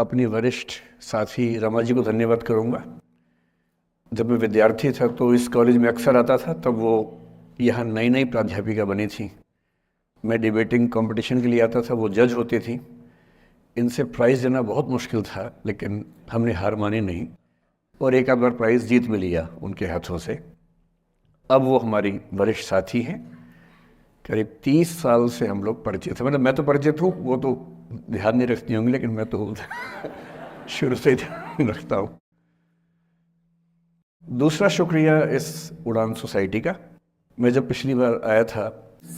अपनी वरिष्ठ साथी रमा जी को धन्यवाद करूँगा। जब मैं विद्यार्थी था तो इस कॉलेज में अक्सर आता था, तब वो यहाँ नई नई प्राध्यापिका बनी थी। मैं डिबेटिंग कंपटीशन के लिए आता था, वो जज होती थी। इनसे प्राइज़ देना बहुत मुश्किल था, लेकिन हमने हार मानी नहीं और एक आध बार प्राइज़ जीत भी लिया उनके हाथों से। अब वो हमारी वरिष्ठ साथी हैं। करीब 30 साल से हम लोग परिचित हैं। मतलब मैं तो परिचित हूँ, वो तो ध्यान नहीं रखती होंगी, लेकिन मैं तो शुरू से ही ध्यान रखता हूँ। दूसरा शुक्रिया इस उड़ान सोसाइटी का। मैं जब पिछली बार आया था,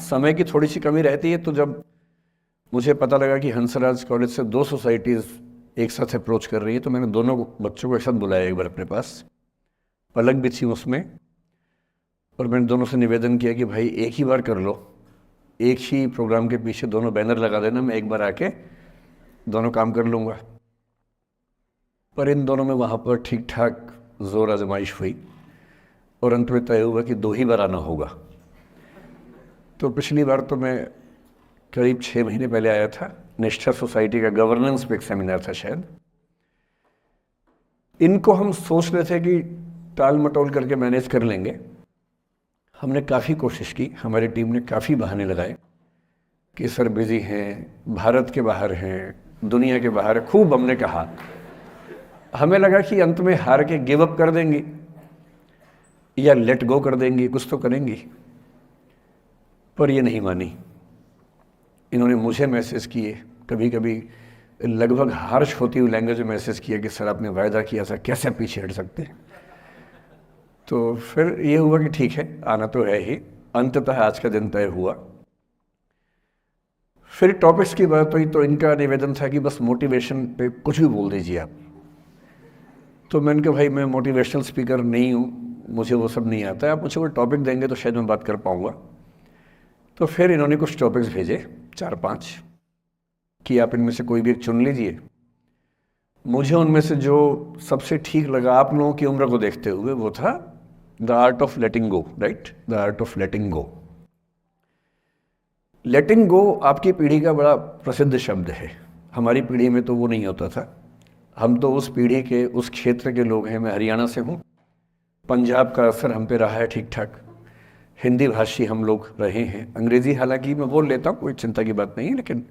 समय की थोड़ी सी कमी रहती है, तो जब मुझे पता लगा कि हंसराज कॉलेज से 2 सोसाइटीज़ एक साथ अप्रोच कर रही है, तो मैंने दोनों बच्चों को एक साथ बुलाया एक बार अपने पास। पलक भी थी उसमें, और मैंने दोनों से निवेदन किया कि भाई एक ही बार कर लो, एक ही प्रोग्राम के पीछे दोनों बैनर लगा देना, मैं एक बार आके दोनों काम कर लूँगा। पर इन दोनों में वहाँ पर ठीक ठाक जोर आजमाइश हुई और अंत में तय हुआ कि 2 ही बार आना होगा। तो पिछली बार तो मैं करीब 6 महीने पहले आया था। निष्ठा सोसाइटी का गवर्नेंस पे एक सेमिनार था शायद। इनको हम सोच रहे थे कि टाल मटोल करके मैनेज कर लेंगे। हमने काफ़ी कोशिश की, हमारी टीम ने काफ़ी बहाने लगाए कि सर बिजी हैं, भारत के बाहर हैं, दुनिया के बाहर है, खूब हमने कहा। हमें लगा कि अंत में हार के गिव अप कर देंगी या लेट गो कर देंगी, कुछ तो करेंगी। पर ये नहीं मानी। इन्होंने मुझे मैसेज किए, कभी कभी लगभग हार्श होती हुई लैंग्वेज में मैसेज किया कि सर आपने वायदा किया था, कैसे पीछे हट सकते हैं। तो फिर ये हुआ कि ठीक है, आना तो है ही। अंततः आज का दिन तय हुआ। फिर टॉपिक्स की बात हुई तो इनका निवेदन था कि बस मोटिवेशन पे कुछ भी बोल दीजिए आप। तो मैंने कहा भाई मैं मोटिवेशनल स्पीकर नहीं हूँ, मुझे वो सब नहीं आता है, आप मुझे कोई टॉपिक देंगे तो शायद मैं बात कर पाऊँगा। तो फिर इन्होंने कुछ टॉपिक्स भेजे 4-5 कि आप इनमें से कोई भी एक चुन लीजिए। मुझे उनमें से जो सबसे ठीक लगा आप लोगों की उम्र को देखते हुए, वो था the art of letting go. Right, the art of letting go. Letting go आपकी पीढ़ी का बड़ा प्रसिद्ध शब्द है। हमारी पीढ़ी में तो वो नहीं होता था। हम तो उस पीढ़ी के, उस क्षेत्र के लोग हैं। मैं हरियाणा से हूँ। पंजाब का असर हम पे रहा है ठीक ठाक। हिंदी भाषी हम लोग रहे हैं। अंग्रेज़ी हालांकि मैं बोल लेता हूँ, कोई चिंता की बात नहीं है, लेकिन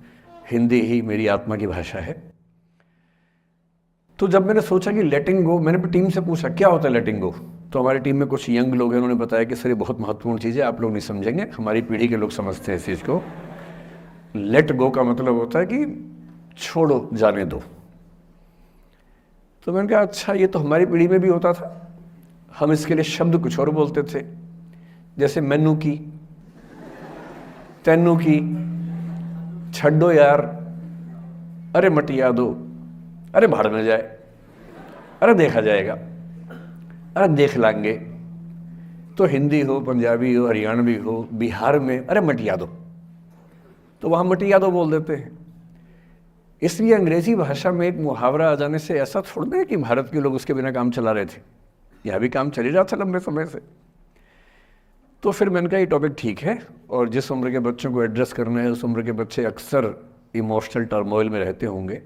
हिंदी ही मेरी आत्मा की भाषा है। तो जब मैंने सोचा कि लेटिंग गो, मैंने टीम से पूछा क्या होता है लेटिंग गो। तो हमारी टीम में कुछ यंग लोग हैं, उन्होंने बताया कि सर ये बहुत महत्वपूर्ण चीज़ है, आप लोग नहीं समझेंगे, हमारी पीढ़ी के लोग समझते हैं इस चीज़ को। लेट गो का मतलब होता है कि छोड़ो, जाने दो। तो मैंने कहा अच्छा, ये तो हमारी पीढ़ी में भी होता था। हम इसके लिए शब्द कुछ और बोलते थे, जैसे मैनू की, तैनू की, छड्डो यार, अरे मटिया दो, अरे भाड़ में जाए, अरे देखा जाएगा, अरे देख लांगे। तो हिंदी हो, पंजाबी हो, हरियाणवी हो, बिहार में अरे मटिया दो, तो वहाँ मटिया दो बोल देते हैं। इसलिए अंग्रेजी भाषा में एक मुहावरा आ जाने से ऐसा थोड़ा है कि भारत के लोग उसके बिना काम चला रहे थे। यहाँ भी काम चल ही रहा था लंबे समय से। तो फिर मैंने कहा ये टॉपिक ठीक है, और जिस उम्र के बच्चों को एड्रेस करना है, उस उम्र के बच्चे अक्सर इमोशनल टर्मोइल में रहते होंगे।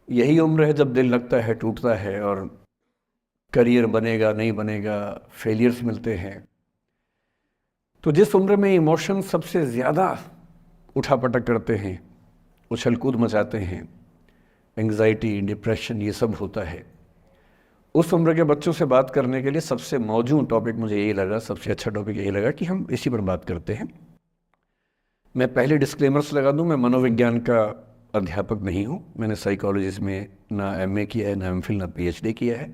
यही उम्र है जब दिल लगता है, टूटता है, और करियर बनेगा नहीं बनेगा, फेलियर्स मिलते हैं। तो जिस उम्र में इमोशन सबसे ज़्यादा उठापटक करते हैं, उछल कूद मचाते हैं, एंग्जाइटी, डिप्रेशन, ये सब होता है, उस उम्र के बच्चों से बात करने के लिए सबसे मौजूद टॉपिक मुझे यही लगा, सबसे अच्छा टॉपिक यही लगा कि हम इसी पर बात करते हैं। मैं पहले डिस्क्लेमर्स लगा दूं, मैं मनोविज्ञान का अध्यापक नहीं हूं। मैंने साइकोलॉजी में ना एमए किया है, ना एमफिल, ना पीएचडी किया है,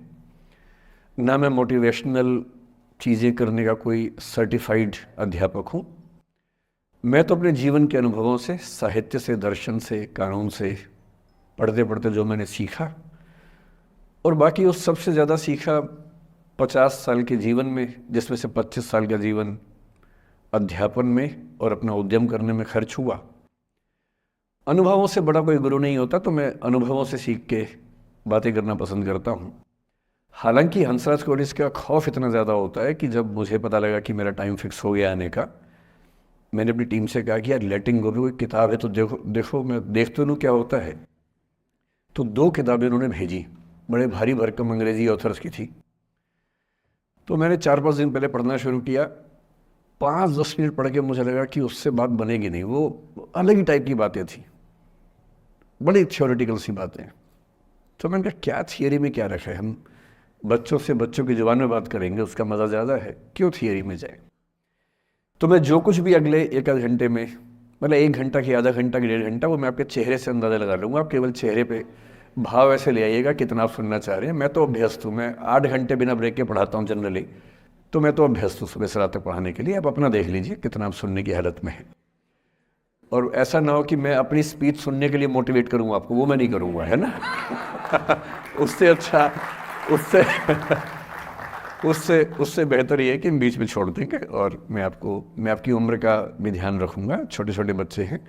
ना मैं मोटिवेशनल चीज़ें करने का कोई सर्टिफाइड अध्यापक हूं। मैं तो अपने जीवन के अनुभवों से, साहित्य से, दर्शन से, कानून से, पढ़ते पढ़ते जो मैंने सीखा, और बाकी उस सबसे ज़्यादा सीखा 50 साल के जीवन में, जिसमें से 25 साल का जीवन अध्यापन में और अपना उद्यम करने में खर्च हुआ। अनुभवों से बड़ा कोई गुरु नहीं होता, तो मैं अनुभवों से सीख के बातें करना पसंद करता हूँ। हालांकि हंसराज कॉलेज का खौफ इतना ज़्यादा होता है कि जब मुझे पता लगा कि मेरा टाइम फिक्स हो गया आने का, मैंने अपनी टीम से कहा कि यार लेटिंग गो भी कोई किताब है तो देखो देखो, मैं देख तो लूँ क्या होता है। तो 2 किताबें उन्होंने भेजी, बड़े भारी भरकम अंग्रेजी ऑथर्स की थी। तो मैंने 4-5 दिन पहले पढ़ना शुरू किया। 5-10 मिनट पढ़ के मुझे लगा कि उससे बात बनेगी नहीं, वो अलग ही टाइप की बातें थी, बड़ी थ्योरेटिकल सी बातें। तो मैंने कहा क्या थियरी में क्या रखा है, हम बच्चों से बच्चों की ज़ुबान में बात करेंगे, उसका मज़ा ज़्यादा है, क्यों थियरी में जाए। तो मैं जो कुछ भी अगले 1 घंटे में, मतलब 1 घंटा की, आधा घंटा की, 1.5 घंटा, वो मैं आपके चेहरे से अंदाज़ा लगा लूँगा। आप केवल चेहरे पे भाव ऐसे ले आइएगा कितना आप सुनना चाह रहे हैं। मैं तो अभ्यस्त हूँ, मैं 8 घंटे बिना ब्रेक के पढ़ाता हूँ जनरली, तो मैं तो अभ्यस्त हूँ सुबह से रात तक पढ़ाने के लिए। आप अपना देख लीजिए कितना आप सुनने की हालत में है। और ऐसा ना हो कि मैं अपनी स्पीच सुनने के लिए मोटिवेट करूँगा आपको, वो मैं नहीं करूँगा, है ना। उससे अच्छा, उससे बेहतर ये है कि बीच में छोड़ देंगे। और मैं आपकी उम्र का भी ध्यान रखूँगा। छोटे छोटे बच्चे हैं,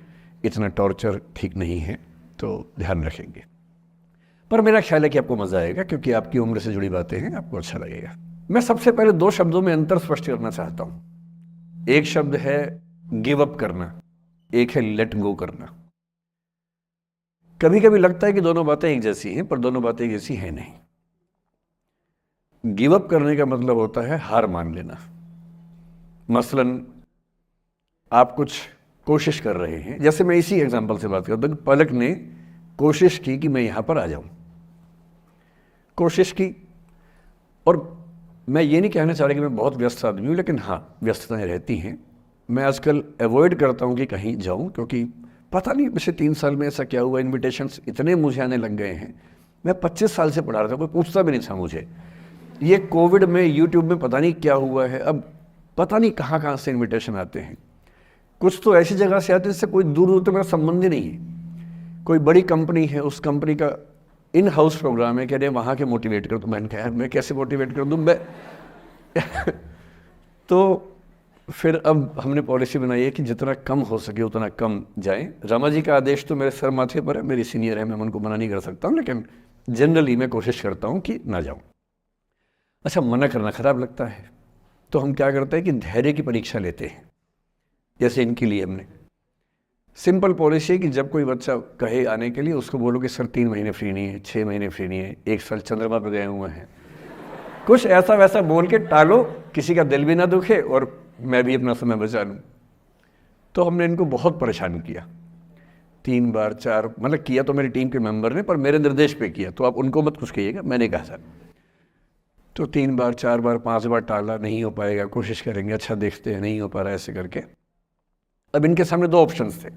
इतना टॉर्चर ठीक नहीं है, तो ध्यान रखेंगे। पर मेरा ख्याल है कि आपको मज़ा आएगा, क्योंकि आपकी उम्र से जुड़ी बातें हैं, आपको अच्छा लगेगा। मैं सबसे पहले 2 शब्दों में अंतर स्पष्ट करना चाहता हूँ। एक शब्द है गिव अप करना, एक है लेट गो करना। कभी कभी लगता है कि दोनों बातें एक जैसी हैं, पर दोनों बातें एक जैसी हैं नहीं। गिव अप करने का मतलब होता है हार मान लेना। मसलन आप कुछ कोशिश कर रहे हैं, जैसे मैं इसी एग्जांपल से बात करता हूँ। पलक ने कोशिश की कि मैं यहाँ पर आ जाऊँ, कोशिश की। और मैं ये नहीं कहना चाह रहा कि मैं बहुत व्यस्त आदमी हूँ, लेकिन हाँ, व्यस्तताएं रहती हैं। मैं आजकल अवॉइड करता हूँ कि कहीं जाऊँ, क्योंकि पता नहीं पिछले 3 साल में ऐसा क्या हुआ, इन्विटेशंस इतने मुझे आने लग गए हैं। मैं 25 साल से पढ़ा रहा था, कोई पूछता भी नहीं था मुझे। ये कोविड में यूट्यूब में पता नहीं क्या हुआ है, अब पता नहीं कहाँ कहाँ से इन्विटेशन आते हैं। कुछ तो ऐसी जगह से आते हैं जिससे कोई दूर दूर तक मेरा संबंध ही नहीं है। कोई बड़ी कंपनी है, उस कंपनी का इन हाउस प्रोग्राम है, कह रहे हैं वहाँ के मोटिवेट कर। तो मैंने कहा मैं कैसे मोटिवेट कर दूँ मैं। तो फिर अब हमने पॉलिसी बनाई है कि जितना कम हो सके उतना कम जाएं। रामा जी का आदेश तो मेरे सर माथे पर है, मेरी सीनियर है, मैं उनको मना नहीं कर सकता हूँ, लेकिन जनरली मैं कोशिश करता हूँ कि ना जाऊँ। अच्छा, मना करना खराब लगता है, तो हम क्या करते हैं कि धैर्य की परीक्षा लेते हैं। जैसे इनके लिए हमने सिंपल पॉलिसी है कि जब कोई बच्चा कहे आने के लिए, उसको बोलो कि सर 3 महीने फ्री नहीं है, 6 महीने फ्री नहीं है, 1 साल चंद्रमा पर गए हुए हैं। कुछ ऐसा वैसा बोल के टालो, किसी का दिल भी ना दुखे और मैं भी अपना समय बचा लूँ। तो हमने इनको बहुत परेशान किया, 3 बार 4, मतलब किया तो मेरी टीम के मेंबर ने, पर मेरे निर्देश पे किया, तो आप उनको मत कुछ कहिएगा, मैंने कहा सर। तो 3 बार 4 बार 5 बार टाला, नहीं हो पाएगा, कोशिश करेंगे, अच्छा देखते हैं, नहीं हो पा रहा है, ऐसे करके। अब इनके सामने 2 ऑप्शंस थे।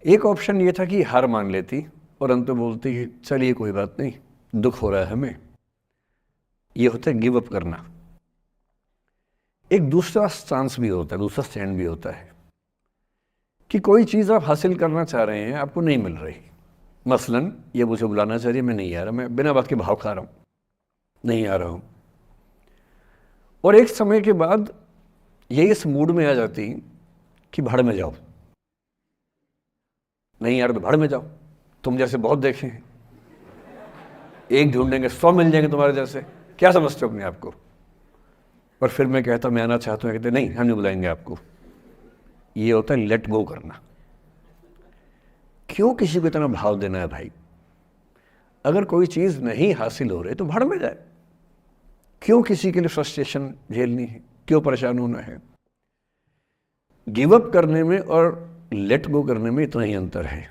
एक ऑप्शन ये था कि हार मान लेती और अंत में बोलती कि चलिए कोई बात नहीं, दुख हो रहा है हमें, ये होता है गिव अप करना। एक दूसरा स्टांस भी होता है, दूसरा स्टैंड भी होता है कि कोई चीज़ आप हासिल करना चाह रहे हैं, आपको नहीं मिल रही। मसलन ये मुझे बुलाना चाह रही है, मैं नहीं आ रहा, मैं बिना बात के भाव खा रहा हूँ, नहीं आ रहा हूँ। और एक समय के बाद ये इस मूड में आ जाती कि भाड़ में जाओ, नहीं आ रहा तो भाड़ में जाओ, तुम जैसे बहुत देखे हैं, एक ढूंढेंगे 100 मिल जाएंगे तुम्हारे जैसे, क्या समझते हो अपने आप को। और फिर मैं कहता मैं आना चाहता हूँ, कहते नहीं हम नहीं बुलाएंगे आपको। ये होता है लेट गो करना। क्यों किसी को इतना भाव देना है भाई? अगर कोई चीज़ नहीं हासिल हो रही तो भाड़ में जाए, क्यों किसी के लिए फ्रस्ट्रेशन झेलनी है, क्यों परेशान होना है। गिव अप करने में और लेट गो करने में इतना ही अंतर है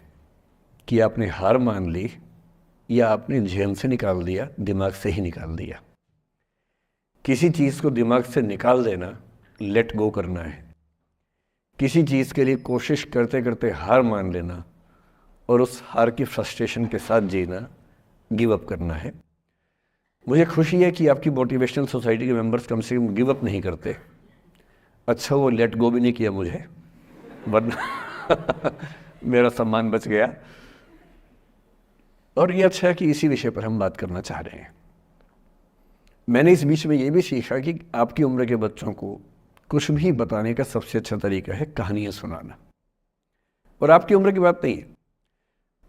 कि आपने हार मान ली या आपने जेहन से निकाल दिया, दिमाग से ही निकाल दिया। किसी चीज़ को दिमाग से निकाल देना लेट गो करना है, किसी चीज़ के लिए कोशिश करते करते हार मान लेना और उस हार की फ्रस्ट्रेशन के साथ जीना गिव अप करना है। मुझे खुशी है कि आपकी मोटिवेशनल सोसाइटी के मेंबर्स कम से कम गिव अप नहीं करते। अच्छा वो लेट गो भी नहीं किया मुझे, वरना मेरा सम्मान बच गया। और ये अच्छा है कि इसी विषय पर हम बात करना चाह रहे हैं। मैंने इस बीच में ये भी सीखा कि आपकी उम्र के बच्चों को कुछ भी बताने का सबसे अच्छा तरीका है कहानियाँ सुनाना। और आपकी उम्र की बात नहीं है,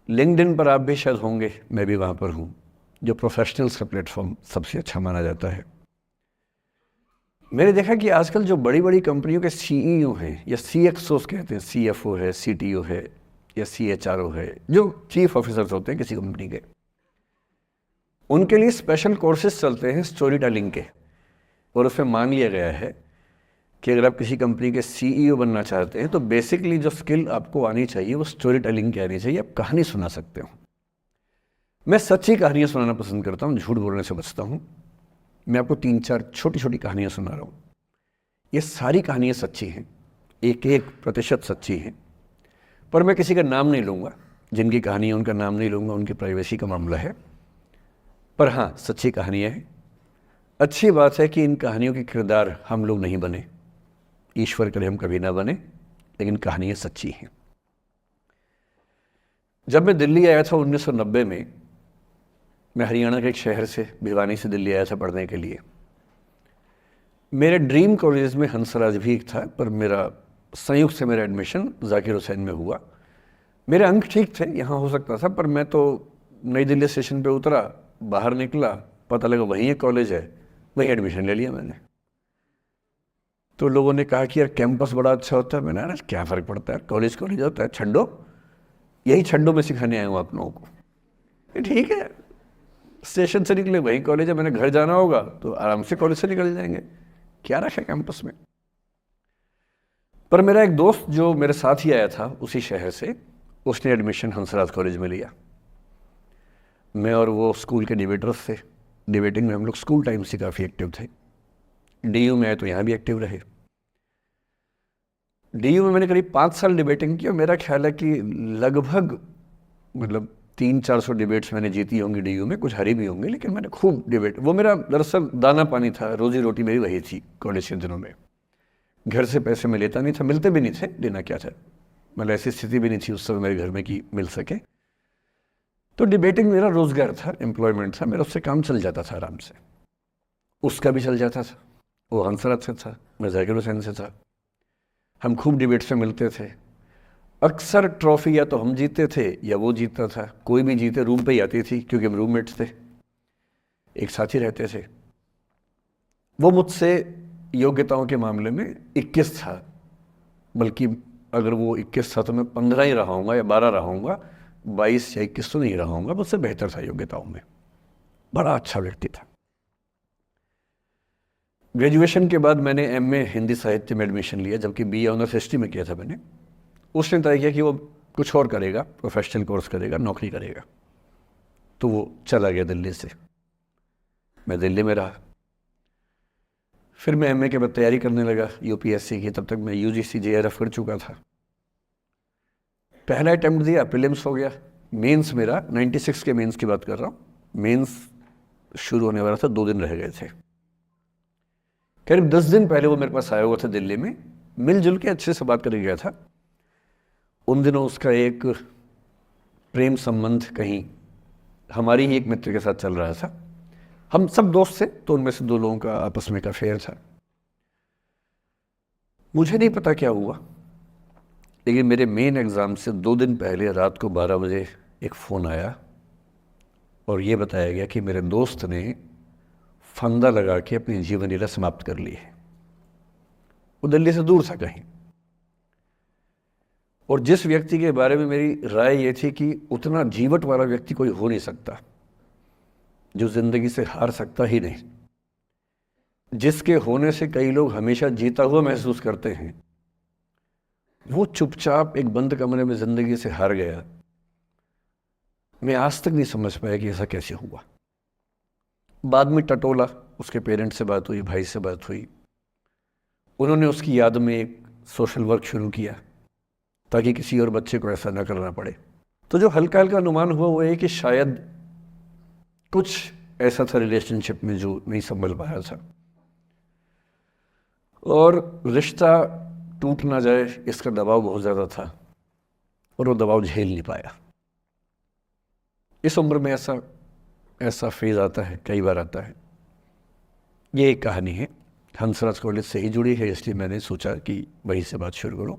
लिंक्डइन पर आप भी शायद होंगे, मैं भी वहाँ पर हूँ, जो प्रोफेशनल्स का प्लेटफॉर्म सबसे अच्छा माना जाता है। मैंने देखा कि आजकल जो बड़ी बड़ी कंपनियों के सीईओ हैं या सीएक्सओस कहते हैं, सीएफओ है, सीटीओ है, या CHRO है, जो चीफ ऑफिसर्स होते हैं किसी कंपनी के, उनके लिए स्पेशल कोर्सेज चलते हैं स्टोरी टेलिंग के। और उसमें मान लिया गया है कि अगर आप किसी कंपनी के CEO बनना चाहते हैं तो बेसिकली जो स्किल आपको आनी चाहिए वो स्टोरी टेलिंग की आनी चाहिए। आप कहानी सुना सकते हो। मैं सच्ची कहानियाँ सुनाना पसंद करता हूँ, झूठ बोलने से बचता हूँ। मैं आपको 3-4 छोटी छोटी कहानियाँ सुना रहा हूँ। ये सारी कहानियाँ सच्ची हैं, 1-1% सच्ची हैं, पर मैं किसी का नाम नहीं लूँगा। जिनकी कहानी है उनका नाम नहीं लूँगा, उनकी प्राइवेसी का मामला है। पर हाँ, सच्ची कहानियाँ हैं। अच्छी बात है कि इन कहानियों के किरदार हम लोग नहीं बने, ईश्वर करे हम कभी ना बने, लेकिन कहानियाँ सच्ची हैं। जब मैं दिल्ली आया था 1990 में, मैं हरियाणा के एक शहर से, भिवानी से दिल्ली आया था पढ़ने के लिए। मेरे ड्रीम कॉलेज में हंसराज भी एक था, पर मेरा संयुक्त से मेरा एडमिशन जाकिर हुसैन में हुआ। मेरे अंक ठीक थे, यहाँ हो सकता था, पर मैं तो नई दिल्ली स्टेशन पे उतरा, बाहर निकला, पता लगा वहीं एक कॉलेज है, वहीं एडमिशन ले लिया मैंने। तो लोगों ने कहा कि यार कैंपस बड़ा अच्छा होता है। मैंने, अरे क्या फ़र्क पड़ता है, कॉलेज कॉलेज होता है, छड्डो, यही छड्डो में सिखाने आया हूँ आप लोगों को। ठीक है, स्टेशन से निकले वहीं कॉलेज है, मैंने घर जाना होगा तो आराम से कॉलेज से निकल जाएंगे, क्या रखा कैंपस में। पर मेरा एक दोस्त जो मेरे साथ ही आया था उसी शहर से, उसने एडमिशन हंसराज कॉलेज में लिया। मैं और वो स्कूल के डिबेटर्स थे। डिबेटिंग में हम लोग स्कूल टाइम से काफ़ी एक्टिव थे। DU में आए तो यहाँ भी एक्टिव रहे। DU में मैंने करीब 5 साल डिबेटिंग की और मेरा ख्याल है कि लगभग 300-400 डिबेट्स मैंने जीती होंगी DU में, कुछ हारी भी होंगी, लेकिन मैंने खूब डिबेट, वो मेरा दरअसल दाना पानी था, रोजी रोटी मेरी वही थी कॉलेज के दिनों में। घर से पैसे मैं लेता नहीं था, मिलते भी नहीं थे, देना क्या था, मतलब ऐसी स्थिति भी नहीं थी उस समय मेरे घर में कि मिल सके। तो डिबेटिंग मेरा रोजगार था, एम्प्लॉयमेंट था मेरा, उससे काम चल जाता था आराम से। उसका भी चल जाता था, वो हंसराज से था, मैं जाकिर हुसैन से था। हम खूब डिबेट्स में मिलते थे। अक्सर ट्रॉफी या तो हम जीतते थे या वो जीतता था, कोई भी जीते रूम पे ही आती थी, क्योंकि हम रूममेट्स थे, एक साथ ही रहते थे। वो मुझसे योग्यताओं के मामले में 21 था, बल्कि अगर वो 21 था तो मैं 15 ही रहा हूँगा या 12 रहा हूँगा, 22 या 21 तो नहीं रहा हूँगा, मुझसे बेहतर था योग्यताओं में। बड़ा अच्छा व्यक्ति था। ग्रेजुएशन के बाद मैंने MA हिंदी साहित्य में एडमिशन लिया, जबकि BA ऑनर्स हिस्ट्री में किया था मैंने। उसने तय किया कि वो कुछ और करेगा, प्रोफेशनल कोर्स करेगा, नौकरी करेगा, तो वो चला गया दिल्ली से। मैं दिल्ली में रहा। फिर मैं MA के बाद तैयारी करने लगा UPSC की। तब तक मैं UGC JRF कर चुका था। पहला अटैम्प्ट दिया, प्रीलिम्स हो गया। मेंस मेरा 96 के मेंस की बात कर रहा हूँ, मेंस शुरू होने वाला था, 2 दिन रह गए थे। करीब 10 दिन पहले वो मेरे पास आया हुआ था दिल्ली में, मिलजुल के अच्छे से बात करके गया था। उन दिनों उसका एक प्रेम संबंध कहीं हमारी ही एक मित्र के साथ चल रहा था। हम सब दोस्त थे, तो उनमें से 2 लोगों का आपस में एक अफेयर था। मुझे नहीं पता क्या हुआ, लेकिन मेरे मेन एग्ज़ाम से 2 दिन पहले रात को 12 बजे एक फ़ोन आया और ये बताया गया कि मेरे दोस्त ने फंदा लगा के अपनी जीवन लीला समाप्त कर ली है। वो दिल्ली से दूर था कहीं, और जिस व्यक्ति के बारे में मेरी राय ये थी कि उतना जीवट वाला व्यक्ति कोई हो नहीं सकता, जो ज़िंदगी से हार सकता ही नहीं, जिसके होने से कई लोग हमेशा जीता हुआ महसूस करते हैं, वो चुपचाप एक बंद कमरे में ज़िंदगी से हार गया। मैं आज तक नहीं समझ पाया कि ऐसा कैसे हुआ। बाद में टटोला, उसके पेरेंट्स से बात हुई, भाई से बात हुई, उन्होंने उसकी याद में एक सोशल वर्क शुरू किया ताकि किसी और बच्चे को ऐसा ना करना पड़े। तो जो हल्का हल्का अनुमान हुआ वो है कि शायद कुछ ऐसा था रिलेशनशिप में जो नहीं संभल पाया था, और रिश्ता टूट ना जाए इसका दबाव बहुत ज़्यादा था, और वो दबाव झेल नहीं पाया। इस उम्र में ऐसा फेज़ आता है, कई बार आता है। ये एक कहानी है, हंसराज कॉलेज से ही जुड़ी है, इसलिए मैंने सोचा कि वहीं से बात शुरू करूँ।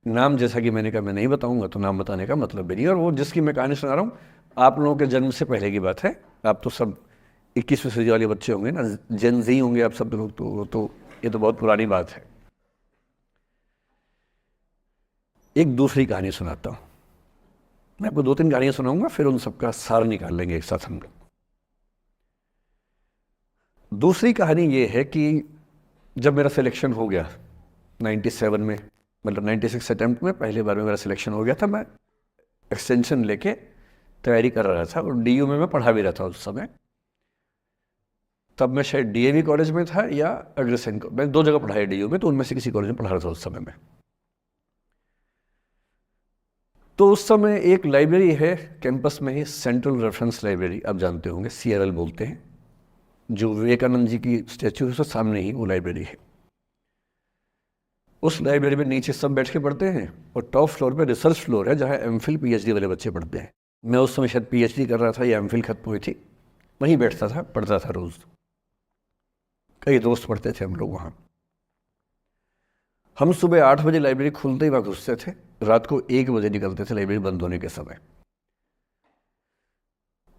नाम जैसा कि मैंने कहा मैं नहीं बताऊंगा, तो नाम बताने का मतलब भी नहीं। और वो जिसकी मैं कहानी सुना रहा हूँ, आप लोगों के जन्म से पहले की बात है। आप तो सब 21वीं सदी वाले बच्चे होंगे ना, जेन ज़ी होंगे आप सब लोग, तो ये तो बहुत पुरानी बात है। एक दूसरी कहानी सुनाता हूँ। मैं आपको 2-3 कहानियाँ सुनाऊंगा, फिर उन सबका सार निकाल लेंगे एक साथ हम लोग। दूसरी कहानी ये है कि जब मेरा सिलेक्शन हो गया 97 में, मतलब 96 अटेम्प्ट में पहली बार में मेरा सिलेक्शन हो गया था, मैं एक्सटेंशन लेके तैयारी कर रहा था और डीयू में मैं पढ़ा भी रहा था उस समय। तब मैं शायद डीएवी कॉलेज में था या अग्रसेन को, मैं 2 जगह पढ़ा है डीयू में, तो उनमें से किसी कॉलेज में पढ़ा रहा था उस समय में। तो उस समय एक लाइब्रेरी है कैंपस में ही, सेंट्रल रेफरेंस लाइब्रेरी, आप जानते होंगे, CRL बोलते हैं, जो विवेकानंद जी की स्टैचू है उसके सामने ही वो लाइब्रेरी है। उस लाइब्रेरी में नीचे सब बैठ के पढ़ते हैं और टॉप फ्लोर पे रिसर्च फ्लोर है जहाँ MPhil PhD वाले बच्चे पढ़ते हैं। मैं उस समय शायद PhD कर रहा था या MPhil खत्म हुई थी, वहीं बैठता था, पढ़ता था रोज़। कई दोस्त पढ़ते थे हम लोग वहाँ। हम सुबह 8 बजे लाइब्रेरी खुलते ही वहाँ घुसते थे, रात को 1 बजे निकलते थे लाइब्रेरी बंद होने के समय।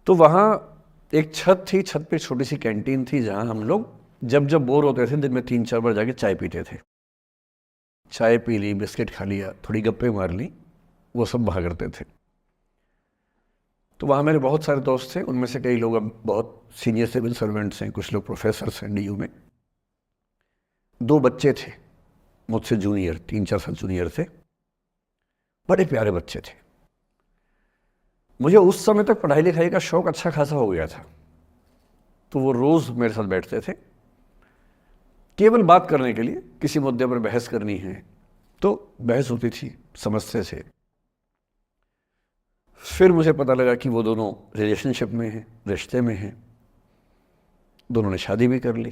तो वहाँ एक छत थी, छत पे छोटी सी कैंटीन थी जहाँ हम लोग जब जब बोर होते थे दिन में 3-4 बार जाके चाय पीते थे। चाय पी ली, बिस्किट खा लिया, थोड़ी गप्पे मार ली, वो सब वहाँ करते थे। तो वहाँ मेरे बहुत सारे दोस्त थे, उनमें से कई लोग अब बहुत सीनियर सिविल सर्वेंट्स हैं, कुछ लोग प्रोफेसर्स हैं डीयू में। 2 बच्चे थे मुझसे जूनियर, 3-4 साल जूनियर थे, बड़े प्यारे बच्चे थे। मुझे उस समय तक पढ़ाई लिखाई का शौक अच्छा खासा हो गया था, तो वो रोज़ मेरे साथ बैठते थे केवल बात करने के लिए, किसी मुद्दे पर बहस करनी है तो बहस होती थी, समझते थे। फिर मुझे पता लगा कि वो दोनों रिलेशनशिप में हैं, रिश्ते में हैं, दोनों ने शादी भी कर ली।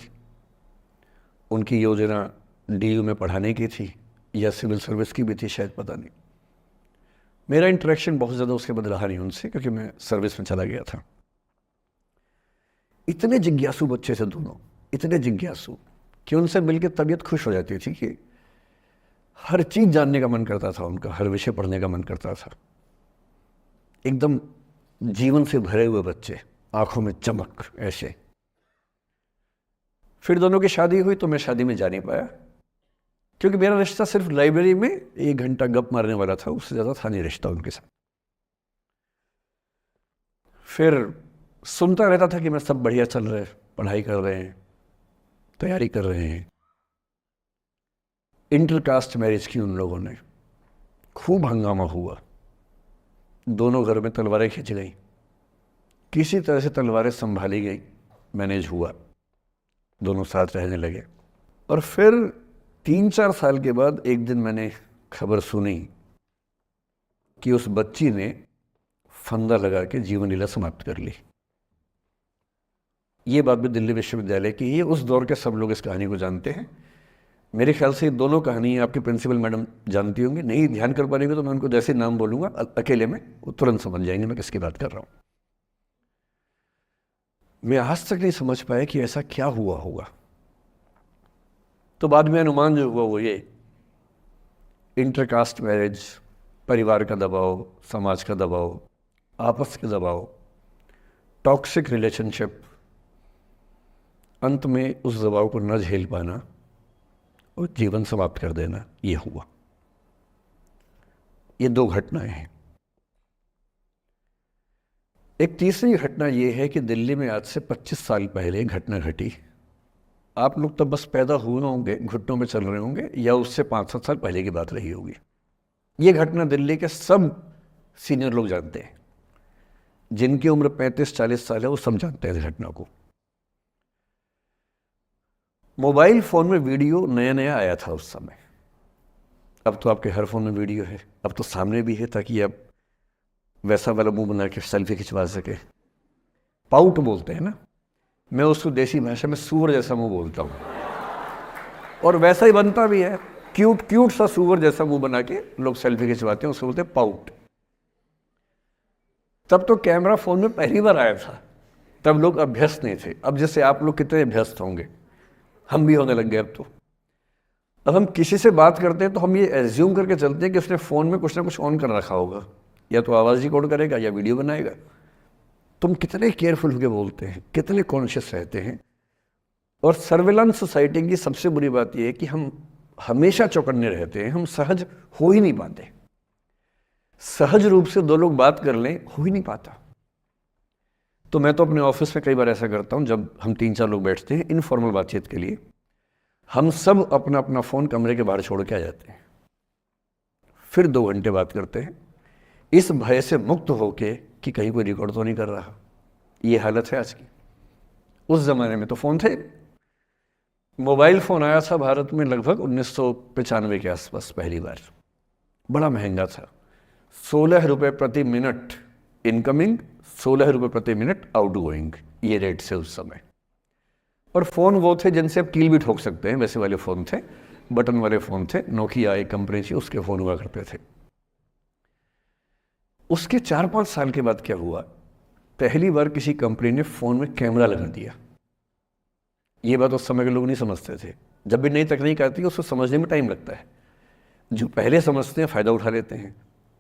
उनकी योजना डीयू में पढ़ाने की थी या सिविल सर्विस की भी थी, शायद पता नहीं। मेरा इंटरेक्शन बहुत ज़्यादा उसके बाद रहा नहीं उनसे, क्योंकि मैं सर्विस में चला गया था। इतने जिज्ञासु बच्चे थे दोनों, इतने जिज्ञासु कि उनसे मिलकर तबीयत खुश हो जाती थी कि हर चीज़ जानने का मन करता था उनका, हर विषय पढ़ने का मन करता था। एकदम जीवन से भरे हुए बच्चे, आंखों में चमक ऐसे। फिर दोनों की शादी हुई तो मैं शादी में जा नहीं पाया, क्योंकि मेरा रिश्ता सिर्फ लाइब्रेरी में 1 घंटा गप मारने वाला था, उससे ज़्यादा था नहीं रिश्ता उनके साथ। फिर सुनता रहता था कि मैं सब बढ़िया चल रहे, पढ़ाई कर रहे हैं, तैयारी कर रहे हैं। इंटरकास्ट मैरिज की उन लोगों ने, खूब हंगामा हुआ, दोनों घर में तलवारें खींच गई, किसी तरह से तलवारें संभाली गई, मैनेज हुआ, दोनों साथ रहने लगे। और फिर 3-4 साल के बाद एक दिन मैंने खबर सुनी कि उस बच्ची ने फंदा लगा के जीवन लीला समाप्त कर ली। ये बात भी दिल्ली विश्वविद्यालय की, ये उस दौर के सब लोग इस कहानी को जानते हैं। मेरे ख्याल से ये दोनों कहानी आपकी प्रिंसिपल मैडम जानती होंगी, नहीं ध्यान कर पाएंगे तो मैं उनको जैसे नाम बोलूँगा अकेले में वो तुरंत समझ जाएंगे मैं किसकी बात कर रहा हूँ। मैं आज तक नहीं समझ पाया कि ऐसा क्या हुआ होगा। तो बाद में अनुमान जो हुआ वो ये, इंटरकास्ट मैरिज, परिवार का दबाव, समाज का दबाव, आपस के दबाव, टॉक्सिक रिलेशनशिप, अंत में उस दबाव को न झेल पाना और जीवन समाप्त कर देना, ये हुआ। ये 2 घटनाएं हैं। एक तीसरी घटना ये है कि दिल्ली में आज से 25 साल पहले एक घटना घटी। आप लोग तब बस पैदा हुए होंगे, घुटनों में चल रहे होंगे, या उससे 5-7 साल पहले की बात रही होगी। ये घटना दिल्ली के सब सीनियर लोग जानते हैं, जिनकी उम्र 35-40 साल है वो सब जानते हैं इस घटना को। मोबाइल फ़ोन में वीडियो नया नया आया था उस समय। अब तो आपके हर फ़ोन में वीडियो है, अब तो सामने भी है, ताकि आप वैसा वाला मुंह बना के सेल्फी खिंचवा सके। पाउट बोलते हैं ना, मैं उसको देसी भाषा में सूअर जैसा मुंह बोलता हूँ, और वैसा ही बनता भी है, क्यूट क्यूट सा सूअर जैसा मुंह बना के लोग सेल्फी खिंचवाते हैं, उसको बोलते हैं पाउट। तब तो कैमरा फ़ोन में पहली बार आया था, तब लोग अभ्यस्त नहीं थे। अब जैसे आप लोग कितने अभ्यस्त होंगे, हम भी होने लग गए। अब हम किसी से बात करते हैं तो हम ये एज्यूम करके चलते हैं कि उसने फ़ोन में कुछ ना कुछ ऑन कर रखा होगा, या तो आवाज़ रिकॉर्ड करेगा या वीडियो बनाएगा। तुम कितने केयरफुल होकर बोलते हैं, कितने कॉन्शियस रहते हैं। और सर्विलांस सोसाइटी की सबसे बुरी बात यह है कि हम हमेशा चौकन्ने रहते हैं, हम सहज हो ही नहीं पाते। सहज रूप से दो लोग बात कर लें, हो ही नहीं पाता। तो मैं तो अपने ऑफिस में कई बार ऐसा करता हूँ, जब हम 3-4 लोग बैठते हैं इनफॉर्मल बातचीत के लिए, हम सब अपना अपना फ़ोन कमरे के बाहर छोड़ के आ जाते हैं, फिर 2 घंटे बात करते हैं, इस भय से मुक्त होके कि कहीं कोई रिकॉर्ड तो नहीं कर रहा। ये हालत है आज की। उस ज़माने में तो फ़ोन थे, मोबाइल फ़ोन आया था भारत में लगभग 1995 के आसपास पहली बार, बड़ा महंगा था, 16 रुपये प्रति मिनट इनकमिंग, 16 रुपये प्रति मिनट आउटगोइंग, ये रेट से उस समय। और फ़ोन वो थे जिनसे आप कील भी ठोक सकते हैं, वैसे वाले फ़ोन थे, बटन वाले फ़ोन थे, नोकिया एक कंपनी थी, उसके फ़ोन हुआ करते थे। उसके 4-5 साल के बाद क्या हुआ, पहली बार किसी कंपनी ने फ़ोन में कैमरा लगा दिया। ये बात उस समय के लोग नहीं समझते थे। जब भी नई तकनीक आती है उसको समझने में टाइम लगता है। जो पहले समझते हैं फ़ायदा उठा लेते हैं,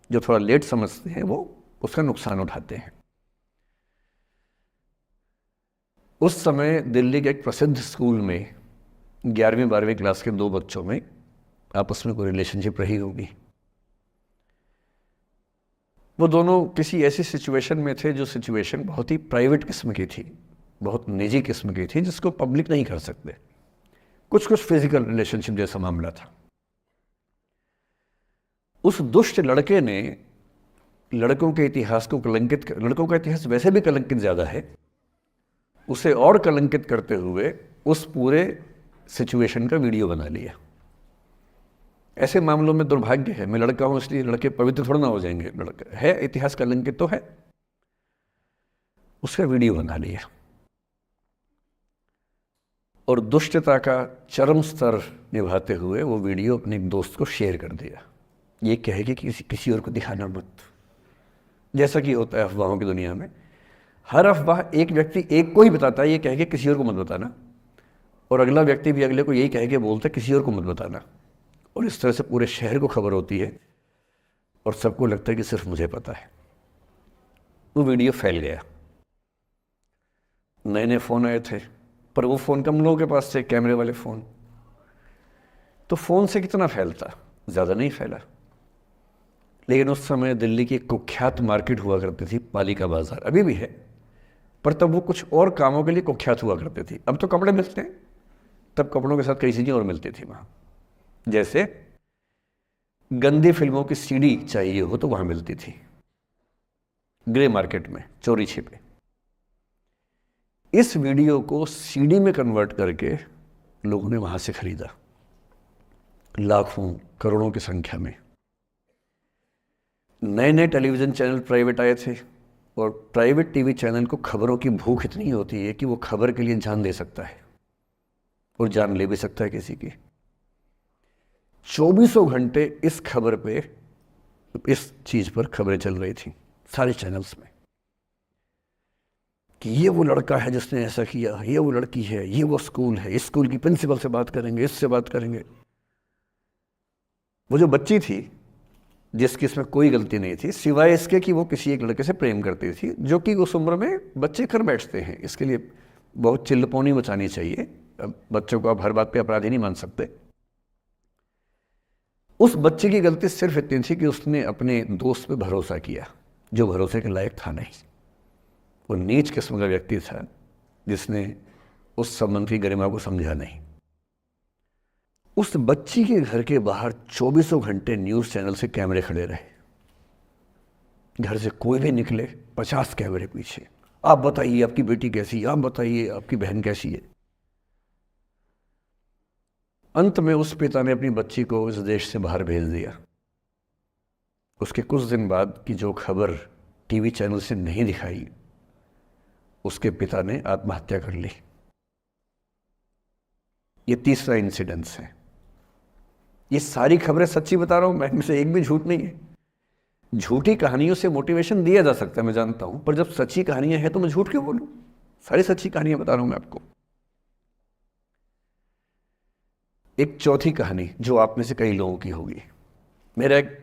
जो थोड़ा लेट समझते हैं वो उसका नुकसान उठाते हैं। उस समय दिल्ली के एक प्रसिद्ध स्कूल में 11वीं-12वीं क्लास के 2 बच्चों में आपस में कोई रिलेशनशिप रही होगी। वो दोनों किसी ऐसी सिचुएशन में थे जो सिचुएशन बहुत ही प्राइवेट किस्म की थी, बहुत निजी किस्म की थी, जिसको पब्लिक नहीं कर सकते। कुछ फिजिकल रिलेशनशिप जैसा मामला था। उस दुष्ट लड़के ने लड़कों के इतिहास को कलंकित, लड़कों का इतिहास वैसे भी कलंकित ज़्यादा है, उसे और कलंकित करते हुए उस पूरे सिचुएशन का वीडियो बना लिया। ऐसे मामलों में दुर्भाग्य है, मैं लड़का हूं इसलिए लड़के पवित्र थोड़ा ना हो जाएंगे, लड़का है इतिहास कलंकित तो है, उसका वीडियो बना लिया और दुष्टता का चरम स्तर निभाते हुए वो वीडियो अपने एक दोस्त को शेयर कर दिया। ये कहे कि किसी और को दिखाना मत, जैसा कि होता है अफवाहों की दुनिया में। हर अफवाह एक व्यक्ति एक को ही बताता है, ये कह के किसी और को मत बताना, और अगला व्यक्ति भी अगले को यही कह के बोलता है किसी और को मत बताना, और इस तरह से पूरे शहर को खबर होती है और सबको लगता है कि सिर्फ मुझे पता है। वो वीडियो फैल गया। नए नए फ़ोन आए थे, पर वो फ़ोन कम लोगों के पास थे, कैमरे वाले फ़ोन। तो फ़ोन से कितना फैलता, ज़्यादा नहीं फैला। लेकिन उस समय दिल्ली की एक कुख्यात मार्केट हुआ करती थी, पालिका बाज़ार, अभी भी है, पर तब वो कुछ और कामों के लिए कुख्यात हुआ करती थी। अब तो कपड़े मिलते हैं, तब कपड़ों के साथ कई चीज़ें और मिलती थी वहाँ। जैसे गंदी फिल्मों की सीडी चाहिए हो तो वहाँ मिलती थी, ग्रे मार्केट में चोरी छिपे। इस वीडियो को सीडी में कन्वर्ट करके लोगों ने वहाँ से खरीदा, लाखों करोड़ों की संख्या में। नए नए टेलीविज़न चैनल प्राइवेट आए थे, और प्राइवेट टीवी चैनल को खबरों की भूख इतनी होती है कि वो खबर के लिए जान दे सकता है और जान ले भी सकता है किसी की। 24 घंटे इस खबर पे, इस चीज़ पर खबरें चल रही थी सारे चैनल्स में कि ये वो लड़का है जिसने ऐसा किया, ये वो लड़की है, ये वो स्कूल है, इस स्कूल की प्रिंसिपल से बात करेंगे, इससे बात करेंगे। वो जो बच्ची थी जिसकी इसमें कोई गलती नहीं थी, सिवाय इसके कि वो किसी एक लड़के से प्रेम करती थी, जो कि उस उम्र में बच्चे कर बैठते हैं। इसके लिए बहुत चिल्लपौनी मचानी चाहिए। अब बच्चों को आप हर बात पे अपराधी नहीं मान सकते। उस बच्चे की गलती सिर्फ इतनी थी कि उसने अपने दोस्त पे भरोसा किया, जो भरोसे के लायक था नहीं। वो नीच किस्म का व्यक्ति था जिसने उस संबंध की गरिमा को समझा नहीं। उस बच्ची के घर के बाहर 24 घंटे न्यूज़ चैनल से कैमरे खड़े रहे। घर से कोई भी निकले 50 कैमरे पीछे, आप बताइए आपकी बेटी कैसी है, आप बताइए आपकी बहन कैसी है। अंत में उस पिता ने अपनी बच्ची को इस देश से बाहर भेज दिया। उसके कुछ दिन बाद की जो खबर टीवी चैनल से नहीं दिखाई, उसके पिता ने आत्महत्या कर ली। ये तीसरा इंसिडेंस है। ये सारी खबरें सच्ची बता रहा हूं मैं, इनमें से एक भी झूठ नहीं है। झूठी कहानियों से मोटिवेशन दिया जा सकता है, मैं जानता हूं, पर जब सच्ची कहानियां हैं तो मैं झूठ क्यों बोलूं? सारी सच्ची कहानियां बता रहा हूं मैं आपको। एक चौथी कहानी जो आप में से कई लोगों की होगी। मेरा एक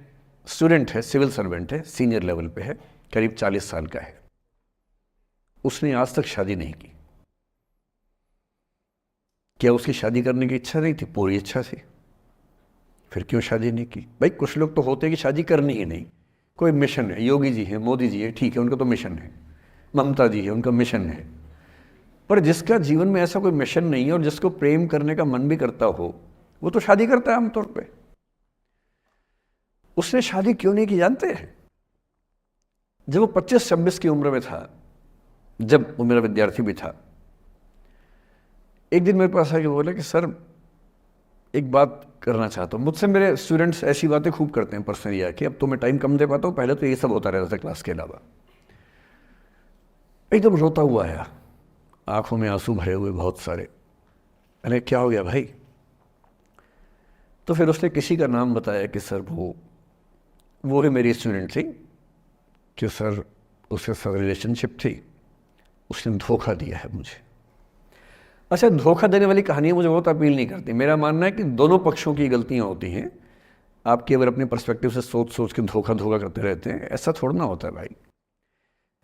स्टूडेंट है, सिविल सर्वेंट है, सीनियर लेवल पे है, करीब 40 साल का है। उसने आज तक शादी नहीं की। क्या उसकी शादी करने की इच्छा नहीं थी? पूरी इच्छा थी। फिर क्यों शादी नहीं की? भाई कुछ लोग तो होते हैं कि शादी करनी ही नहीं, कोई मिशन है, योगी जी हैं, मोदी जी हैं, ठीक है, उनका तो मिशन है, ममता जी है, उनका मिशन है। पर जिसका जीवन में ऐसा कोई मिशन नहीं है और जिसको प्रेम करने का मन भी करता हो, वो तो शादी करता है आमतौर पे। उसने शादी क्यों नहीं की जानते हैं? जब वो 25-26 की उम्र में था, जब वो मेरा विद्यार्थी भी था, एक दिन मेरे पास आके बोला कि सर एक बात करना चाहता हूँ। मुझसे मेरे स्टूडेंट्स ऐसी बातें खूब करते हैं पर्सनली आके, अब तो मैं टाइम कम दे पाता हूँ, पहले तो ये सब होता रहता था क्लास के अलावा। एकदम रोता हुआ आया, आंखों में आंसू भरे हुए बहुत सारे। अरे क्या हो गया भाई? तो फिर उसने किसी का नाम बताया कि सर वो ही मेरी स्टूडेंट थी, कि सर उसके साथ रिलेशनशिप थी, उसने धोखा दिया है मुझे। अच्छा, धोखा देने वाली कहानियाँ मुझे बहुत अपील नहीं करती। मेरा मानना है कि दोनों पक्षों की गलतियाँ होती हैं। आप केवल अपने पर्सपेक्टिव से सोच के धोखा करते रहते हैं, ऐसा थोड़ा ना होता है भाई।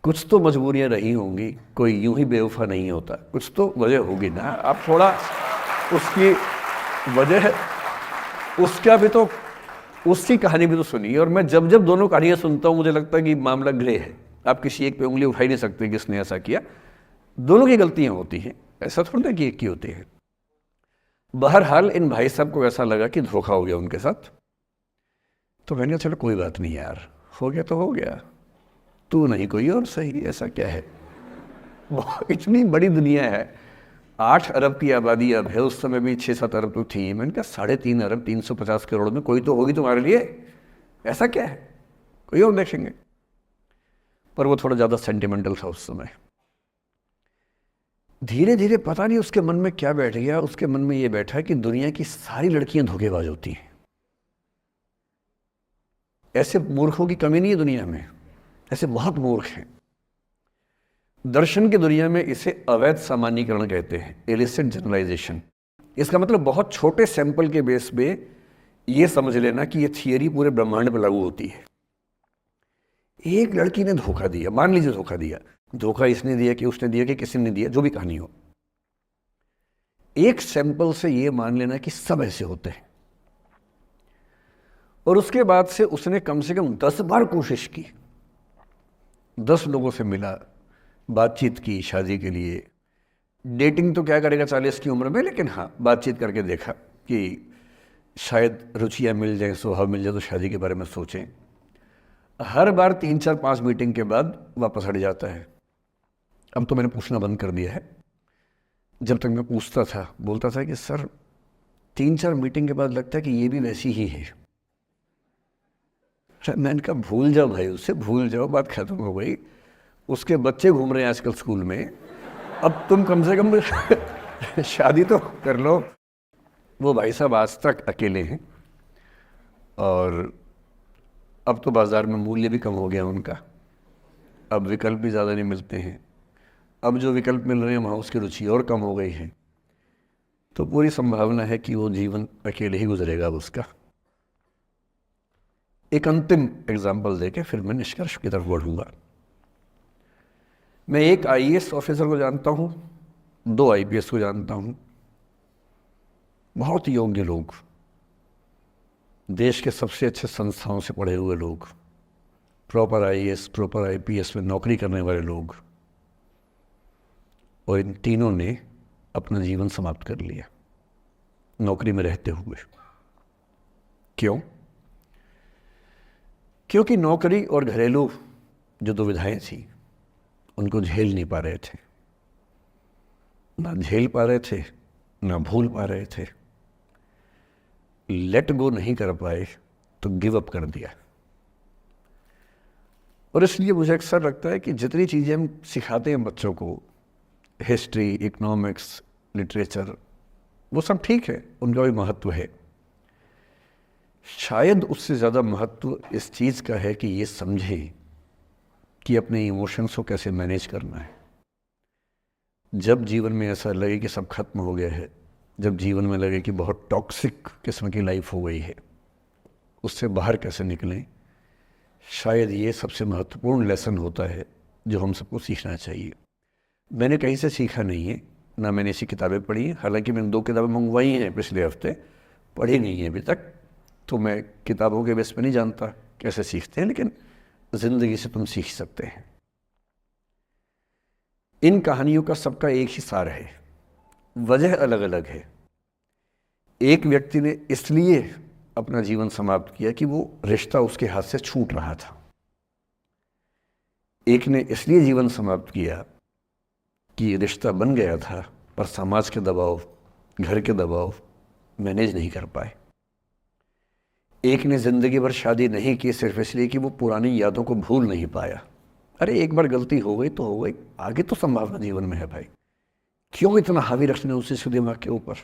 कुछ तो मजबूरियाँ रही होंगी, कोई यूं ही बेवफा नहीं होता, कुछ तो वजह होगी ना। आप थोड़ा उसकी वजह, उसका भी तो, उसकी कहानी भी तो सुनिए। और मैं जब जब दोनों कहानियाँ सुनता हूँ मुझे लगता है कि मामला ग्रे है। आप किसी एक पे उंगली उठा ही नहीं सकते किसने ऐसा किया। दोनों की गलतियाँ होती हैं, ऐसा थोड़ा ना कि एक की होती है। बहरहाल इन भाई साहब को ऐसा लगा कि धोखा हो गया उनके साथ। तो मैंने कहा चलो कोई बात नहीं यार, हो गया तो हो गया, तू नहीं कोई और सही, ऐसा क्या है। इतनी बड़ी दुनिया है, 8 अरब की आबादी अब है, उस समय भी 6-7 अरब तो थी। मैंने कहा 3.5 अरब 350 करोड़ में कोई तो होगी तुम्हारे लिए, ऐसा क्या है, कोई और देखेंगे। पर वो थोड़ा ज़्यादा सेंटिमेंटल था उस समय। धीरे धीरे पता नहीं उसके मन में क्या बैठ गया, उसके मन में ये बैठा कि दुनिया की सारी लड़कियां धोखेबाज होती हैं। ऐसे मूर्खों की कमी नहीं है दुनिया में, ऐसे बहुत मूर्ख हैं। दर्शन की दुनिया में इसे अवैध सामान्यीकरण कहते हैं, इलिसिट जनरलाइजेशन। इसका मतलब बहुत छोटे सैंपल के बेस पे ये समझ लेना कि ये थियरी पूरे ब्रह्मांड पर लागू होती है। एक लड़की ने धोखा दिया, मान लीजिए धोखा दिया, धोखा इसने दिया कि उसने दिया कि किसी ने दिया, जो भी कहानी हो, एक सैंपल से ये मान लेना कि सब ऐसे होते हैं। और उसके बाद से उसने कम से कम 10 बार कोशिश की, 10 लोगों से मिला, बातचीत की शादी के लिए। डेटिंग तो क्या करेगा 40 की उम्र में, लेकिन हाँ बातचीत करके देखा कि शायद रुचियाँ मिल जाएं, स्वभाव मिल जाए तो शादी के बारे में सोचें। हर बार 3-4-5 मीटिंग के बाद वापस हट जाता है। अब तो मैंने पूछना बंद कर दिया है। जब तक मैं पूछता था, बोलता था कि सर 3-4 मीटिंग के बाद लगता है कि ये भी वैसी ही है। मैंने कहा भूल जाओ भाई, उससे भूल जाओ, बात खत्म हो गई। उसके बच्चे घूम रहे हैं आजकल स्कूल में, अब तुम कम से कम शादी तो कर लो। वो भाई साहब आज तक अकेले हैं और अब तो बाज़ार में मूल्य भी कम हो गया उनका, अब विकल्प भी ज़्यादा नहीं मिलते हैं। अब जो विकल्प मिल रहे हैं वहाँ उसकी रुचि और कम हो गई है। तो पूरी संभावना है कि वो जीवन अकेले ही गुजरेगा अब उसका। एक अंतिम एग्जाम्पल देके फिर मैं निष्कर्ष की तरफ बढ़ूँगा। मैं एक आईएएस ऑफिसर को जानता हूँ, 2 आईपीएस को जानता हूँ, बहुत योग्य लोग, देश के सबसे अच्छे संस्थाओं से पढ़े हुए लोग, प्रॉपर आईएएस प्रॉपर आईपीएस में नौकरी करने वाले लोग, और इन तीनों ने अपना जीवन समाप्त कर लिया नौकरी में रहते हुए। क्यों? क्योंकि नौकरी और घरेलू जो दुविधाएं थी उनको झेल नहीं पा रहे थे, ना झेल पा रहे थे, ना भूल पा रहे थे, लेट गो नहीं कर पाए तो गिव अप कर दिया। और इसलिए मुझे अक्सर लगता है कि जितनी चीज़ें हम सिखाते हैं बच्चों को, हिस्ट्री, इकोनॉमिक्स, लिटरेचर, वो सब ठीक है, उनका भी महत्व है। शायद उससे ज़्यादा महत्व इस चीज़ का है कि ये समझें कि अपने इमोशंस को कैसे मैनेज करना है। जब जीवन में ऐसा लगे कि सब खत्म हो गया है, जब जीवन में लगे कि बहुत टॉक्सिक किस्म की लाइफ हो गई है, उससे बाहर कैसे निकलें, शायद ये सबसे महत्वपूर्ण लेसन होता है जो हम सबको सीखना चाहिए। मैंने कहीं से सीखा नहीं है, ना मैंने ऐसी किताबें पढ़ी हैं। हालांकि मैंने 2 किताबें मंगवाई हैं पिछले हफ्ते, पढ़ी नहीं है अभी तक, तो मैं किताबों के बेस पे नहीं जानता कैसे सीखते हैं, लेकिन जिंदगी से तुम सीख सकते हैं। इन कहानियों का सबका एक ही सार है, वजह अलग अलग है। एक व्यक्ति ने इसलिए अपना जीवन समाप्त किया कि वो रिश्ता उसके हाथ से छूट रहा था। एक ने इसलिए जीवन समाप्त किया कि रिश्ता बन गया था पर समाज के दबाव, घर के दबाव मैनेज नहीं कर पाए। एक ने जिंदगी भर शादी नहीं की सिर्फ इसलिए कि वो पुरानी यादों को भूल नहीं पाया। अरे एक बार गलती हो गई तो हो गई, आगे तो संभावना जीवन में है भाई, क्यों इतना हावी रखने उसी दिमाग के ऊपर।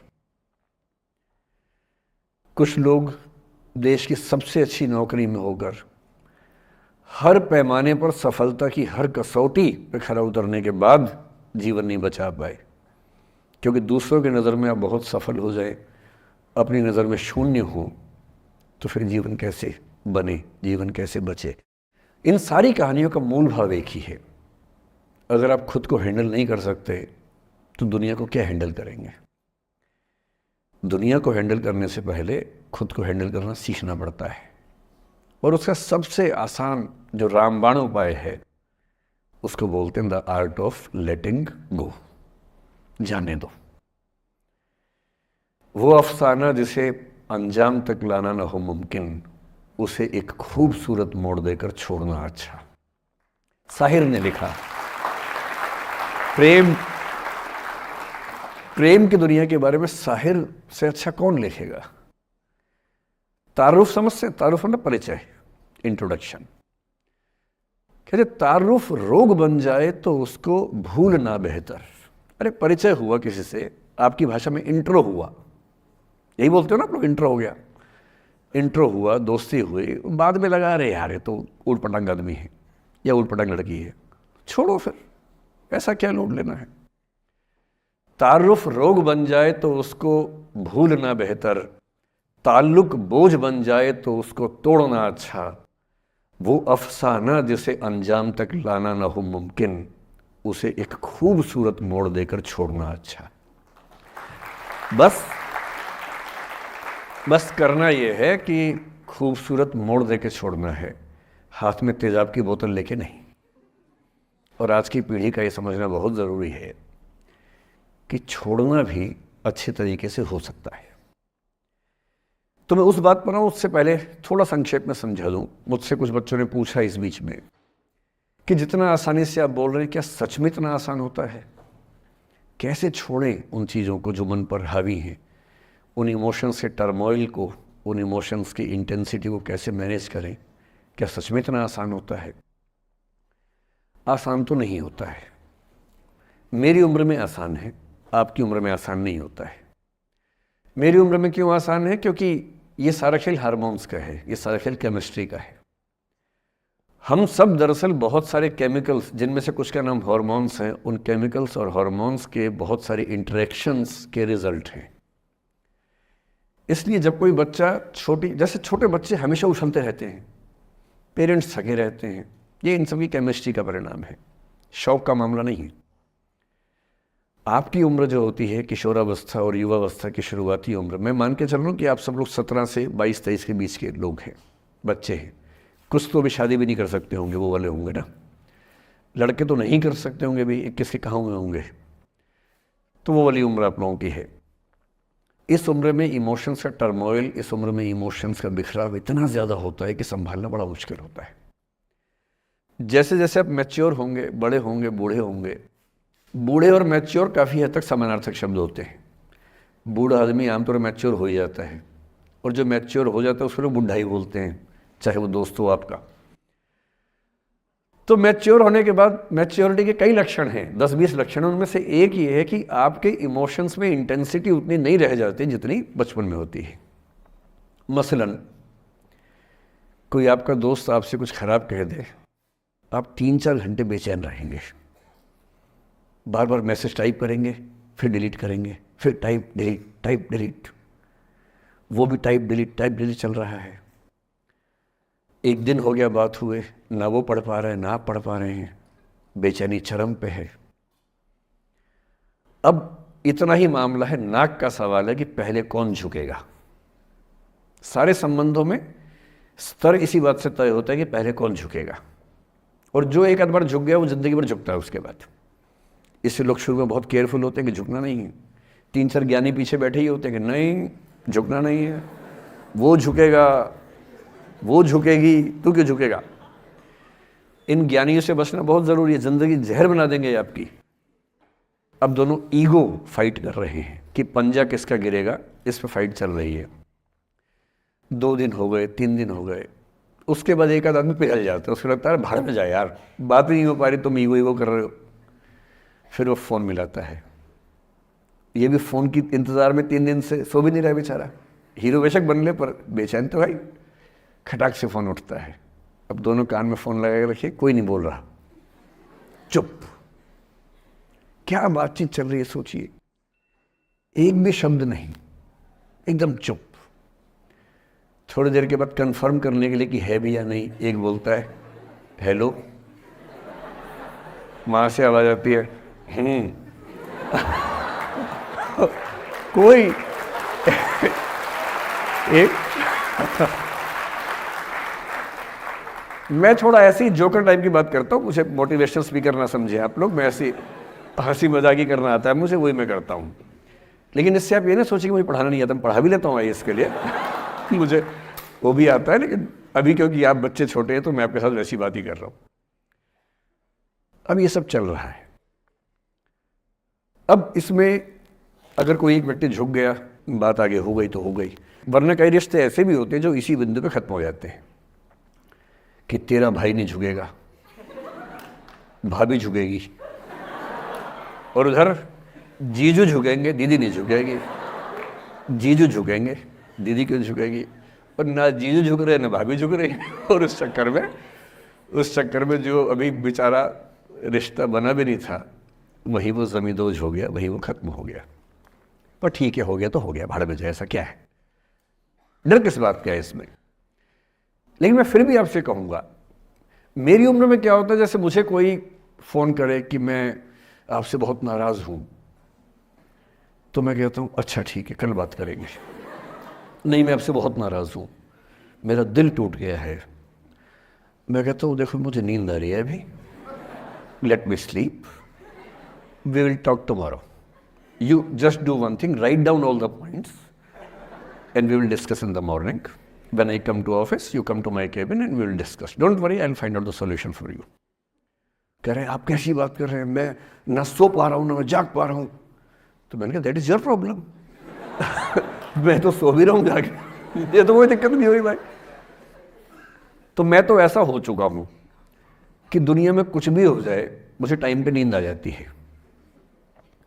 कुछ लोग देश की सबसे अच्छी नौकरी में होकर हर पैमाने पर सफलता की हर कसौटी पे खरा उतरने के बाद जीवन नहीं बचा पाए, क्योंकि दूसरों की नज़र में आप बहुत सफल हो जाए, अपनी नज़र में शून्य हो, तो फिर जीवन कैसे बने, जीवन कैसे बचे। इन सारी कहानियों का मूल भाव एक ही है, अगर आप खुद को हैंडल नहीं कर सकते तो दुनिया को क्या हैंडल करेंगे। दुनिया को हैंडल करने से पहले खुद को हैंडल करना सीखना पड़ता है, और उसका सबसे आसान जो रामबाण उपाय है उसको बोलते हैं द आर्ट ऑफ लेटिंग गो। जाने दो। वो अफसाना जिसे अंजाम तक लाना न हो मुमकिन, उसे एक खूबसूरत मोड़ देकर छोड़ना अच्छा। साहिर ने लिखा। प्रेम की दुनिया के बारे में साहिर से अच्छा कौन लिखेगा। तारुफ समझते हैं, तारुफ ना परिचय, इंट्रोडक्शन। कहते तारुफ रोग बन जाए तो उसको भूल ना बेहतर। अरे परिचय हुआ किसी से, आपकी भाषा में इंट्रो हुआ, यही बोलते हो ना आप लोग, इंट्रो हो गया, इंट्रो हुआ, दोस्ती हुई, बाद में लगा रहे यार ये तो ऊट पटांग आदमी है या ऊट पटांग लड़की है, छोड़ो फिर, ऐसा क्या लोड लेना है। तारुफ रोग बन जाए तो उसको भूलना बेहतर, ताल्लुक बोझ बन जाए तो उसको तोड़ना अच्छा। वो अफसाना जिसे अंजाम तक लाना न हो मुमकिन, उसे एक खूबसूरत मोड़ देकर छोड़ना अच्छा। बस करना यह है कि खूबसूरत मोड़ देकर छोड़ना है, हाथ में तेजाब की बोतल लेके नहीं। और आज की पीढ़ी का ये समझना बहुत ज़रूरी है कि छोड़ना भी अच्छे तरीके से हो सकता है। तो मैं उस बात पर हूँ, उससे पहले थोड़ा संक्षेप में समझा दूँ। मुझसे कुछ बच्चों ने पूछा इस बीच में कि जितना आसानी से आप बोल रहे हैं, क्या सच में इतना आसान होता है? कैसे छोड़ें उन चीज़ों को जो मन पर हावी हैं, उन इमोशंस के टर्मोइल को, उन इमोशंस की इंटेंसिटी को कैसे मैनेज करें? क्या सच में इतना आसान होता है? आसान तो नहीं होता है। मेरी उम्र में आसान है, आपकी उम्र में आसान नहीं होता है। मेरी उम्र में क्यों आसान है? क्योंकि ये सारा खेल हार्मोन्स का है, ये सारा खेल केमिस्ट्री का है। हम सब दरअसल बहुत सारे केमिकल्स, जिनमें से कुछ का नाम हार्मोन्स हैं, उन केमिकल्स और हार्मोन्स के बहुत सारे इंटरेक्शंस के रिजल्ट हैं। इसलिए जब कोई बच्चा जैसे छोटे बच्चे हमेशा उछलते रहते हैं, पेरेंट्स थके रहते हैं, ये इन सभी केमिस्ट्री का परिणाम है, शौक का मामला नहीं है। आपकी उम्र जो होती है किशोरावस्था और युवावस्था की शुरुआती उम्र, मैं मान के चल रहा हूँ कि आप सब लोग 17 से 22-23 के बीच के लोग हैं, बच्चे हैं। कुछ तो अभी शादी भी नहीं कर सकते होंगे, वो वाले होंगे ना। लड़के तो नहीं कर सकते होंगे भी, 21 के कहाँ हुए होंगे, तो वो वाली उम्र आप लोगों की है। इस उम्र में इमोशंस का टर्मोइल, इस उम्र में इमोशंस का बिखराव इतना ज़्यादा होता है कि संभालना बड़ा मुश्किल होता है। जैसे जैसे आप मैच्योर होंगे, बड़े होंगे, बूढ़े होंगे, बूढ़े और मैच्योर काफ़ी हद तक समानार्थक शब्द होते हैं। बूढ़ा आदमी आमतौर पर मैच्योर हो ही जाता है, और जो मैच्योर हो जाता है उसको लोग बुढ़ा ही बोलते हैं, चाहे वो दोस्त हो आपका। तो मैच्योर होने के बाद मैच्योरिटी के कई लक्षण हैं, 10-20 लक्षण। उनमें से एक ये है कि आपके इमोशंस में इंटेंसिटी उतनी नहीं रह जाती जितनी बचपन में होती है। मसलन कोई आपका दोस्त आपसे कुछ खराब कह दे, आप 3-4 घंटे बेचैन रहेंगे, बार बार मैसेज टाइप करेंगे, फिर डिलीट करेंगे, फिर टाइप डिलीट, वो भी टाइप डिलीट चल रहा है। एक दिन हो गया बात हुए, ना वो पढ़ पा रहे हैं ना आप पढ़ पा रहे हैं, बेचैनी चरम पे है। अब इतना ही मामला है, नाक का सवाल है कि पहले कौन झुकेगा। सारे संबंधों में स्तर इसी बात से तय होता है कि पहले कौन झुकेगा। और जो एक आध बार झुक गया वो ज़िंदगी भर झुकता है उसके बाद। इससे लोग शुरू में बहुत केयरफुल होते हैं कि झुकना नहीं है। 3-4 ज्ञानी पीछे बैठे ही होते हैं कि नहीं झुकना नहीं है, वो झुकेगा, वो झुकेगी, तू क्यों झुकेगा। इन ज्ञानियों से बचना बहुत ज़रूरी है, ज़िंदगी जहर बना देंगे आपकी। अब दोनों ईगो फाइट कर रहे हैं कि पंजा किसका गिरेगा, इस पर फाइट चल रही है। 2 दिन हो गए, 3 दिन हो गए, उसके बाद एक आध आदमी पिघल जाता है, उसको लगता है भाड़ में जाए यार, बात नहीं हो पा रही, तुम ईगो कर रहे हो। फिर वो फ़ोन मिलाता है, ये भी फ़ोन की इंतज़ार में 3 दिन से सो भी नहीं रहा बेचारा। हीरो बेशक बन ले पर बेचैन तो भाई। खटाक से फ़ोन उठता है, अब दोनों कान में फ़ोन लगा के रखिए, कोई नहीं बोल रहा, चुप। क्या बातचीत चल रही है सोचिए, एक भी शब्द नहीं, एकदम चुप। थोड़ी देर के बाद कंफर्म करने के लिए कि है भी या नहीं, एक बोलता है हेलो, वहाँ से आवाज़ आती है कोई एक मैं थोड़ा ऐसी जोकर टाइप की बात करता हूँ, मुझे मोटिवेशनल स्पीकर ना समझे आप लोग, मैं ऐसी हंसी मजाक ही करना आता है मुझे, वही मैं करता हूँ। लेकिन इससे आप ये ना सोचिए कि मुझे पढ़ाना नहीं आता, मैं पढ़ा भी लेता हूँ IAS के लिए मुझे वो भी आता है, लेकिन अभी क्योंकि आप बच्चे छोटे हैं तो मैं आपके साथ वैसी बात ही कर रहा हूँ। अब ये सब चल रहा है। अब इसमें अगर कोई एक व्यक्ति झुक गया, बात आगे हो गई तो हो गई, वरना कई रिश्ते ऐसे भी होते हैं जो इसी बिंदु पे खत्म हो जाते हैं कि तेरा भाई नहीं झुकेगा, भाभी झुकेगी, और उधर जीजू झुकेंगे, दीदी नहीं झुकेगी। जीजू झुकेंगे, दीदी क्यों झुकेगी, और ना जीजू झुक रहे ना भाभी झुक रही और उस चक्कर में जो अभी बेचारा रिश्ता बना भी नहीं था, वहीं वो ज़मींदोज़ हो गया, वहीं वो ख़त्म हो गया। पर ठीक है, हो गया तो हो गया, भाड़ में जाए, ऐसा क्या है, डर किस बात का है इसमें। लेकिन मैं फिर भी आपसे कहूँगा, मेरी उम्र में क्या होता है, जैसे मुझे कोई फ़ोन करे कि मैं आपसे बहुत नाराज़ हूँ, तो मैं कहता हूँ अच्छा ठीक है, कल बात करेंगे। नहीं, मैं आपसे बहुत नाराज़ हूँ, मेरा दिल टूट गया है। मैं कहता हूँ देखो मुझे नींद आ रही है अभी, let me sleep, we will talk tomorrow, you just do one thing, write down all the points and we will discuss in the morning, when I come to office you come to my cabin and we will discuss, don't worry, I will find out the solution for you. कह रहे हैं आप कैसी बात कर रहे हैं, मैं ना सो पा रहा हूँ ना मैं जाग पा रहा हूँ। तो मैंने कहा दैट इज़ योर प्रॉब्लम मैं तो सो भी रहा हूँ जाके, ये तो कोई दिक्कत नहीं हुई भाई। तो मैं तो ऐसा हो चुका हूँ कि दुनिया में कुछ भी हो जाए मुझे टाइम पे नींद आ जाती है,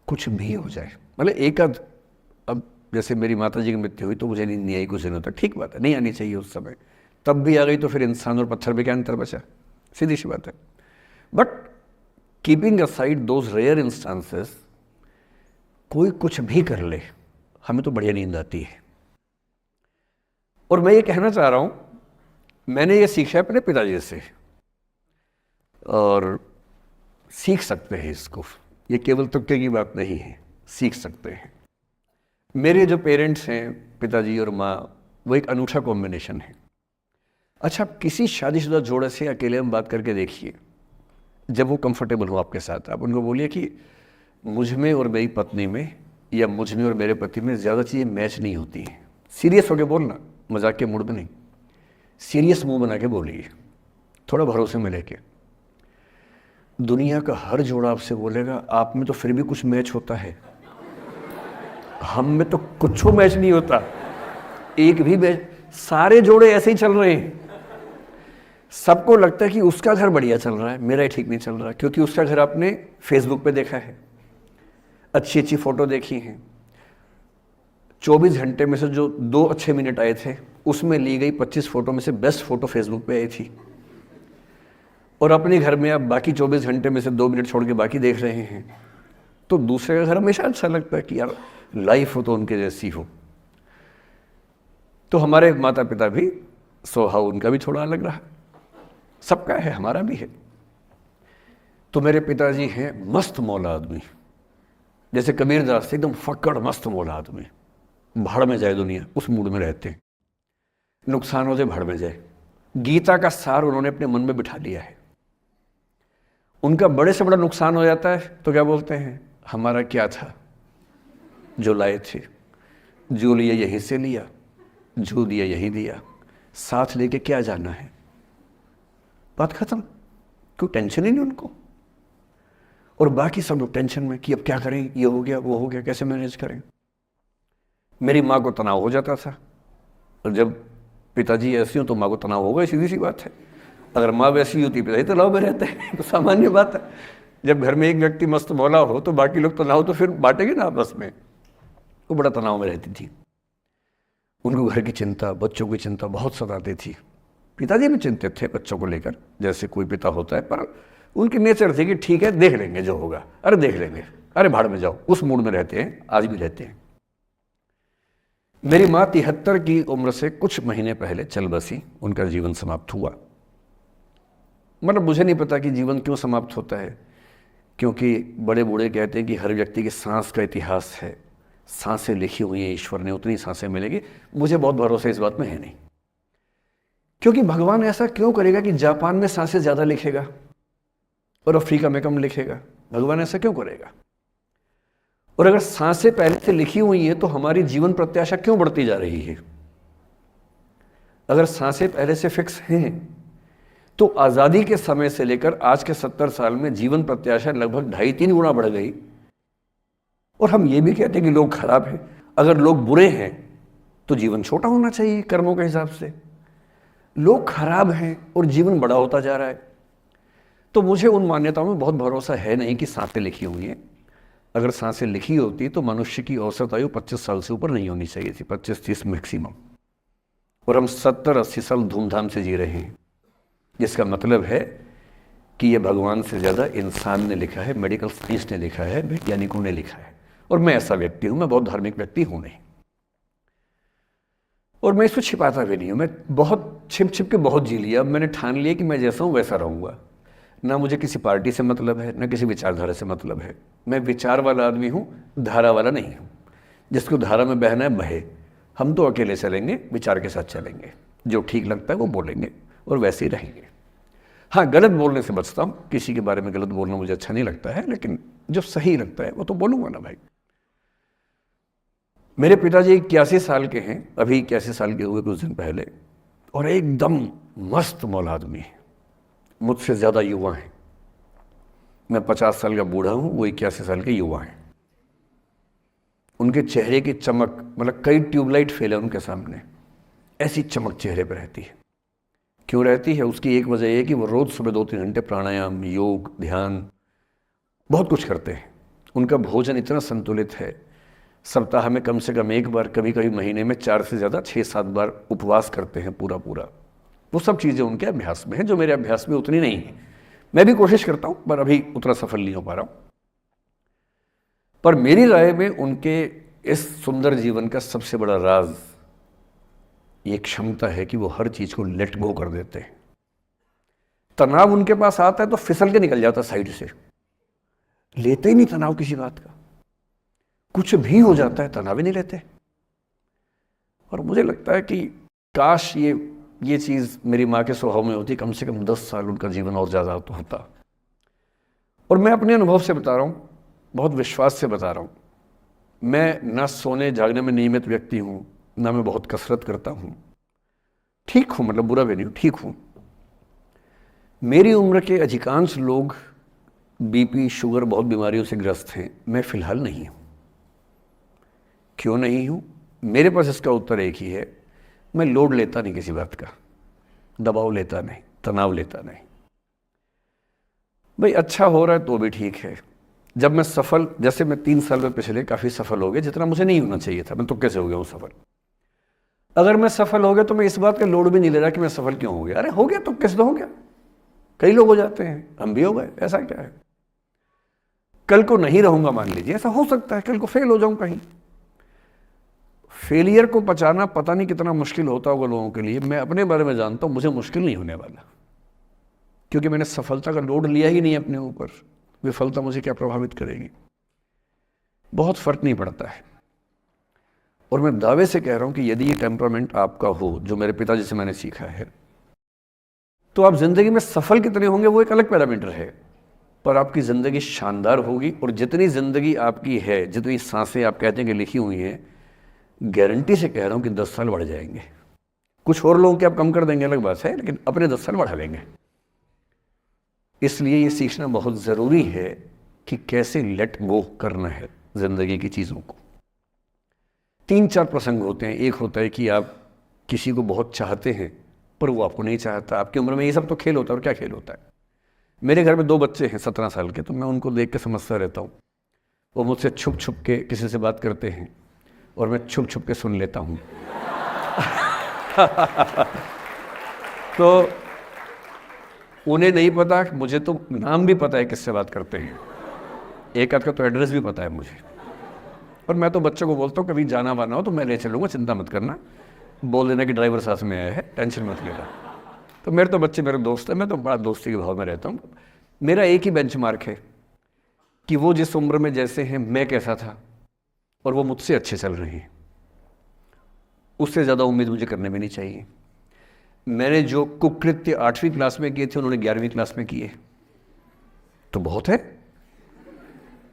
कुछ भी हो जाए। मतलब एक आध, अब जैसे मेरी माता जी की मृत्यु हुई तो मुझे नींद नहीं आई कुछ दिनों तक, ठीक बात है, नहीं आनी चाहिए उस समय, तब भी आ गई तो फिर इंसान और पत्थर में क्या अंतर बचा, सीधी सी बात है। But keeping aside those rare instances, कोई कुछ भी कर ले हमें तो बढ़िया नींद आती है। और मैं ये कहना चाह रहा हूं, मैंने ये सीखा है अपने पिताजी से, और सीख सकते हैं इसको, ये केवल तुक्के की बात नहीं है, सीख सकते हैं। मेरे जो पेरेंट्स हैं, पिताजी और माँ, वो एक अनूठा कॉम्बिनेशन है। अच्छा, आप किसी शादीशुदा जोड़े से अकेले में बात करके देखिए, जब वो कंफर्टेबल हो आपके साथ, आप उनको बोलिए कि मुझ में और मेरी पत्नी में, या मुझ में और मेरे पति में ज़्यादा चीज़ें मैच नहीं होती हैं। सीरियस होकर बोलना, मजाक के मूड में नहीं, सीरियस मुंह बना के बोलिए, थोड़ा भरोसे में लेके। दुनिया का हर जोड़ा आपसे बोलेगा आप में तो फिर भी कुछ मैच होता है, हम में तो कुछ मैच नहीं होता, एक भी मैच, सारे जोड़े ऐसे ही चल रहे हैं। सबको लगता है कि उसका घर बढ़िया चल रहा है, मेरा ही ठीक नहीं चल रहा, क्योंकि उसका घर आपने फेसबुक पे देखा है, अच्छी अच्छी फोटो देखी हैं, 24 घंटे में से जो 2 अच्छे मिनट आए थे उसमें ली गई 25 फोटो में से बेस्ट फोटो फेसबुक पे आई थी, और अपने घर में आप बाकी 24 घंटे में से 2 मिनट छोड़ के बाकी देख रहे हैं। तो दूसरे का घर हमेशा अच्छा लगता है कि यार लाइफ हो तो उनके जैसी हो। तो हमारे माता पिता भी स्वभाव उनका भी थोड़ा अलग रहा, सबका है, हमारा भी है। तो मेरे पिताजी हैं मस्त मौला आदमी, जैसे कबीरदास एकदम फक्कड़ मस्त मौला आदमी, भाड़ में जाए दुनिया उस मूड में रहते हैं, नुकसान हो जाए भाड़ में जाए। गीता का सार उन्होंने अपने मन में बिठा लिया है। उनका बड़े से बड़ा नुकसान हो जाता है तो क्या बोलते हैं, हमारा क्या था जो लाए थे, जो लिया यहीं से लिया, जो दिया यहीं दिया, साथ लेके क्या जाना है, बात खत्म। कोई टेंशन ही नहीं उनको। और बाकी सब लोग टेंशन में कि अब क्या करें, ये हो गया वो हो गया, कैसे मैनेज करें। मेरी माँ को तनाव हो जाता था, और जब पिताजी ऐसी हो तो माँ को तनाव होगा, सीधी सी बात है। अगर माँ वैसी होती पिताजी तनाव में रहते हैं, तो सामान्य बात है। जब घर में एक व्यक्ति मस्त मौला हो तो बाकी लोग तनाव तो फिर बांटेंगे ना आपस में। वो बड़ा तनाव में रहती थी। उनको घर की चिंता, बच्चों की चिंता बहुत सताती थी। पिताजी भी चिंतित थे बच्चों को लेकर, जैसे कोई पिता होता है, पर उनकी नेचर थी कि ठीक है देख लेंगे जो होगा, अरे देख लेंगे, अरे भाड़ में जाओ। उस मूड में रहते हैं, आज भी रहते हैं। मेरी माँ 73 की उम्र से कुछ महीने पहले चल बसी, उनका जीवन समाप्त हुआ। मतलब मुझे नहीं पता कि जीवन क्यों समाप्त होता है, क्योंकि बड़े बूढ़े कहते हैं कि हर व्यक्ति की सांस का इतिहास है, सांसें लिखी हुई हैं ईश्वर ने, उतनी सांसें मिलेगी। मुझे बहुत भरोसा इस बात में है नहीं, क्योंकि भगवान ऐसा क्यों करेगा कि जापान में सांसें ज़्यादा लिखेगा और अफ्रीका में कम लिखेगा? भगवान ऐसा क्यों करेगा? और अगर सांसें पहले से लिखी हुई हैं तो हमारी जीवन प्रत्याशा क्यों बढ़ती जा रही है? अगर सांसें पहले से फिक्स हैं तो आज़ादी के समय से लेकर आज के 70 साल में जीवन प्रत्याशा लगभग 2.5-3 गुना बढ़ गई। और हम ये भी कहते हैं कि लोग खराब हैं। अगर लोग बुरे हैं तो जीवन छोटा होना चाहिए कर्मों के हिसाब से। लोग खराब हैं और जीवन बड़ा होता जा रहा है। तो मुझे उन मान्यताओं में बहुत भरोसा है नहीं कि सांसें लिखी हुई हैं। अगर सांसें लिखी होती तो मनुष्य की औसत आयु 25 साल से ऊपर नहीं होनी चाहिए थी, 25-30 मैक्सिमम। और हम 70-80 साल धूमधाम से जी रहे हैं, जिसका मतलब है कि ये भगवान से ज़्यादा इंसान ने लिखा है, मेडिकल साइंस ने लिखा है, वैज्ञानिकों ने लिखा है। और मैं ऐसा व्यक्ति हूँ, मैं बहुत धार्मिक व्यक्ति हूँ नहीं, और मैं इसको छिपाता भी नहीं हूँ। मैं बहुत छिप छिप के बहुत जी लिया। अब मैंने ठान लिया कि मैं जैसा हूँ वैसा रहूँगा। ना मुझे किसी पार्टी से मतलब है, ना किसी विचारधारा से मतलब है। मैं विचार वाला आदमी हूँ, धारा वाला नहीं हूँ। जिसको धारा में बहना है बहे, हम तो अकेले चलेंगे, विचार के साथ चलेंगे। जो ठीक लगता है वो बोलेंगे और वैसे ही रहेंगे। हाँ, गलत बोलने से बचता हूँ, किसी के बारे में गलत बोलना मुझे अच्छा नहीं लगता है, लेकिन जो सही लगता है वो तो बोलूँगा ना भाई। मेरे पिताजी 81 साल के हैं, अभी 81 साल के हुए कुछ दिन पहले, और एकदम मस्त मौला आदमी है, मुझसे ज़्यादा युवा हैं। मैं 50 साल का बूढ़ा हूँ, वो 81 साल के युवा हैं। उनके चेहरे की चमक, मतलब कई ट्यूबलाइट फेल है उनके सामने, ऐसी चमक चेहरे पर रहती है। क्यों रहती है? उसकी एक वजह यह कि वो रोज़ सुबह 2-3 घंटे प्राणायाम, योग, ध्यान, बहुत कुछ करते हैं। उनका भोजन इतना संतुलित है, सप्ताह में कम से कम एक बार, कभी कभी महीने में 4 से ज़्यादा 6-7 बार उपवास करते हैं पूरा। वो सब चीज़ें उनके अभ्यास में हैं, जो मेरे अभ्यास में उतनी नहीं है। मैं भी कोशिश करता हूँ, पर अभी उतना सफल नहीं हो पा रहा हूँ। पर मेरी राय में उनके इस सुंदर जीवन का सबसे बड़ा राज ये क्षमता है कि वो हर चीज़ को लेट गो कर देते हैं। तनाव उनके पास आता है तो फिसल के निकल जाता साइड से, लेते ही नहीं तनाव किसी बात का। कुछ भी हो जाता है तनाव ही नहीं लेते। और मुझे लगता है कि काश ये चीज़ मेरी माँ के स्वभाव में होती, कम से कम 10 साल उनका जीवन और ज़्यादा तो होता। और मैं अपने अनुभव से बता रहा हूँ, बहुत विश्वास से बता रहा हूँ। मैं ना सोने जागने में नियमित व्यक्ति हूँ, ना मैं बहुत कसरत करता हूँ। ठीक हूँ, मतलब बुरा भी नहीं हूँ, ठीक हूँ। मेरी उम्र के अधिकांश लोग बीपी, शुगर, बहुत बीमारियों से ग्रस्त हैं। मैं फिलहाल नहीं हूँ। क्यों नहीं हूँ? मेरे पास इसका उत्तर एक ही है, मैं लोड लेता नहीं किसी बात का, दबाव लेता नहीं, तनाव लेता नहीं। भाई अच्छा हो रहा है तो भी ठीक है। जब मैं सफल, जैसे मैं 3 साल में पिछले काफ़ी सफल हो गया, जितना मुझे नहीं होना चाहिए था, मैं तो कैसे हो गया हूँ सफल। अगर मैं सफल हो गया तो मैं इस बात का लोड भी नहीं ले रहा कि मैं सफल क्यों हो गया। अरे हो गया तो किस हो गया, कई लोग हो जाते हैं, हम भी हो गए, ऐसा क्या है। कल को नहीं रहूंगा, मान लीजिए, ऐसा हो सकता है कल को फेल हो जाऊं कहीं। फेलियर को पचाना पता नहीं कितना मुश्किल होता होगा लोगों के लिए। मैं अपने बारे में जानता हूं, मुझे मुश्किल नहीं होने वाला, क्योंकि मैंने सफलता का लोड लिया ही नहीं अपने ऊपर। विफलता मुझे क्या प्रभावित करेगी? बहुत फर्क नहीं पड़ता है। और मैं दावे से कह रहा हूं कि यदि ये टेम्परामेंट आपका हो, जो मेरे पिताजी से मैंने सीखा है, तो आप जिंदगी में सफल कितने होंगे वो एक अलग पैरामीटर है। पर आपकी ज़िंदगी शानदार होगी। और जितनी ज़िंदगी आपकी है, जितनी सांसें आप कहते हैं कि लिखी हुई हैं, गारंटी से कह रहा हूँ कि 10 साल बढ़ जाएंगे। कुछ और लोगों के आप कम कर देंगे अलग बात है, लेकिन अपने 10 साल बढ़ा लेंगे। इसलिए ये सीखना बहुत ज़रूरी है कि कैसे लेट गो करना है ज़िंदगी की चीज़ों को। 3-4 प्रसंग होते हैं। एक होता है कि आप किसी को बहुत चाहते हैं पर वो आपको नहीं चाहता। आपकी उम्र में ये सब तो खेल होता है, और क्या खेल होता है। मेरे घर में 2 बच्चे हैं 17 साल के, तो मैं उनको देख के समझता रहता हूँ। वो मुझसे छुप छुप के किसी से बात करते हैं और मैं छुप छुप के सुन लेता हूँ। तो उन्हें नहीं पता, मुझे तो नाम भी पता है किससे बात करते हैं, एक आध का तो एड्रेस भी पता है मुझे। और मैं तो बच्चों को बोलता हूँ कभी जाना वाना हो तो मैं ले चलूँगा, चिंता मत करना, बोल देना कि ड्राइवर साथ में आया है, टेंशन मत लेना। तो मेरे तो बच्चे मेरे दोस्त हैं, मैं तो बड़ा दोस्ती के भाव में रहता हूँ। मेरा एक ही बेंचमार्क है कि वो जिस उम्र में जैसे हैं मैं कैसा था, और वो मुझसे अच्छे चल रहे हैं। उससे ज़्यादा उम्मीद मुझे करने में नहीं चाहिए। मैंने जो कुकृत्य 8वीं क्लास में किए थे उन्होंने 11वीं क्लास में किए, तो बहुत है।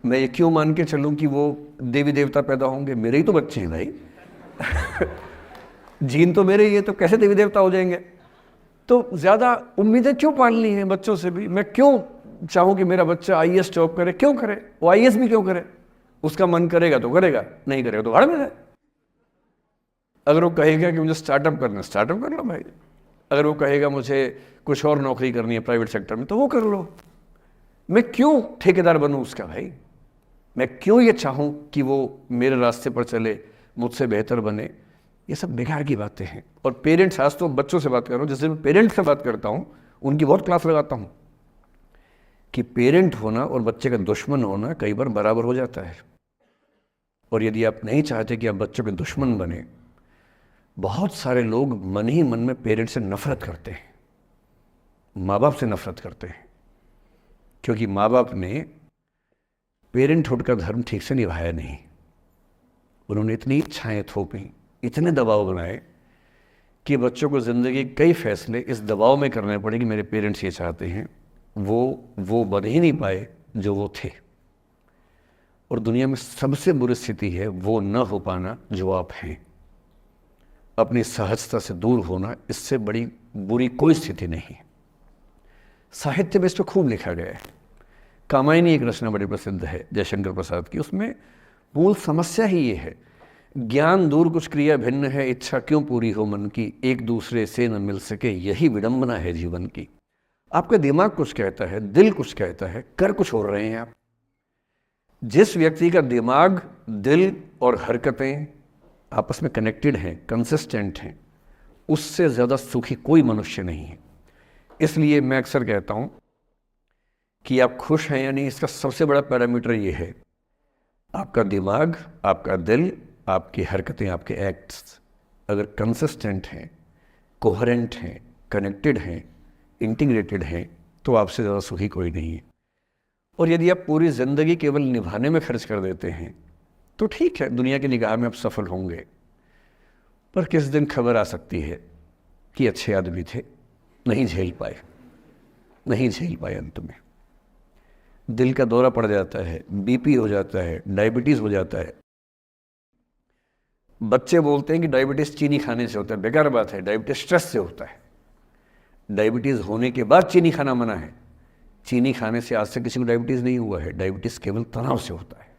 मैं ये क्यों मान के चलूँ कि वो देवी देवता पैदा होंगे? मेरे ही तो बच्चे हैं भाई। जीन तो मेरे ही है, तो कैसे देवी देवता हो जाएंगे? तो ज़्यादा उम्मीदें क्यों पालनी है बच्चों से भी? मैं क्यों चाहूँ कि मेरा बच्चा IAS जॉब करे? क्यों करे? वो IAS भी क्यों करे? उसका मन करेगा तो करेगा, नहीं करेगा तो भाड़ में जाए। अगर वो कहेगा कि मुझे स्टार्टअप करना है, स्टार्टअप कर लो भाई। अगर वो कहेगा मुझे कुछ और नौकरी करनी है प्राइवेट सेक्टर में, तो वो कर लो। मैं क्यों ठेकेदार बनूं उसका भाई? मैं क्यों ये चाहूँ कि वो मेरे रास्ते पर चले, मुझसे बेहतर बने? ये सब बेकार की बातें हैं। और पेरेंट्स, आज तो बच्चों से बात कर रहा हूँ, जैसे मैं पेरेंट्स से बात करता हूँ उनकी बहुत क्लास लगाता हूँ कि पेरेंट होना और बच्चे का दुश्मन होना कई बार बराबर हो जाता है। और यदि आप नहीं चाहते कि आप बच्चों के दुश्मन बने, बहुत सारे लोग मन ही मन में पेरेंट्स से नफरत करते हैं, माँ बाप से नफरत करते हैं, क्योंकि माँ बाप ने पेरेंटहुड का धर्म ठीक से निभाया नहीं। उन्होंने इतनी इच्छाएं थोपी, इतने दबाव बनाए कि बच्चों को ज़िंदगी कई फैसले इस दबाव में करने पड़े कि मेरे पेरेंट्स ये चाहते हैं, वो बन ही नहीं पाए जो वो थे। और दुनिया में सबसे बुरी स्थिति है वो न हो पाना जो आप हैं। अपनी सहजता से दूर होना, इससे बड़ी बुरी कोई स्थिति नहीं। साहित्य में इस पर खूब लिखा गया है। कामायनी एक रचना बड़ी प्रसिद्ध है जयशंकर प्रसाद की, उसमें मूल समस्या ही ये है, ज्ञान दूर कुछ क्रिया भिन्न है, इच्छा क्यों पूरी हो मन की, एक दूसरे से न मिल सके यही विडंबना है जीवन की। आपका दिमाग कुछ कहता है, दिल कुछ कहता है, कर कुछ हो रहे हैं आप। जिस व्यक्ति का दिमाग, दिल और हरकतें आपस में कनेक्टेड हैं, कंसिस्टेंट हैं, उससे ज़्यादा सुखी कोई मनुष्य नहीं है। इसलिए मैं अक्सर कहता हूँ कि आप खुश हैं या नहीं, इसका सबसे बड़ा पैरामीटर ये है, आपका दिमाग, आपका दिल, आपकी हरकतें, आपके एक्ट्स अगर कंसिस्टेंट हैं, कोहेरेंट हैं, कनेक्टेड हैं, इंटीग्रेटेड हैं, तो आपसे ज़्यादा सुखी कोई नहीं है। और यदि आप पूरी ज़िंदगी केवल निभाने में खर्च कर देते हैं तो ठीक है, दुनिया की निगाह में आप सफल होंगे। पर किस दिन खबर आ सकती है कि अच्छे आदमी थे, नहीं झेल पाए, नहीं झेल पाए, अंत में दिल का दौरा पड़ जाता है, BP हो जाता है, डायबिटीज़ हो जाता है। बच्चे बोलते हैं कि डायबिटीज़ चीनी खाने से होता है, बेकार बात है, डायबिटीज़ स्ट्रेस से होता है। डायबिटीज़ होने के बाद चीनी खाना मना है। चीनी खाने से आज तक किसी को डायबिटीज़ नहीं हुआ है। डायबिटीज़ केवल तनाव से होता है।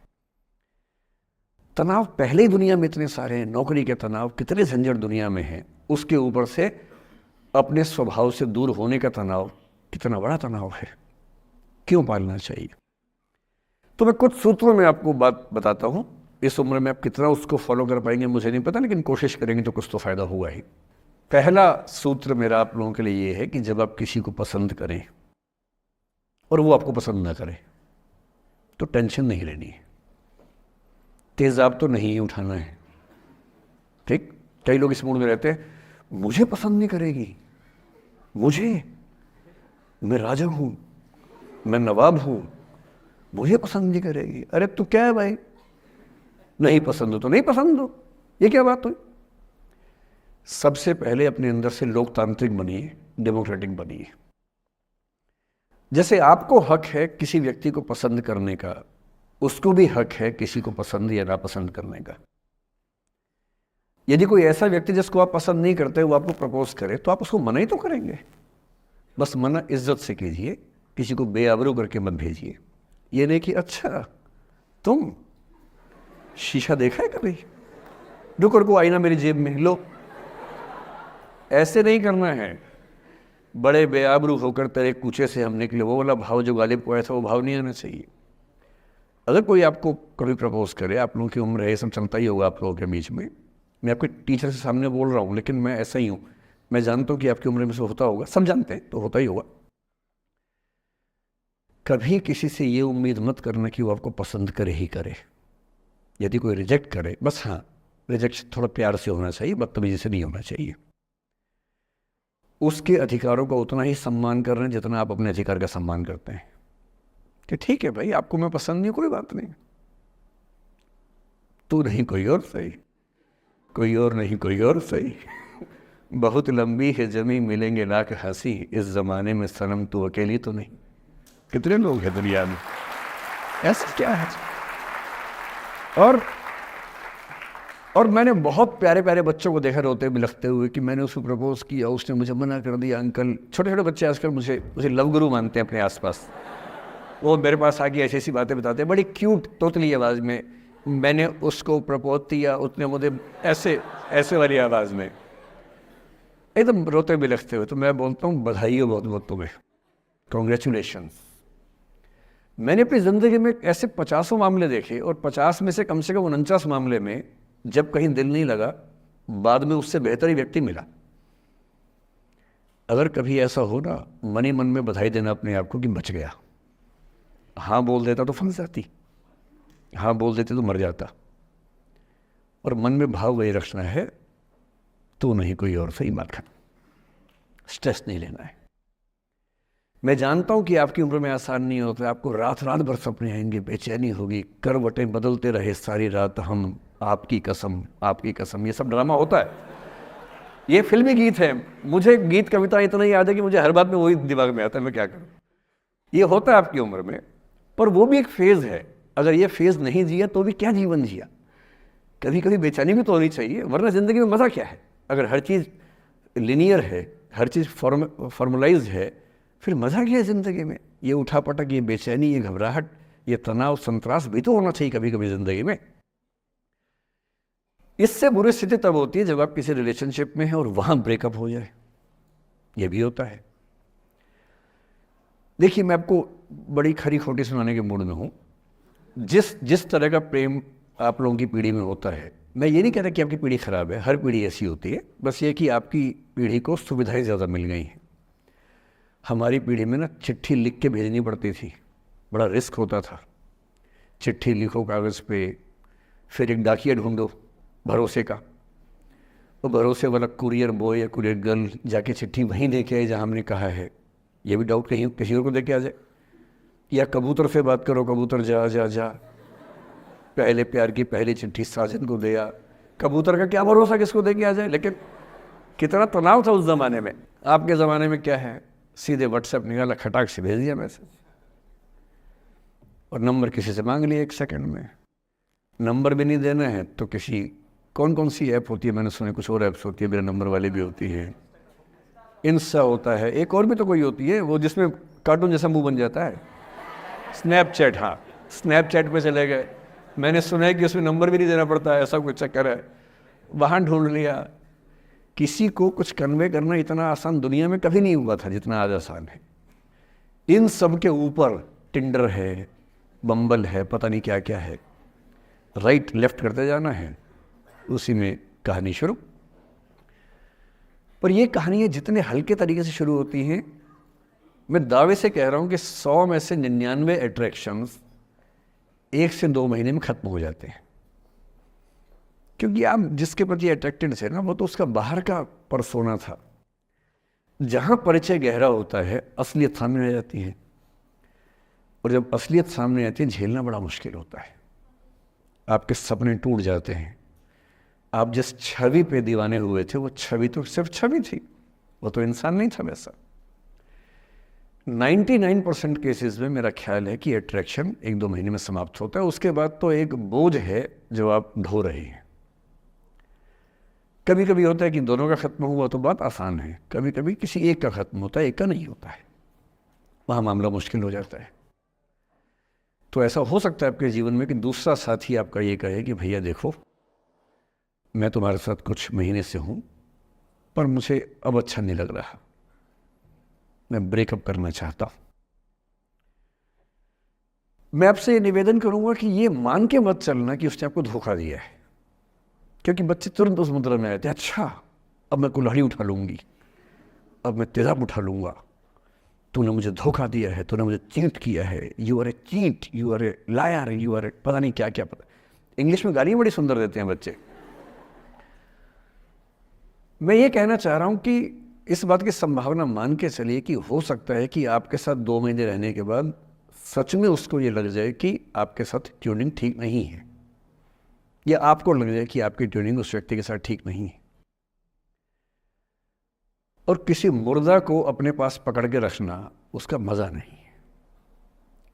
तनाव पहले ही दुनिया में इतने सारे हैं, नौकरी के तनाव, कितने झंझट दुनिया में हैं, उसके ऊपर से अपने स्वभाव से दूर होने का तनाव, कितना बड़ा तनाव है, क्यों पालना चाहिए? तो मैं कुछ सूत्रों में आपको बात बताता हूँ। इस उम्र में आप कितना उसको फॉलो कर पाएंगे मुझे नहीं पता, लेकिन कोशिश करेंगे तो कुछ तो फ़ायदा हुआ ही। पहला सूत्र मेरा आप लोगों के लिए ये है कि जब आप किसी को पसंद करें और वो आपको पसंद ना करे तो टेंशन नहीं लेनी है, तेज़ाब तो नहीं उठाना है। ठीक, कई लोग इस मूड में रहते हैं, मुझे पसंद नहीं करेगी, मैं राजा हूँ, मैं नवाब हूँ, मुझे पसंद नहीं करेगी। अरे तू क्या है भाई, नहीं पसंद हो तो नहीं पसंद हो, ये क्या बात हुई? सबसे पहले अपने अंदर से लोकतांत्रिक बनिए, डेमोक्रेटिक बनिए। जैसे आपको हक है किसी व्यक्ति को पसंद करने का, उसको भी हक है किसी को पसंद या नापसंद करने का। यदि कोई ऐसा व्यक्ति जिसको आप पसंद नहीं करते वो आपको प्रपोज करे तो आप उसको मना ही तो करेंगे। बस मना इज्जत से कीजिए, किसी को बेआबरू करके मत भेजिए। ये नहीं कि अच्छा तुम शीशा देखा है कभी, रुको रुको आईना मेरी जेब में लो, ऐसे नहीं करना है। बड़े बेआबरू होकर तेरे कूचे से हम निकले, वो वाला भाव जो गालिब को आया था वो भाव नहीं आना चाहिए। अगर कोई आपको कभी प्रपोज करे, आप लोगों की उम्र है, ये सब चलता ही होगा आप लोगों के बीच में, मैं आपके टीचर से सामने बोल रहा हूँ लेकिन मैं ऐसा ही हूँ, मैं जानता हूँ कि आपकी उम्र में से होता होगा, सब जानते हैं तो होता ही होगा। कभी किसी से ये उम्मीद मत करना कि वो आपको पसंद करे ही करे। यदि कोई रिजेक्ट करे, बस हाँ रिजेक्शन थोड़ा प्यार से होना चाहिए, बदतमीजी से नहीं होना चाहिए। उसके अधिकारों का उतना ही सम्मान कर रहे हैं जितना आप अपने अधिकार का सम्मान करते हैं कि ठीक है भाई आपको मैं पसंद नहीं, कोई बात नहीं, तू नहीं कोई और सही, कोई और नहीं कोई और सही, बहुत लंबी है जमी मिलेंगे लाख हंसी, इस जमाने में सनम तू अकेली तो नहीं। कितने लोग हैं दुनिया में, ऐसा क्या है। और मैंने बहुत प्यारे प्यारे बच्चों को देखा रोते बिलखते हुए कि मैंने उसको प्रपोज किया, उसने मुझे मना कर दिया। अंकल, छोटे छोटे बच्चे आजकल मुझे लव गुरु मानते हैं अपने आसपास, वो मेरे पास आके ऐसी ऐसी बातें बताते हैं बड़ी क्यूट तोतली आवाज़ में, मैंने उसको प्रपोज किया, उसने मुझे ऐसे वाली आवाज़ में एकदम रोते बिलखते हुए। तो मैं बोलता हूँ बधाई हो बहुत बहुत तुम्हें, कॉन्ग्रेचुलेशन। मैंने अपनी ज़िंदगी में ऐसे 50 मामले देखे और 50 में से कम 49 मामले में जब कहीं दिल नहीं लगा, बाद में उससे बेहतर ही व्यक्ति मिला। अगर कभी ऐसा हो ना, मन ही मन में बधाई देना अपने आप को कि बच गया। हाँ बोल देता तो फंस जाती, हाँ बोल देते तो मर जाता। और मन में भाव वही रखना है, तो नहीं कोई और सही बात कर, स्ट्रेस नहीं लेना है। मैं जानता हूं कि आपकी उम्र में आसान नहीं होता, आपको रात रात भर सपने आएंगे, बेचैनी होगी, करवटें बदलते रहे सारी रात हम, आपकी कसम आपकी कसम, ये सब ड्रामा होता है। ये फिल्मी गीत है, मुझे गीत कविता इतना याद है कि मुझे हर बात में वही दिमाग में आता है, मैं क्या करूं। ये होता है आपकी उम्र में, पर वो भी एक फेज़ है। अगर ये फेज़ नहीं जिया तो भी क्या जीवन जिया। कभी कभी बेचैनी भी तो होनी चाहिए, वरना ज़िंदगी में मज़ा क्या है। अगर हर चीज़ लिनियर है, हर चीज़ फॉर्मलाइज है, फिर मज़ा क्या है ज़िंदगी में। ये उठापटक, ये बेचैनी, ये घबराहट, ये तनाव, संतरास भी तो होना चाहिए कभी कभी ज़िंदगी में। इससे बुरी स्थिति तब होती है जब आप किसी रिलेशनशिप में हैं और वहाँ ब्रेकअप हो जाए, ये भी होता है। देखिए, मैं आपको बड़ी खरी खोटी सुनाने के मूड में हूँ। जिस तरह का प्रेम आप लोगों की पीढ़ी में होता है, मैं ये नहीं कहता कि आपकी पीढ़ी ख़राब है, हर पीढ़ी ऐसी होती है, बस ये कि आपकी पीढ़ी को सुविधाएं ज़्यादा मिल गई हैं। हमारी पीढ़ी में ना चिट्ठी लिख के भेजनी पड़ती थी, बड़ा रिस्क होता था। चिट्ठी लिखो कागज़ पे, फिर एक डाकिया ढूंढो भरोसे का, वो भरोसे वाला कुरियर बॉय या कुरियर गर्ल जाके चिट्ठी वहीं दे के आए जहाँ हमने कहा है। ये भी डाउट कहीं किसी और को दे के आ जाए, या कबूतर से बात करो, कबूतर जा जा जा, पहले प्यार की पहली चिट्ठी साजन को दिया। कबूतर का क्या भरोसा किसको दे के आ जाए। लेकिन कितना तनाव था उस ज़माने में। आपके ज़माने में क्या है, सीधे व्हाट्सएप निकाला, खटाक से भेज दिया मैसेज, और नंबर किसी से मांग लिया 1 सेकंड में। नंबर भी नहीं देना है तो किसी, कौन कौन सी ऐप होती है, मैंने सुना कुछ और ऐप्स होती है, मेरा नंबर वाली भी होती है, इंस्टा होता है, एक और भी तो कोई होती है वो जिसमें कार्टून जैसा मुंह बन जाता है, स्नैपचैट। हाँ, स्नैपचैट पे चले गए, मैंने सुना है कि उसमें नंबर भी नहीं देना पड़ता है, ऐसा कुछ चक्कर है, वहाँ ढूंढ लिया। किसी को कुछ कन्वे करना इतना आसान दुनिया में कभी नहीं हुआ था जितना आज आसान है। इन सब के ऊपर टिंडर है, बम्बल है, पता नहीं क्या क्या है, राइट लेफ्ट करते जाना है, उसी में कहानी शुरू। पर ये कहानियाँ जितने हल्के तरीके से शुरू होती हैं, मैं दावे से कह रहा हूँ कि 100 में से 99 अट्रैक्शंस 1 से 2 महीने में ख़त्म हो जाते हैं। क्योंकि आप जिसके प्रति अट्रैक्टेड थे ना, वो तो उसका बाहर का परसोना था। जहाँ परिचय गहरा होता है, असलियत सामने आ जाती है, और जब असलियत सामने आती है, झेलना बड़ा मुश्किल होता है। आपके सपने टूट जाते हैं। आप जिस छवि पे दीवाने हुए थे, वो छवि तो सिर्फ छवि थी, वो तो इंसान नहीं था वैसा। 99% केसेस में मेरा ख्याल है कि अट्रैक्शन 1-2 महीने में समाप्त होता है। उसके बाद तो एक बोझ है जो आप ढो रहे हैं। कभी कभी होता है कि दोनों का खत्म हुआ तो बात आसान है, कभी कभी किसी एक का खत्म होता है, एक का नहीं होता है, वहाँ मामला मुश्किल हो जाता है। तो ऐसा हो सकता है आपके जीवन में कि दूसरा साथी आपका ये कहे कि भैया देखो, मैं तुम्हारे साथ कुछ महीने से हूँ पर मुझे अब अच्छा नहीं लग रहा, मैं ब्रेकअप करना चाहता हूँ। मैं आपसे ये निवेदन करूंगा कि ये मान के मत चलना कि उसने आपको धोखा दिया है, क्योंकि बच्चे तुरंत उस मुद्रा में आते हैं, अच्छा अब मैं कुल्हाड़ी उठा लूंगी, अब मैं तेजाब उठा लूंगा, तूने मुझे धोखा दिया है, तूने मुझे चीट किया है, you are a cheat, you are a liar, you are a पता नहीं क्या क्या। पता इंग्लिश में गालियां बड़ी सुंदर देते हैं बच्चे। मैं ये कहना चाह रहा हूं कि इस बात की संभावना मान के चलिए कि हो सकता है कि आपके साथ 2 महीने रहने के बाद सच में उसको ये लग जाए कि आपके साथ ट्यूनिंग ठीक नहीं है, या आपको लग जाए कि आपकी ट्यूनिंग उस व्यक्ति के साथ ठीक नहीं है। और किसी मुर्दा को अपने पास पकड़ के रखना उसका मज़ा नहीं है।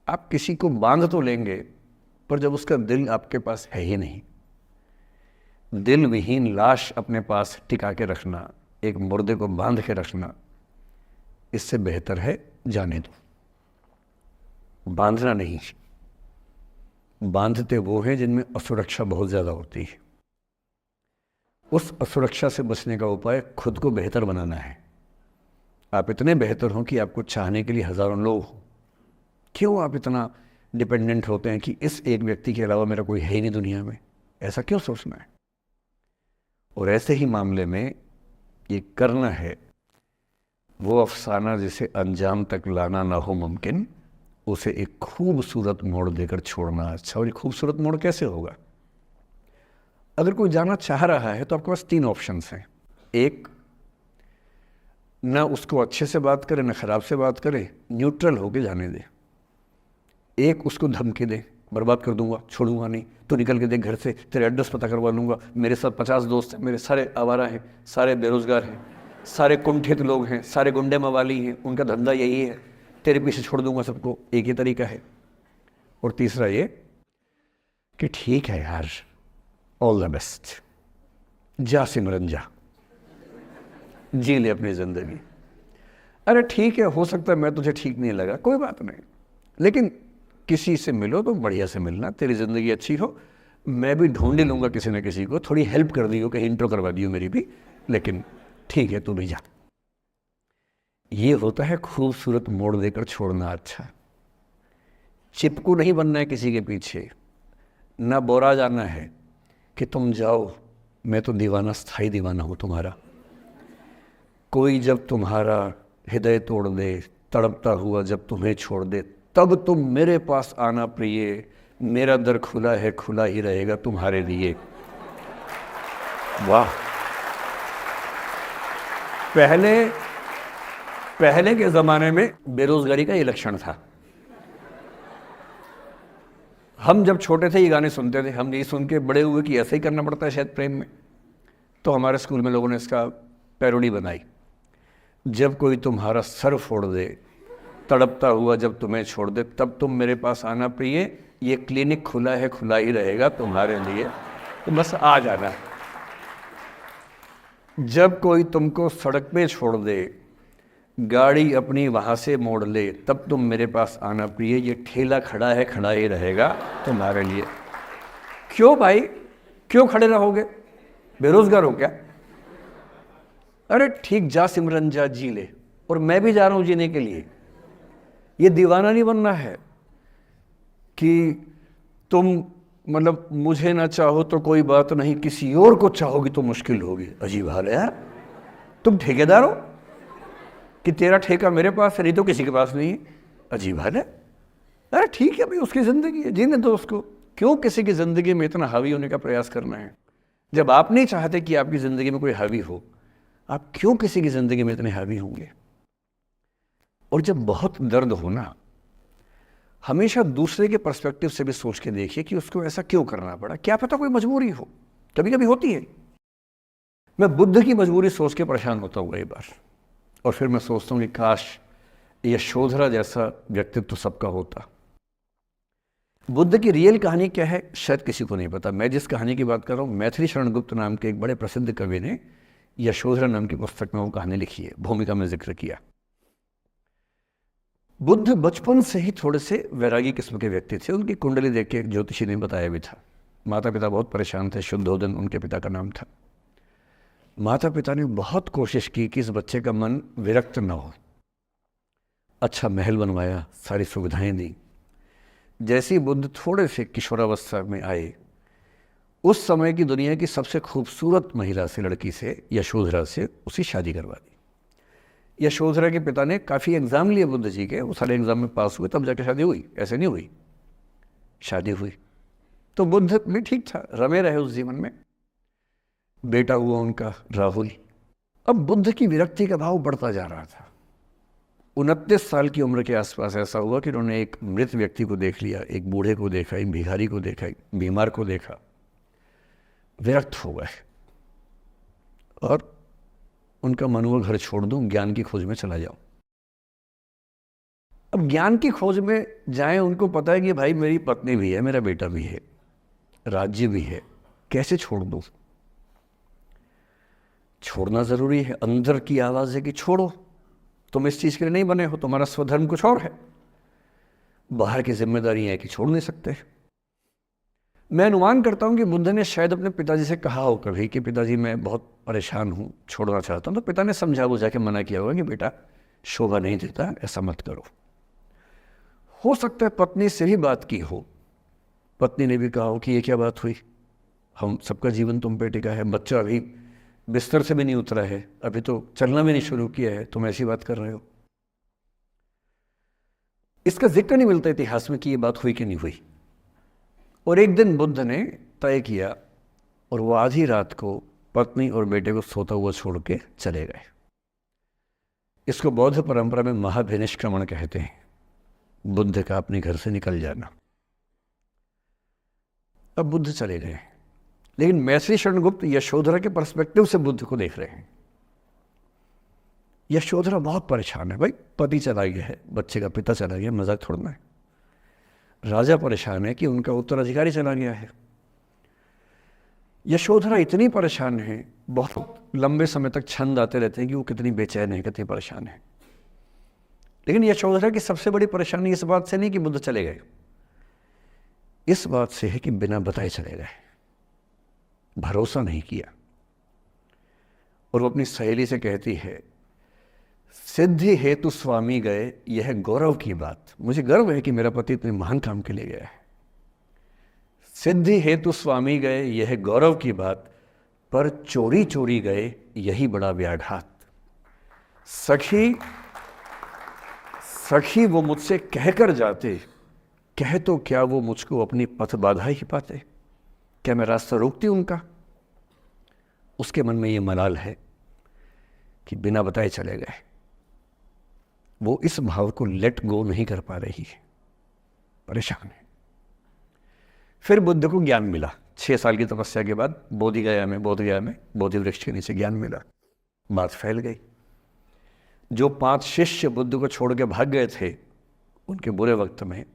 आप किसी को बांध तो लेंगे, पर जब उसका दिल आपके पास है ही नहीं, दिल विहीन लाश अपने पास टिका के रखना, एक मुर्दे को बांध के रखना, इससे बेहतर है जाने दो। बांधना नहीं, बांधते वो हैं जिनमें असुरक्षा बहुत ज़्यादा होती है। उस असुरक्षा से बचने का उपाय खुद को बेहतर बनाना है। आप इतने बेहतर हों कि आपको चाहने के लिए हज़ारों लोग हों। क्यों आप इतना डिपेंडेंट होते हैं कि इस एक व्यक्ति के अलावा मेरा कोई है ही नहीं दुनिया में? ऐसा क्यों सोचना है? और ऐसे ही मामले में ये करना है वो अफसाना जिसे अंजाम तक लाना ना हो मुमकिन, उसे एक खूबसूरत मोड़ देकर छोड़ना अच्छा। और ये खूबसूरत मोड़ कैसे होगा? अगर कोई जाना चाह रहा है तो आपके पास 3 ऑप्शंस हैं। एक, ना उसको अच्छे से बात करे ना खराब से बात करे, न्यूट्रल होके जाने दे। एक, उसको धमकी दे, बर्बाद कर दूंगा, छोड़ूंगा नहीं, तो निकल के देख घर से, तेरे एड्रेस पता करवा लूंगा, मेरे साथ 50 दोस्त हैं, मेरे सारे आवारा हैं, सारे बेरोजगार हैं, सारे कुंठित लोग हैं, सारे गुंडे मवाली हैं, उनका धंधा यही है, तेरे पीछे छोड़ दूंगा सबको। एक ही तरीका है। और तीसरा ये कि ठीक है यार, ऑल द बेस्ट, जा सिमरन जा, जी ले अपनी जिंदगी। अरे ठीक है, हो सकता है मैं तुझे ठीक नहीं लगा, कोई बात नहीं, लेकिन किसी से मिलो तो बढ़िया से मिलना, तेरी ज़िंदगी अच्छी हो। मैं भी ढूंढ ही लूँगा किसी न किसी को, थोड़ी हेल्प कर दियो, कहीं इंट्रो करवा दियो मेरी भी, लेकिन ठीक है तू भी जा। ये होता है खूबसूरत मोड़ देकर छोड़ना अच्छा। चिपकू नहीं बनना है किसी के पीछे, ना बोरा जाना है कि तुम जाओ, मैं तो दीवाना, स्थायी दीवाना हूँ तुम्हारा। कोई जब तुम्हारा हृदय तोड़ दे, तड़पता हुआ जब तुम्हें छोड़ दे, तब तुम मेरे पास आना प्रिय, मेरा दर खुला है, खुला ही रहेगा तुम्हारे लिए। वाह! पहले के ज़माने में बेरोज़गारी का ये लक्षण था। हम जब छोटे थे ये गाने सुनते थे, हम ये सुन के बड़े हुए कि ऐसे ही करना पड़ता है शायद प्रेम में। तो हमारे स्कूल में लोगों ने इसका पैरोडी बनाई। जब कोई तुम्हारा सर फोड़ दे, तड़पता हुआ जब तुम्हें छोड़ दे, तब तुम मेरे पास आना प्रिय, ये क्लिनिक खुला है, खुला ही रहेगा तुम्हारे लिए, तो बस आ जाना। जब कोई तुमको सड़क पे छोड़ दे, गाड़ी अपनी वहाँ से मोड़ ले, तब तुम मेरे पास आना प्रिय, ये ठेला खड़ा है, खड़ा ही रहेगा तुम्हारे लिए। क्यों भाई, क्यों खड़े रहोगे? बेरोजगार हो क्या? अरे ठीक, जा सिमरन जा, जी ले, और मैं भी जा रहा हूँ जीने के लिए। ये दीवाना नहीं बनना है कि तुम मतलब मुझे ना चाहो तो कोई बात नहीं, किसी और को चाहोगी तो मुश्किल होगी। अजीब हाल है यार, तुम ठेकेदार हो कि तेरा ठेका मेरे पास है, नहीं तो किसी के पास नहीं है। अजीब हाल है। अरे ठीक है भाई, उसकी ज़िंदगी है, जीने दो उसको। क्यों किसी की ज़िंदगी में इतना हावी होने का प्रयास करना है? जब आप नहीं चाहते कि आपकी ज़िंदगी में कोई हावी हो, आप क्यों किसी की ज़िंदगी में इतने हावी होंगे? और जब बहुत दर्द हो ना, हमेशा दूसरे के पर्सपेक्टिव से भी सोच के देखिए कि उसको ऐसा क्यों करना पड़ा। क्या पता कोई मजबूरी हो, कभी कभी होती है। मैं बुद्ध की मजबूरी सोच के परेशान होता हूँ कई बार, और फिर मैं सोचता हूँ कि काश यशोधरा जैसा व्यक्तित्व सबका होता। बुद्ध की रियल कहानी क्या है शायद किसी को नहीं पता। मैं जिस कहानी की बात कर रहा हूँ, मैथिली शरण गुप्त नाम के एक बड़े प्रसिद्ध कवि ने यशोधरा नाम की पुस्तक में वो कहानी लिखी है, भूमिका में जिक्र किया। बुद्ध बचपन से ही थोड़े से वैरागी किस्म के व्यक्ति थे। उनकी कुंडली देख के एक ज्योतिषी ने बताया भी था। माता पिता बहुत परेशान थे, शुद्धोदन उनके पिता का नाम था। माता पिता ने बहुत कोशिश की कि इस बच्चे का मन विरक्त न हो। अच्छा महल बनवाया, सारी सुविधाएं दी। जैसे ही बुद्ध थोड़े से किशोरावस्था में आए, उस समय की दुनिया की सबसे खूबसूरत महिला से, लड़की से, यशोधरा से उसकी शादी करवा दी। यशोधरा के पिता ने काफ़ी एग्ज़ाम लिए बुद्ध जी के, वो सारे एग्ज़ाम में पास हुए तब जाके शादी हुई, ऐसे नहीं हुई। शादी हुई तो बुद्ध भी ठीक था, रमे रहे उस जीवन में। बेटा हुआ उनका राहुल। अब बुद्ध की विरक्ति का भाव बढ़ता जा रहा था। 29 साल की उम्र के आसपास ऐसा हुआ कि उन्होंने एक मृत व्यक्ति को देख लिया, एक बूढ़े को देखा, एक भिखारी को देखा, एक बीमार को देखा। विरक्त हो गए और उनका मन हुआ घर छोड़ दूं, ज्ञान की खोज में चला जाऊं। अब ज्ञान की खोज में जाएं, उनको पता है कि भाई मेरी पत्नी भी है, मेरा बेटा भी है, राज्य भी है, कैसे छोड़ दूं? छोड़ना जरूरी है। अंदर की आवाज है कि छोड़ो, तुम इस चीज के लिए नहीं बने हो, तुम्हारा स्वधर्म कुछ और है। बाहर की जिम्मेदारी है कि छोड़ नहीं सकते। मैं अनुमान करता हूं कि बुद्ध ने शायद अपने पिताजी से कहा हो कभी कि पिताजी मैं बहुत परेशान हूं, छोड़ना चाहता हूं। तो पिता ने समझा बुझा के मना किया होगा कि बेटा शोभा नहीं देता, ऐसा मत करो। हो सकता है पत्नी से भी बात की हो, पत्नी ने भी कहा हो कि ये क्या बात हुई, हम सबका जीवन तुम पे टिका है, बच्चा अभी बिस्तर से भी नहीं उतरा है, अभी तो चलना भी नहीं शुरू किया है, तुम ऐसी बात कर रहे हो। इसका जिक्र नहीं मिलता इतिहास में कि ये बात हुई कि नहीं हुई। और एक दिन बुद्ध ने तय किया और वो आधी रात को पत्नी और बेटे को सोता हुआ छोड़ के चले गए। इसको बौद्ध परंपरा में महाभिनिष्क्रमण कहते हैं, बुद्ध का अपने घर से निकल जाना। अब बुद्ध चले गए, लेकिन मैथिली शरण गुप्त यशोधरा के पर्सपेक्टिव से बुद्ध को देख रहे हैं। यशोधरा बहुत परेशान है, भाई पति चला गया है, बच्चे का पिता चला गया, मजाक थोड़ना है। राजा परेशान है कि उनका उत्तराधिकारी चला गया है। यशोधरा इतनी परेशान है, बहुत लंबे समय तक छंद आते रहते हैं कि वो कितनी बेचैन है, कितनी परेशान है। लेकिन यशोधरा की सबसे बड़ी परेशानी इस बात से नहीं कि बुद्ध चले गए, इस बात से है कि बिना बताए चले गए, भरोसा नहीं किया। और वो अपनी सहेली से कहती है, सिद्धि हेतु स्वामी गए, यह गौरव की बात। मुझे गर्व है कि मेरा पति इतने महान काम के लिए गया है। सिद्धि हेतु स्वामी गए, यह गौरव की बात, पर चोरी चोरी गए, यही बड़ा व्याघात। सखी सखी वो मुझसे कहकर जाते, कह तो क्या वो मुझको अपनी पथ बाधा ही पाते, क्या मैं रास्ता रोकती उनका? उसके मन में ये मलाल है कि बिना बताए चले गए। वो इस भाव को लेट गो नहीं कर पा रही है, परेशान है। फिर बुद्ध को ज्ञान मिला 6 साल की तपस्या के बाद, बोधगया में बोधि वृक्ष के नीचे ज्ञान मिला। बात फैल गई। जो 5 शिष्य बुद्ध को छोड़ के भाग गए थे उनके बुरे वक्त में,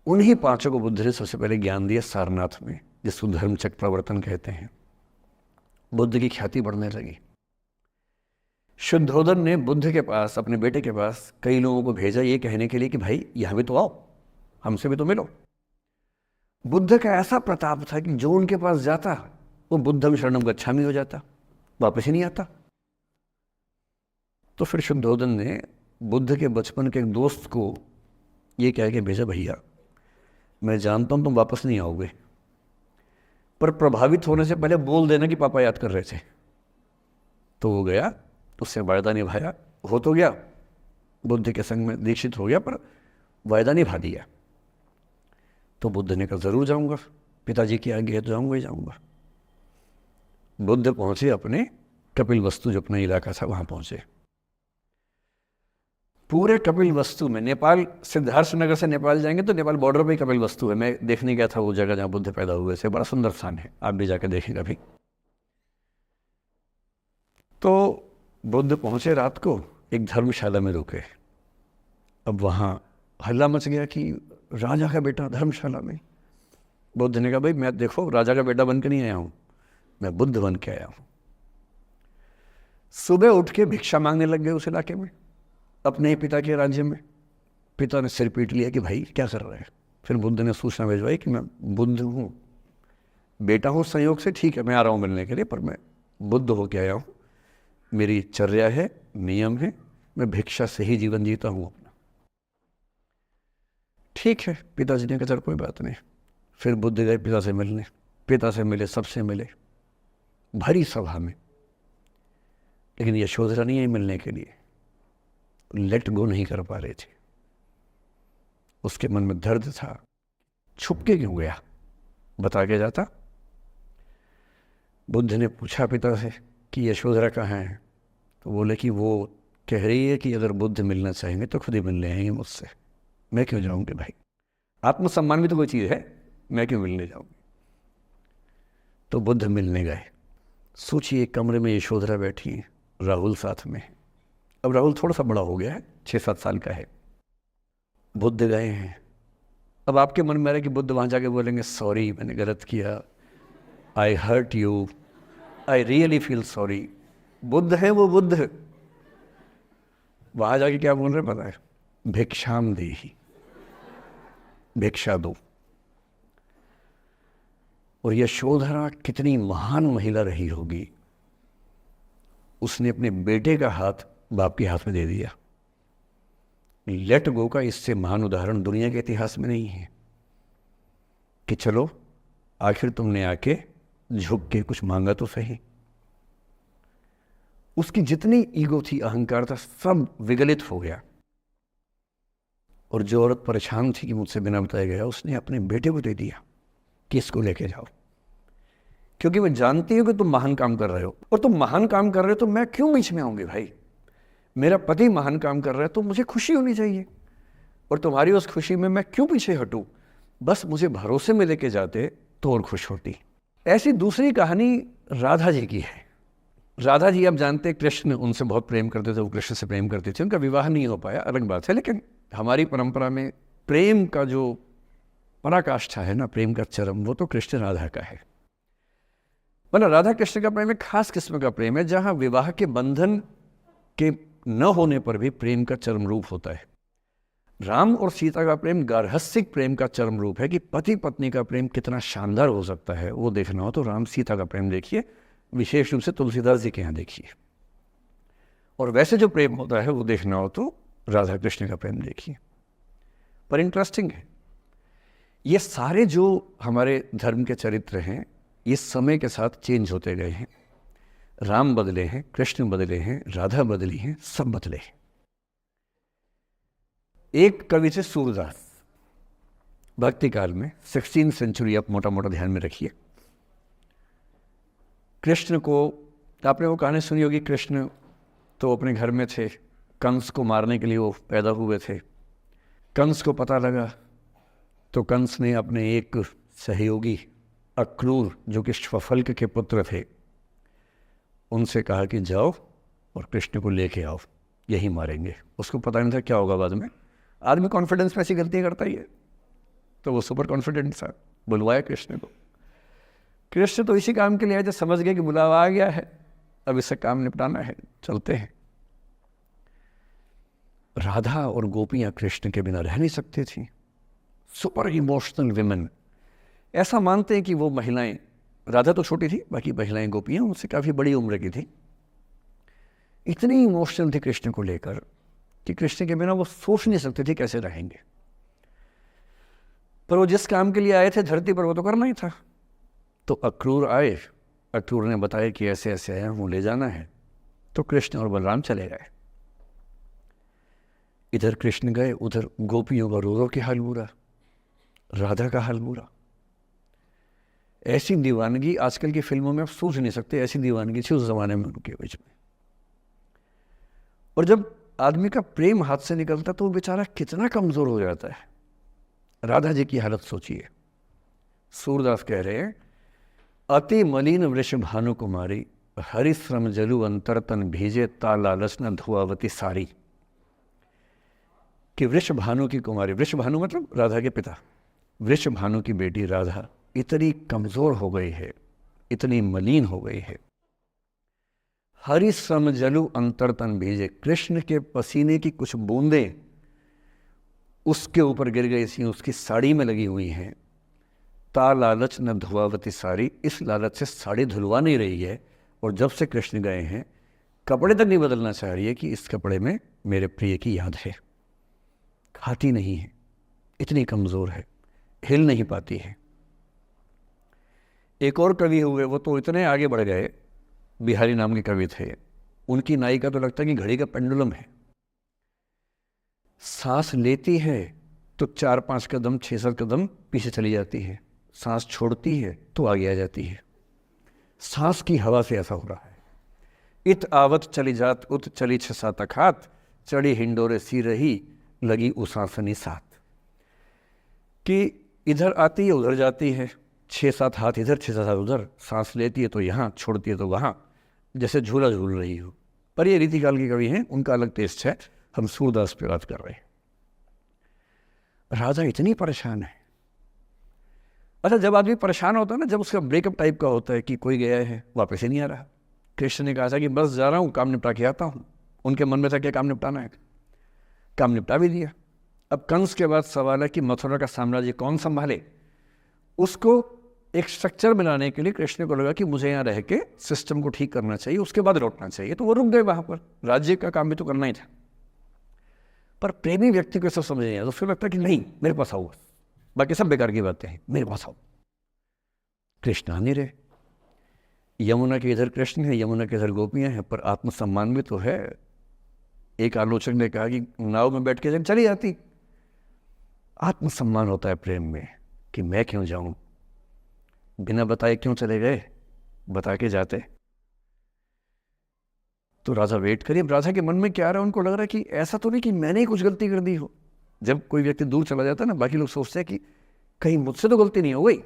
उन्हीं 5 को बुद्ध ने सबसे पहले ज्ञान दिया सारनाथ में, जिसको धर्मचक्र प्रवर्तन कहते हैं। बुद्ध की ख्याति बढ़ने लगी। शुद्धोदन ने बुद्ध के पास, अपने बेटे के पास कई लोगों को भेजा ये कहने के लिए कि भाई यहां भी तो आओ, हमसे भी तो मिलो। बुद्ध का ऐसा प्रताप था कि जो उनके पास जाता वो बुद्धम शरणम गच्छामि हो जाता, वापस ही नहीं आता। तो फिर शुद्धोदन ने बुद्ध के बचपन के एक दोस्त को ये कह के भेजा, भैया मैं जानता हूं तुम वापस नहीं आओगे, पर प्रभावित होने से पहले बोल देना कि पापा याद कर रहे थे। तो वो गया, उससे वायदा निभाया, हो तो गया, बुद्ध के संग में दीक्षित हो गया, पर वायदा निभा दिया। तो बुद्ध ने कहा जरूर जाऊंगा, पिताजी की आज्ञा है तो जाऊंगा ही जाऊंगा। बुद्ध पहुंचे अपने कपिलवस्तु, जो अपना इलाका था वहां पहुंचे। पूरे कपिलवस्तु में, नेपाल सिद्धार्थनगर से नेपाल जाएंगे तो नेपाल बॉर्डर पे ही कपिलवस्तु है। मैं देखने गया था वो जगह जहां बुद्ध पैदा हुए थे, बड़ा सुंदर स्थान है, आप भी जाकर देखेंगे अभी। तो बुद्ध पहुंचे, रात को एक धर्मशाला में रुके। अब वहाँ हल्ला मच गया कि राजा का बेटा धर्मशाला में। बुद्ध ने कहा भाई मैं देखो राजा का बेटा बन के नहीं आया हूँ, मैं बुद्ध बन के आया हूँ। सुबह उठ के भिक्षा मांगने लग गए उस इलाके में, अपने ही पिता के राज्य में। पिता ने सिर पीट लिया कि भाई क्या कर रहे हैं। फिर बुद्ध ने सूचना भिजवाई कि मैं बुद्ध हूँ, बेटा हूँ संयोग से, ठीक है मैं आ रहा हूँ मिलने के लिए, पर मैं बुद्ध होके आया हूँ, मेरी चर्या है, नियम है, मैं भिक्षा से ही जीवन जीता हूँ अपना। ठीक है, पिताजी ने कहा चल कोई बात नहीं। फिर बुद्ध गए पिता से मिलने, पिता से मिले, सबसे मिले भरी सभा में, लेकिन यशोधरा नहीं आई मिलने के लिए, लेट गो नहीं कर पा रहे थे। उसके मन में दर्द था, छुप के क्यों गया, बता के जाता। बुद्ध ने पूछा पिता से कि यशोधरा कहाँ है, तो बोले कि वो कह रही है कि अगर बुद्ध मिलना चाहेंगे तो खुद ही मिलने आएंगे मुझसे, मैं क्यों जाऊंगी भाई, आत्मसम्मान भी तो कोई चीज़ है, मैं क्यों मिलने जाऊंगी। तो बुद्ध मिलने गए। सोचिए कमरे में यशोधरा बैठी है, राहुल साथ में। अब राहुल थोड़ा सा बड़ा हो गया है, 6-7 साल का है। बुद्ध गए हैं। अब आपके मन में आ रहा है कि बुद्ध वहाँ जाके बोलेंगे सॉरी मैंने गलत किया, I hurt you, I really feel sorry. बुद्ध है वो बुद्ध, वहाँ जाके क्या बोल रहे पता है, भिक्षाम देहि, भिक्षा दो। और यशोधरा कितनी महान महिला रही होगी, उसने अपने बेटे का हाथ बाप के हाथ में दे दिया। लेट गो का इससे महान उदाहरण दुनिया के इतिहास में नहीं है कि चलो आखिर तुमने आके झुक के कुछ मांगा तो सही। उसकी जितनी ईगो थी, अहंकार था, सब विगलित हो गया। और जो औरत परेशान थी कि मुझसे बिना बताए गया, उसने अपने बेटे को दे दिया कि इसको लेके जाओ, क्योंकि मैं जानती हूँ कि तुम महान काम कर रहे हो, और तुम महान काम कर रहे हो तो मैं क्यों बीच में आऊँगी भाई। मेरा पति महान काम कर रहा है तो मुझे खुशी होनी चाहिए, और तुम्हारी उस खुशी में मैं क्यों पीछे हटूँ। बस मुझे भरोसे में लेके जाते तो और खुश होती। ऐसी दूसरी कहानी राधा जी की है। राधा जी आप जानते हैं कृष्ण उनसे बहुत प्रेम करते थे, वो कृष्ण से प्रेम करते थे, उनका विवाह नहीं हो पाया, अलग बात है। लेकिन हमारी परंपरा में प्रेम का जो पराकाष्ठा है ना, प्रेम का चरम, वो तो कृष्ण राधा का है। मतलब राधा कृष्ण का प्रेम एक खास किस्म का प्रेम है, जहाँ विवाह के बंधन के न होने पर भी प्रेम का चरम रूप होता है। राम और सीता का प्रेम गार्हस्थ्यिक प्रेम का चरम रूप है कि पति पत्नी का प्रेम कितना शानदार हो सकता है। वो देखना हो तो राम सीता का प्रेम देखिए, विशेष रूप से तुलसीदास जी के यहाँ देखिए। और वैसे जो प्रेम होता है वो देखना हो तो राधा कृष्ण का प्रेम देखिए। पर इंटरेस्टिंग है, ये सारे जो हमारे धर्म के चरित्र हैं ये समय के साथ चेंज होते गए हैं। राम बदले हैं, कृष्ण बदले हैं, राधा बदली हैं, सब बदले हैं। एक कवि थे सूरदास, भक्ति काल में 16वीं सेंचुरी, आप मोटा मोटा ध्यान में रखिए। कृष्ण को, आपने वो कहानी सुनी होगी, कृष्ण तो अपने घर में थे, कंस को मारने के लिए वो पैदा हुए थे। कंस को पता लगा तो कंस ने अपने एक सहयोगी अक्रूर, जो कि श्वफल्क के पुत्र थे, उनसे कहा कि जाओ और कृष्ण को लेके आओ, यही मारेंगे। उसको पता नहीं था क्या होगा बाद में। आदमी कॉन्फिडेंस में ऐसी गलतियाँ करता ही है, तो वो सुपर कॉन्फिडेंट था, बुलवाया कृष्ण को। कृष्ण तो इसी काम के लिए आए थे, समझ गए कि बुलावा आ गया है, अब इससे काम निपटाना है, चलते हैं। राधा और गोपियाँ कृष्ण के बिना रह नहीं सकती थी। सुपर इमोशनल विमेन, ऐसा मानते हैं कि वो महिलाएं, राधा तो छोटी थी, बाकी महिलाएं गोपियाँ उनसे काफ़ी बड़ी उम्र की थी, इतनी इमोशनल थी कृष्ण को लेकर कि कृष्ण के बिना वो सोच नहीं सकते थे कैसे रहेंगे। पर वो जिस काम के लिए आए थे धरती पर, वो तो करना ही था। तो अक्रूर आए, अक्रूर ने बताया कि ऐसे ऐसे आया हूँ, ले जाना है। तो कृष्ण और बलराम चले गए। इधर कृष्ण गए, उधर गोपियों का रो रो के हाल बुरा, राधा का हाल बुरा। ऐसी दीवानगी आजकल की फिल्मों में आप सोच नहीं सकते, ऐसी दीवानगी थी उस जमाने में उनके बीच में। और जब आदमी का प्रेम हाथ से निकलता तो वो बेचारा कितना कमजोर हो जाता है। राधा जी की हालत सोचिए। सूरदास कह रहे हैं, अति मलिन वृष भानु कुमारी, हरिश्रम जलु अंतर तन भीजे, ता लालच न धुआवती सारी। कि वृषभानु की कुमारी, वृषभानु मतलब राधा के पिता, वृषभानु की बेटी राधा इतनी कमज़ोर हो गई है, इतनी मलिन हो गई है। हरि सम जलु अंतर तन भेजे, कृष्ण के पसीने की कुछ बूंदें उसके ऊपर गिर गई थी, उसकी साड़ी में लगी हुई हैं। ता लालच न धुआवती साड़ी, इस लालच से साड़ी धुलवा नहीं रही है। और जब से कृष्ण गए हैं कपड़े तक नहीं बदलना चाह रही है कि इस कपड़े में मेरे प्रिय की याद है। खाती नहीं है, इतनी कमज़ोर है, हिल नहीं पाती है। एक और कवि हुए, वो तो इतने आगे बढ़ गए, बिहारी नाम के कवि थे। उनकी नायिका तो लगता है कि घड़ी का पेंडुलम है। सांस लेती है तो 4-5 कदम 6-7 कदम पीछे चली जाती है, सांस छोड़ती है तो आगे आ जाती है। सांस की हवा से ऐसा हो रहा है। इत आवत चली जात उत चली 6-7 अखात, चढ़ी हिंडोरे सी रही लगी उसासनी साथ। कि इधर आती है उधर जाती है, 6-7 हाथ इधर 6-7 हाथ उधर, सांस लेती है तो यहाँ, छोड़ती है तो वहाँ, जैसे झूला झूल रही हो। पर ये रीतिकाल के कवि हैं, उनका अलग टेस्ट है, हम सूरदास पे बात कर रहे हैं। राधा इतनी परेशान है। अच्छा, जब आदमी परेशान होता है ना, जब उसका ब्रेकअप टाइप का होता है कि कोई गया है वापस ही नहीं आ रहा, कृष्ण ने कहा था कि बस जा रहा हूँ, काम निपटा के आता हूँ। उनके मन में था क्या काम निपटाना है, काम निपटा भी दिया। अब कंस के बाद सवाल है कि मथुरा का साम्राज्य कौन संभाले। उसको एक स्ट्रक्चर बनाने के लिए कृष्ण को लगा कि मुझे यहाँ रह के सिस्टम को ठीक करना चाहिए, उसके बाद लौटना चाहिए। तो वो रुक गए वहाँ पर, राज्य का काम भी तो करना ही था। पर प्रेमी व्यक्ति को सब समझ नहीं आया, तो फिर लगता है कि नहीं मेरे पास आओ, बाकी सब बेकार की बातें हैं, मेरे पास आओ। कृष्ण आ नहीं रहे। यमुना के इधर कृष्ण है, यमुना के इधर गोपियाँ हैं, पर आत्मसम्मान भी तो है। एक आलोचक ने कहा कि नाव में बैठ के चली जाती। आत्मसम्मान होता है प्रेम में कि मैं क्यों जाऊं, बिना बताए क्यों चले गए, बता के जाते। तो राधा वेट करिए। राधा के मन में क्या आ रहा है, उनको लग रहा है कि ऐसा तो नहीं कि मैंने ही कुछ गलती कर दी हो। जब कोई व्यक्ति दूर चला जाता है ना, बाकी लोग सोचते हैं कि कहीं मुझसे तो गलती नहीं हो गई।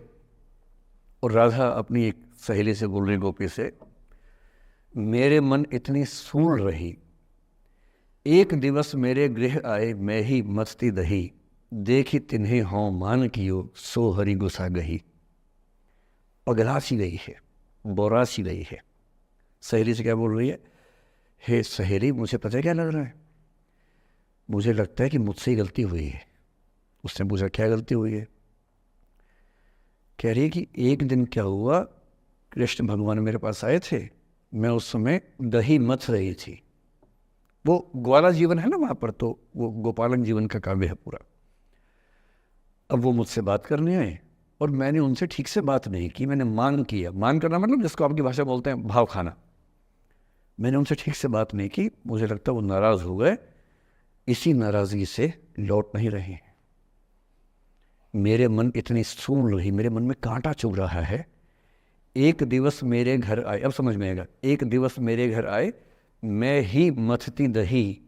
और राधा अपनी एक सहेली से बोल रही, गोपी से, मेरे मन इतनी सूल रही, एक दिवस मेरे गृह आए मैं ही मस्ती दही, देखी तिन्हें हों मान कियो सो हरि गुस्सा गही। पगला सी गई है, बोरा सी गई है। सहेली से क्या बोल रही है, हे सहेली, मुझे पता है क्या लग रहा है, मुझे लगता है कि मुझसे ही गलती हुई है। उसने पूछा क्या गलती हुई है। कह रही है कि एक दिन क्या हुआ, कृष्ण भगवान मेरे पास आए थे, मैं उस समय दही मथ रही थी। वो ग्वाला जीवन है ना वहाँ पर, तो वो गोपालन जीवन का काव्य है पूरा। अब वो मुझसे बात करने आए और मैंने उनसे ठीक से बात नहीं की, मैंने मान किया। मान करना मतलब जिसको आपकी भाषा बोलते हैं भाव खाना। मैंने उनसे ठीक से बात नहीं की, मुझे लगता वो नाराज़ हो गए, इसी नाराज़गी से लौट नहीं रहे हैं। मेरे मन इतनी सूल रही, मेरे मन में कांटा चुभ रहा है। एक दिवस मेरे घर आए, अब समझ में आएगा, एक दिवस मेरे घर आए मैं ही मथती दही,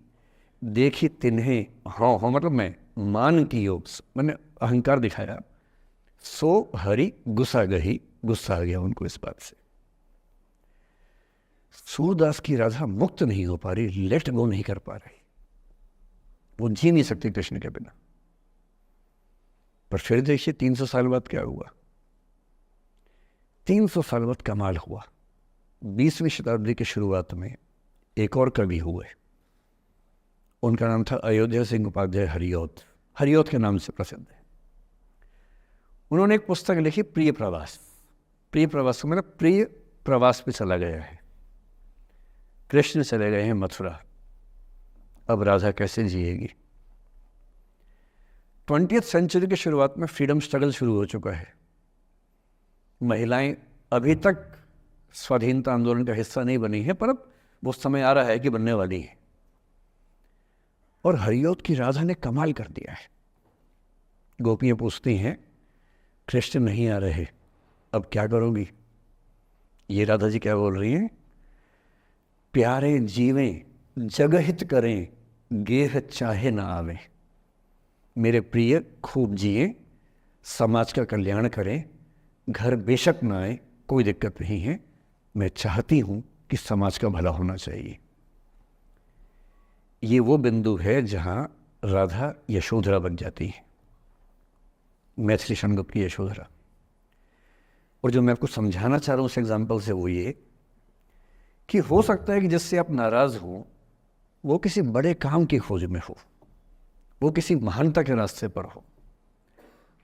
देखी तिन्हें, हाँ हाँ मतलब मैं मान की योग, मैंने अहंकार दिखाया, सो हरि गुस्सा गही, गुस्सा आ गया उनको इस बात से। सूरदास की राधा मुक्त नहीं हो पा रही, लेट गो नहीं कर पा रही, वो जी नहीं सकती कृष्ण के बिना। पर फिर देखिए 300 साल बाद क्या हुआ। 300 साल बाद कमाल हुआ। 20वीं शताब्दी की शुरुआत में एक और कवि हुए, उनका नाम था अयोध्या सिंह उपाध्याय हरिऔध। हरिऔध के नाम से प्रसिद्ध है। उन्होंने एक पुस्तक लिखी, प्रिय प्रवास। प्रिय प्रवास का मतलब प्रिय प्रवास पे चला गया है, कृष्ण चले गए हैं मथुरा, अब राधा कैसे जिएगी। 20th सेंचुरी की शुरुआत में फ्रीडम स्ट्रगल शुरू हो चुका है। महिलाएं अभी तक स्वाधीनता आंदोलन का हिस्सा नहीं बनी है, पर अब वो समय आ रहा है कि बनने वाली है। और हरिऔध की राधा ने कमाल कर दिया है। गोपियाँ पूछती हैं कृष्ण नहीं आ रहे, अब क्या करोगी। ये राधा जी क्या बोल रही हैं, प्यारे जीवें जगहित करें, गेह चाहे ना आवे। मेरे प्रिय खूब जिए, समाज का कल्याण करें, घर बेशक ना आए, कोई दिक्कत नहीं है, मैं चाहती हूँ कि समाज का भला होना चाहिए। ये वो बिंदु है जहाँ राधा यशोधरा बन जाती है, मैथिली शनगुप्त की यशोधरा। और जो मैं आपको समझाना चाह रहा हूँ उस एग्जाम्पल से वो ये कि हो सकता है कि जिससे आप नाराज़ हो वो किसी बड़े काम की खोज में हो, वो किसी महानता के रास्ते पर हो।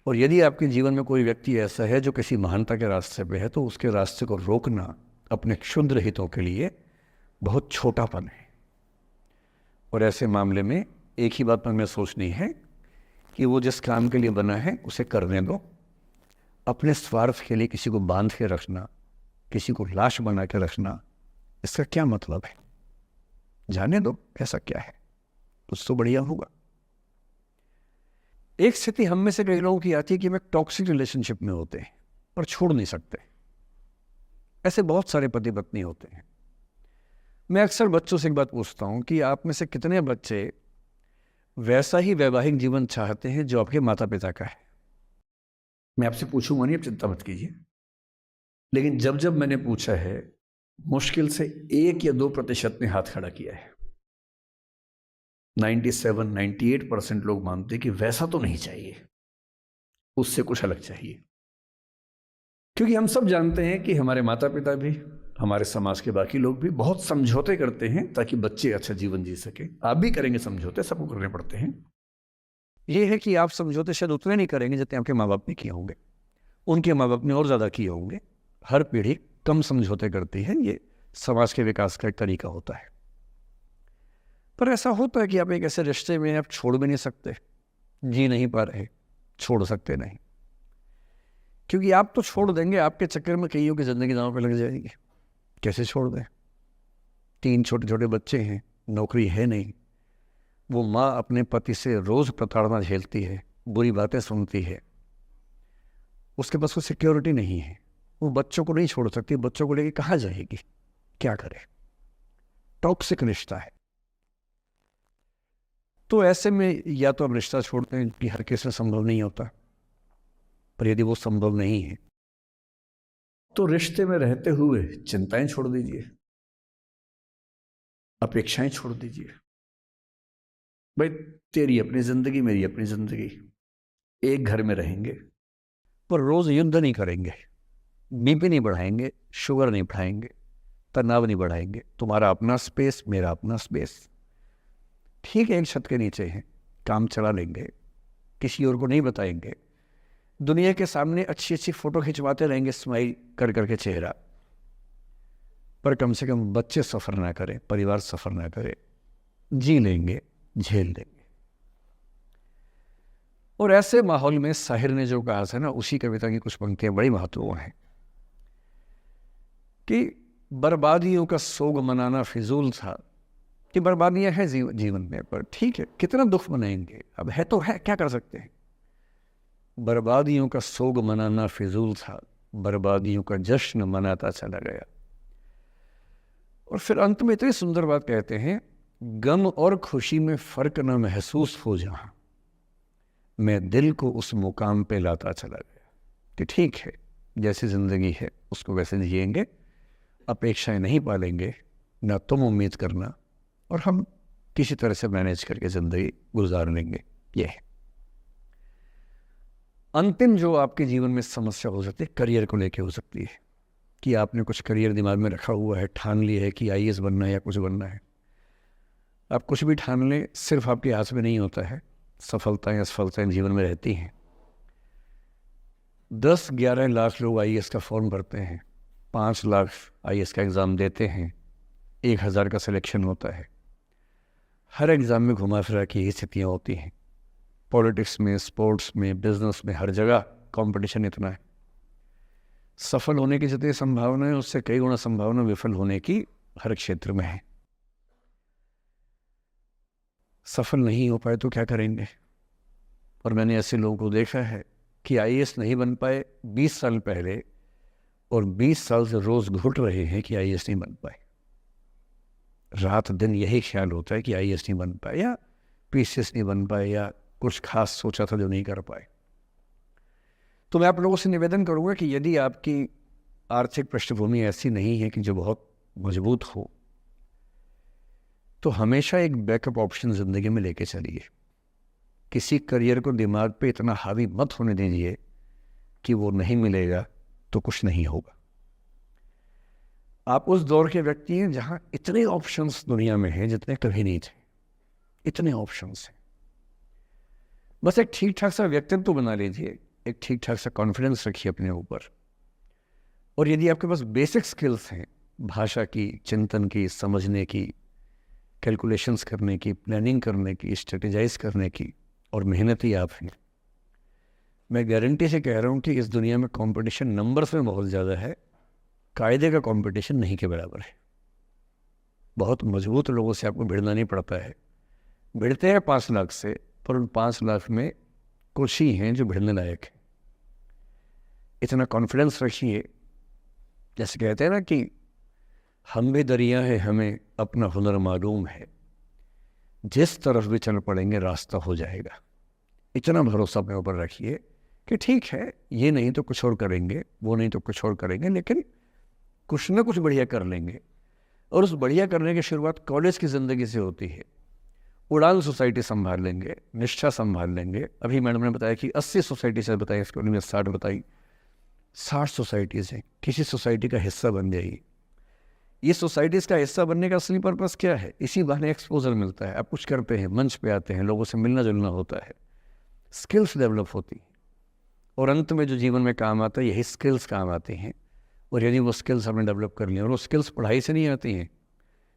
और यदि आपके जीवन में कोई व्यक्ति ऐसा है जो किसी महानता के रास्ते पे है, तो उसके रास्ते को रोकना अपने क्षुद्र हितों के लिए बहुत छोटापन है। और ऐसे मामले में एक ही बात हमें सोचनी है कि वो जिस काम के लिए बना है उसे करने दो। अपने स्वार्थ के लिए किसी को बांध के रखना, किसी को लाश बना के रखना, इसका क्या मतलब है? जाने दो, ऐसा क्या है, कुछ तो बढ़िया होगा। एक स्थिति हम में से कई लोगों की आती है कि हम एक टॉक्सिक रिलेशनशिप में होते हैं पर छोड़ नहीं सकते। ऐसे बहुत सारे पति पत्नी होते हैं। मैं अक्सर बच्चों से एक बात पूछता हूं कि आप में से कितने बच्चे वैसा ही वैवाहिक जीवन चाहते हैं जो आपके माता पिता का है? मैं आपसे पूछूंगा नहीं, आप चिंता मत कीजिए। लेकिन जब जब मैंने पूछा है, मुश्किल से 1 या 2% ने हाथ खड़ा किया है। 97-98% लोग मानते हैं कि वैसा तो नहीं चाहिए, उससे कुछ अलग चाहिए। क्योंकि हम सब जानते हैं कि हमारे माता पिता भी, हमारे समाज के बाकी लोग भी बहुत समझौते करते हैं ताकि बच्चे अच्छा जीवन जी सके। आप भी करेंगे समझौते, सबको करने पड़ते हैं। यह है कि आप समझौते शायद उतने नहीं करेंगे जितने आपके माँ बाप ने किए होंगे, उनके माँ बाप ने और ज़्यादा किए होंगे। हर पीढ़ी कम समझौते करती है, ये समाज के विकास का एक तरीका होता है। पर ऐसा होता है कि आप एक ऐसे रिश्ते में आप छोड़ भी नहीं सकते, जी नहीं पा रहे, छोड़ सकते नहीं, क्योंकि आप तो छोड़ देंगे, आपके चक्कर में कईयों की जिंदगी दांव पे लग जाएगी। कैसे छोड़ दें? 3 छोटे छोटे बच्चे हैं, नौकरी है नहीं, वो माँ अपने पति से रोज प्रताड़ना झेलती है, बुरी बातें सुनती है, उसके पास कोई सिक्योरिटी नहीं है, वो बच्चों को नहीं छोड़ सकती, बच्चों को लेके कहाँ जाएगी, क्या करे? टॉक्सिक रिश्ता है। तो ऐसे में या तो आप रिश्ता छोड़ते हैं कि हर किसी में संभव नहीं होता, पर यदि वो संभव नहीं है तो रिश्ते में रहते हुए चिंताएं छोड़ दीजिए, अपेक्षाएं छोड़ दीजिए। भाई तेरी अपनी जिंदगी, मेरी अपनी जिंदगी, एक घर में रहेंगे पर रोज युद्ध नहीं करेंगे, बीपी नहीं बढ़ाएंगे, शुगर नहीं बढ़ाएंगे, तनाव नहीं बढ़ाएंगे। तुम्हारा अपना स्पेस, मेरा अपना स्पेस, ठीक है, एक छत के नीचे हैं, काम चला लेंगे, किसी और को नहीं बताएंगे, दुनिया के सामने अच्छी अच्छी फोटो खिंचवाते रहेंगे स्माइल कर करके चेहरा, पर कम से कम बच्चे सफ़र ना करें, परिवार सफ़र ना करे, जी लेंगे, झेल लेंगे। और ऐसे माहौल में साहिर ने जो कहा था ना, उसी कविता की कुछ पंक्तियां बड़ी महत्वपूर्ण हैं कि बर्बादियों का सोग मनाना फिजूल था। कि बर्बादियां हैं जीवन में, पर ठीक है, कितना दुख मनाएंगे, अब है तो है, क्या कर सकते हैं। बर्बादियों का सोग मनाना फिजूल था, बर्बादियों का जश्न मनाता चला गया। और फिर अंत में इतनी सुंदर बात कहते हैं, गम और खुशी में फर्क न महसूस हो जहां, मैं दिल को उस मुकाम पे लाता चला गया। कि ठीक है, जैसी जिंदगी है उसको वैसे जिएंगे, अपेक्षाएं नहीं पालेंगे, ना तुम उम्मीद करना, और हम किसी तरह से मैनेज करके जिंदगी गुजार लेंगे। ये है अंतिम जो आपके जीवन में समस्या हो सकती है, करियर को लेके हो सकती है कि आपने कुछ करियर दिमाग में रखा हुआ है, ठान लिया है कि आईएएस बनना है या कुछ बनना है। आप कुछ भी ठान लें, सिर्फ आपके हाथ में नहीं होता है, सफलताएं असफलताएं जीवन में रहती हैं। 10-11 लाख लोग आईएएस का फॉर्म भरते हैं, 5 लाख आईएएस का एग्ज़ाम देते हैं, 1000 का सिलेक्शन होता है। हर एग्ज़ाम में घुमा फिरा की ही स्थितियाँ होती हैं। पॉलिटिक्स में, स्पोर्ट्स में, बिजनेस में, हर जगह कंपटीशन इतना है। सफल होने की जितनी संभावना है उससे कई गुना संभावना विफल होने की हर क्षेत्र में है। सफल नहीं हो पाए तो क्या करेंगे? और मैंने ऐसे लोगों को देखा है कि आईएएस नहीं बन पाए 20 साल पहले, और 20 साल से रोज घुट रहे हैं कि आईएएस नहीं बन पाए। रात दिन यही ख्याल होता है कि आईएएस नहीं बन पाए, या पीसीएस नहीं बन पाए, या कुछ खास सोचा था जो नहीं कर पाए। तो मैं आप लोगों से निवेदन करूंगा कि यदि आपकी आर्थिक पृष्ठभूमि ऐसी नहीं है कि जो बहुत मजबूत हो, तो हमेशा एक बैकअप ऑप्शन ज़िंदगी में लेके चलिए। किसी करियर को दिमाग पे इतना हावी मत होने दीजिए कि वो नहीं मिलेगा तो कुछ नहीं होगा। आप उस दौर के व्यक्ति हैं जहां इतने ऑप्शंस दुनिया में हैं जितने कभी नहीं थे, इतने ऑप्शंस हैं। बस एक ठीक ठाक सा व्यक्तित्व बना लीजिए, एक ठीक ठाक सा कॉन्फिडेंस रखिए अपने ऊपर, और यदि आपके पास बेसिक स्किल्स हैं भाषा की, चिंतन की, समझने की, कैलकुलेशंस करने की, प्लानिंग करने की, स्ट्रेटेजाइज करने की, और मेहनती आप हैं, मैं गारंटी से कह रहा हूँ कि इस दुनिया में कंपटीशन नंबर्स में बहुत ज़्यादा है, कायदे का कंपटीशन नहीं के बराबर है। बहुत मजबूत लोगों से आपको भिड़ना नहीं पड़ता है। भिड़ते हैं 5 लाख से, पर उन 5 लाख में कुछ ही हैं जो भिड़ने लायक हैं। इतना कॉन्फिडेंस रखिए, जैसे कहते हैं ना कि हम भी दरिया है, हमें अपना हुनर मालूम है, जिस तरफ भी चल पड़ेंगे रास्ता हो जाएगा। इतना भरोसा अपने ऊपर रखिए कि ठीक है, ये नहीं तो कुछ और करेंगे, वो नहीं तो कुछ और करेंगे, लेकिन कुछ ना कुछ बढ़िया कर लेंगे। और उस बढ़िया करने की शुरुआत कॉलेज की ज़िंदगी से होती है। उड़ान सोसाइटी संभाल लेंगे, निष्ठा संभाल लेंगे। अभी मैडम ने बताया कि 80 सोसाइटी से बताई, इसको में 60 बताई, 60 सोसाइटीज़ हैं। किसी सोसाइटी का हिस्सा बन जाइए। ये सोसाइटीज़ का हिस्सा बनने का असली पर्पस क्या है? इसी बहाने एक्सपोजर मिलता है, आप कुछ करते हैं, मंच पे आते हैं, लोगों से मिलना जुलना होता है, स्किल्स डेवलप होती हैं, और अंत में जो जीवन में काम आता है यही स्किल्स काम आते हैं। और यदि वो स्किल्स हमने डेवलप कर लिया, और वो स्किल्स पढ़ाई से नहीं आती हैं,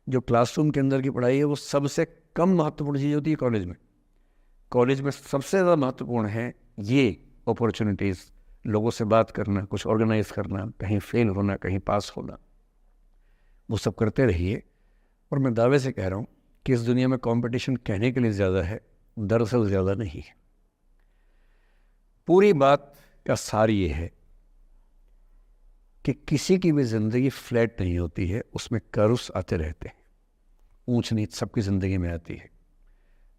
जो क्लासरूम के अंदर की पढ़ाई है वो सबसे कम महत्वपूर्ण चीज़ होती है कॉलेज में। कॉलेज में सबसे ज़्यादा महत्वपूर्ण है ये अपॉर्चुनिटीज़, लोगों से बात करना, कुछ ऑर्गेनाइज करना, कहीं फेल होना, कहीं पास होना, वो सब करते रहिए। और मैं दावे से कह रहा हूँ कि इस दुनिया में कंपटीशन कहने के लिए ज़्यादा है, दरअसल ज़्यादा नहीं है। पूरी बात का सार ये है कि किसी की भी ज़िंदगी फ्लैट नहीं होती है, उसमें कर्व्स आते रहते हैं, ऊंच नीच सबकी ज़िंदगी में आती है।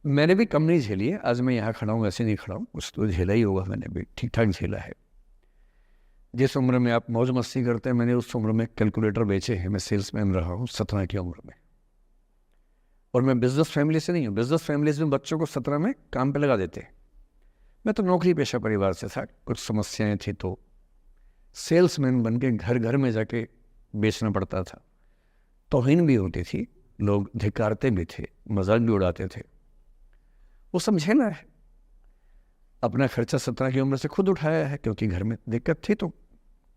मैंने भी कम नहीं झेली है, आज मैं यहाँ खड़ा हूँ ऐसे नहीं खड़ा हूँ, कुछ तो झेला ही होगा, मैंने भी ठीक ठाक झेला है। जिस उम्र में आप मौज मस्ती करते हैं, मैंने उस उम्र में कैलकुलेटर बेचे हैं। मैं सेल्समैन रहा हूँ 17 की उम्र में, और मैं बिजनेस फैमिली से नहीं हूँ। बिजनेस फैमिलीज में बच्चों को 17 में काम पे लगा देते हैं। मैं तो नौकरी पेशा परिवार से था, कुछ समस्याएं थी तो सेल्समैन बन के घर घर में जाके बेचना पड़ता था। तौहीन भी होती थी, लोग धिक्कारते भी थे, मजाक भी उड़ाते थे। वो समझे ना है, अपना खर्चा 17 की उम्र से खुद उठाया है, क्योंकि घर में दिक्कत थी। तो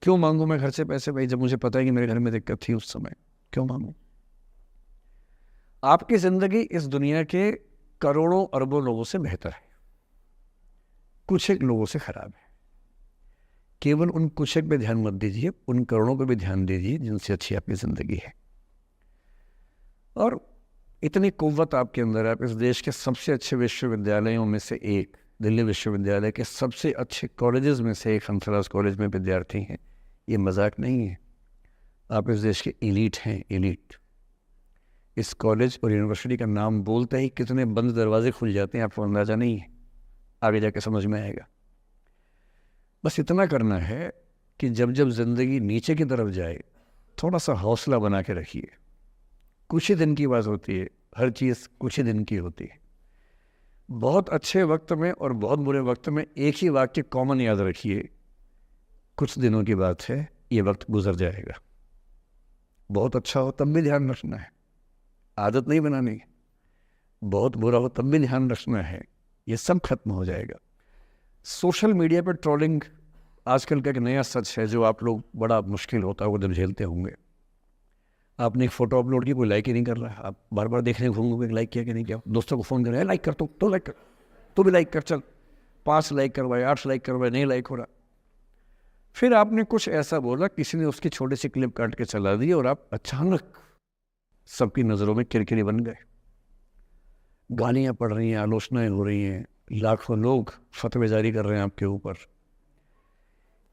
क्यों मांगू मैं घर से पैसे भाई, जब मुझे पता है कि मेरे घर में दिक्कत थी उस समय, क्यों मांगू? आपकी जिंदगी इस दुनिया के करोड़ों अरबों लोगों से बेहतर है, कुछ एक लोगों से खराब है। केवल उन कुछ एक पे ध्यान मत दीजिए, उन करोड़ों पे भी ध्यान दीजिए जिनसे अच्छी आपकी जिंदगी है। और इतनी कुव्वत आपके अंदर है, आप इस देश के सबसे अच्छे विश्वविद्यालयों में से एक, दिल्ली विश्वविद्यालय के सबसे अच्छे कॉलेजेस में से एक, हंसराज कॉलेज में विद्यार्थी हैं। ये मजाक नहीं है, आप इस देश के एलीट हैं, एलीट। इस कॉलेज और यूनिवर्सिटी का नाम बोलते ही कितने बंद दरवाजे खुल जाते हैं, आपको अंदाज़ा नहीं है, आगे जाके समझ में आएगा। बस इतना करना है कि जब जब ज़िंदगी नीचे की तरफ जाए, थोड़ा सा हौसला बना के रखिए। कुछ ही दिन की बात होती है, हर चीज़ कुछ ही दिन की होती है। बहुत अच्छे वक्त में और बहुत बुरे वक्त में एक ही वाक्य कॉमन याद रखिए, कुछ दिनों की बात है, ये वक्त गुजर जाएगा। बहुत अच्छा हो तब भी ध्यान रखना है, आदत नहीं बनानी है। बहुत बुरा हो तब भी ध्यान रखना है, ये सब खत्म हो जाएगा। सोशल मीडिया पर ट्रोलिंग आजकल का एक नया सच है, जो आप लोग बड़ा मुश्किल होता है वो जब झेलते होंगे। आपने एक फ़ोटो अपलोड की, कोई लाइक ही नहीं कर रहा है, आप बार बार देखने घूमोगे लाइक किया कि नहीं किया। दोस्तों को फ़ोन कर रहे हैं, लाइक कर, तो लाइक कर, तो भी लाइक कर, चल 5 लाइक करवाए, 8 लाइक करवाए, नहीं लाइक हो रहा। फिर आपने कुछ ऐसा बोला, किसी ने उसकी छोटी सी क्लिप काट के चला दी, और आप अचानक सबकी नज़रों में किरकिरी बन गए। गालियाँ पड़ रही हैं, आलोचनाएँ हो रही हैं, लाखों लोग फतवे जारी कर रहे हैं आपके ऊपर।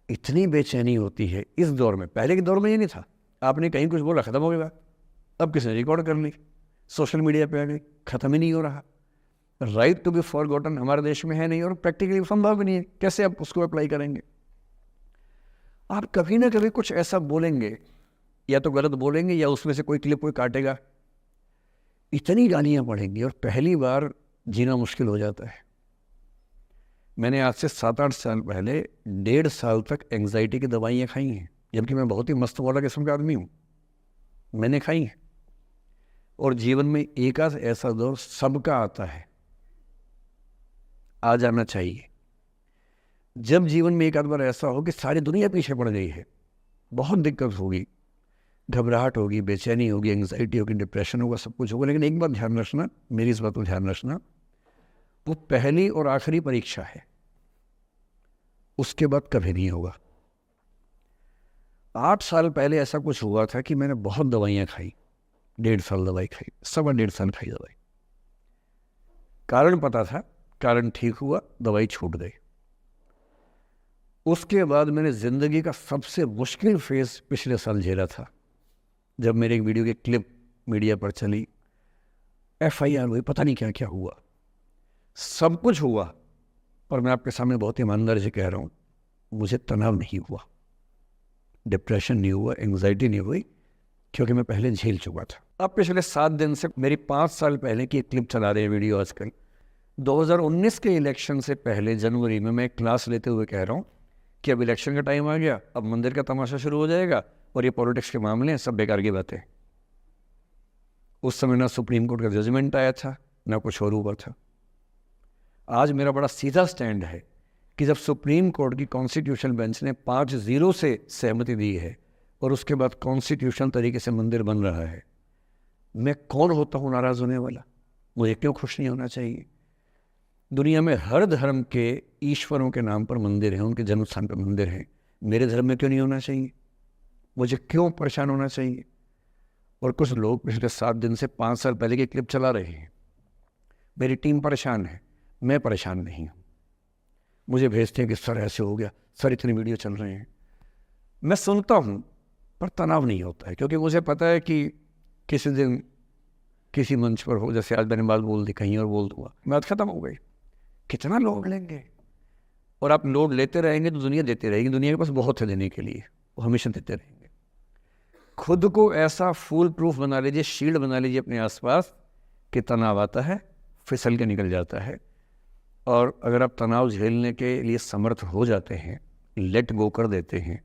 इतनी बेचैनी होती है इस दौर में। पहले के दौर में ये नहीं था, आपने कहीं कुछ बोला खत्म हो गया बात। अब किसने रिकॉर्ड कर ली, सोशल मीडिया पे आ गई, खत्म ही नहीं हो रहा। राइट टू बी फॉरगॉटन हमारे देश में है नहीं, और प्रैक्टिकली संभव भी नहीं है। कैसे आप उसको अप्लाई करेंगे? आप कभी ना कभी कुछ ऐसा बोलेंगे, या तो गलत बोलेंगे या उसमें से कोई क्लिप कोई काटेगा, इतनी गालियाँ पड़ेंगी और पहली बार जीना मुश्किल हो जाता है। मैंने आज से 7-8 साल पहले 1.5 साल तक एंग्जाइटी की दवाइयाँ खाई हैं, जबकि मैं बहुत ही मस्त वाला किस्म का आदमी हूँ, मैंने खाई हैं। और जीवन में एक आध ऐसा दौर सबका आता है, आ जाना चाहिए, जब जीवन में एक आध बार ऐसा हो कि सारी दुनिया पीछे पड़ गई है, बहुत दिक्कत होगी, घबराहट होगी, बेचैनी होगी, एंग्जाइटी होगी, डिप्रेशन होगा, सब कुछ होगा। लेकिन एक बात ध्यान रखना, मेरी इस बात को ध्यान रखना, वो पहली और आखिरी परीक्षा है, उसके बाद कभी नहीं होगा। 8 साल पहले ऐसा कुछ हुआ था कि मैंने बहुत दवाइयाँ खाई, 1.5 साल दवाई खाई, 1.25 साल खाई दवाई। कारण पता था, कारण ठीक हुआ, दवाई छूट गई। उसके बाद मैंने ज़िंदगी का सबसे मुश्किल फेज़ पिछले साल झेला था, जब मेरे एक वीडियो की क्लिप मीडिया पर चली, FIR हुई, पता नहीं क्या क्या हुआ, सब कुछ हुआ, पर मैं आपके सामने बहुत ईमानदारी से कह रहा हूँ, मुझे तनाव नहीं हुआ, डिप्रेशन नहीं हुआ, एंग्जाइटी नहीं हुई, क्योंकि मैं पहले झेल चुका था। अब पिछले 7 दिन से मेरी 5 साल पहले की एक क्लिप चला रहे हैं वीडियो आजकल। 2019 के इलेक्शन से पहले जनवरी में मैं एक क्लास लेते हुए कह रहा हूँ कि अब इलेक्शन का टाइम आ गया, अब मंदिर का तमाशा शुरू हो जाएगा और ये पॉलिटिक्स के मामले हैं, सब बेकार की बातें। उस समय ना सुप्रीम कोर्ट का जजमेंट आया था, ना कुछ और हुआ था। आज मेरा बड़ा सीधा स्टैंड है कि जब सुप्रीम कोर्ट की कॉन्स्टिट्यूशन बेंच ने 5-0 से सहमति दी है और उसके बाद कॉन्स्टिट्यूशन तरीके से मंदिर बन रहा है, मैं कौन होता हूँ नाराज़ होने वाला? मुझे क्यों खुश नहीं होना चाहिए? दुनिया में हर धर्म के ईश्वरों के नाम पर मंदिर हैं, उनके जन्म स्थान पर मंदिर हैं, मेरे धर्म में क्यों नहीं होना चाहिए? मुझे क्यों परेशान होना चाहिए? और कुछ लोग पिछले 7 दिन से 5 साल पहले की क्लिप चला रहे हैं। मेरी टीम परेशान है, मैं परेशान नहीं हूँ। मुझे भेजते हैं कि सर ऐसे हो गया, सर इतने वीडियो चल रहे हैं, मैं सुनता हूँ पर तनाव नहीं होता है, क्योंकि मुझे पता है कि किसी दिन किसी मंच पर हो, जैसे आज मैंने बात बोल दी, कहीं और बोल दूंगा, बात खत्म हो गई। कितना लोड लेंगे? और आप लोड लेते रहेंगे तो दुनिया देती रहेगी, दुनिया के पास बहुत है देने के लिए, वो हमेशा देते रहेंगे। खुद को ऐसा फूल प्रूफ बना लीजिए, शील्ड बना लीजिए अपने आसपास कि तनाव आता है फिसल के निकल जाता है। और अगर आप तनाव झेलने के लिए समर्थ हो जाते हैं, लेट गो कर देते हैं,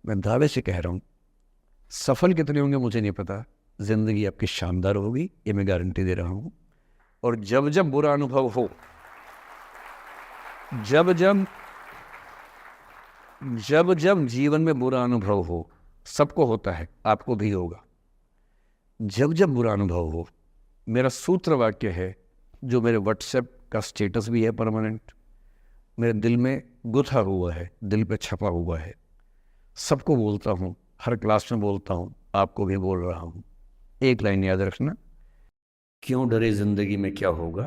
मैं दावे से कह रहा हूँ, सफल कितने होंगे मुझे नहीं पता, ज़िंदगी आपकी शानदार होगी, ये मैं गारंटी दे रहा हूँ। और जब जब बुरा अनुभव हो, जब जब जीवन में बुरा अनुभव हो, सबको होता है, आपको भी होगा, जब जब बुरा अनुभव हो, मेरा सूत्र वाक्य है, जो मेरे व्हाट्सएप का स्टेटस भी है परमानेंट, मेरे दिल में गुथा हुआ है, दिल पे छपा हुआ है, सबको बोलता हूँ, हर क्लास में बोलता हूँ, आपको भी बोल रहा हूँ, एक लाइन याद रखना, क्यों डरे जिंदगी में क्या होगा,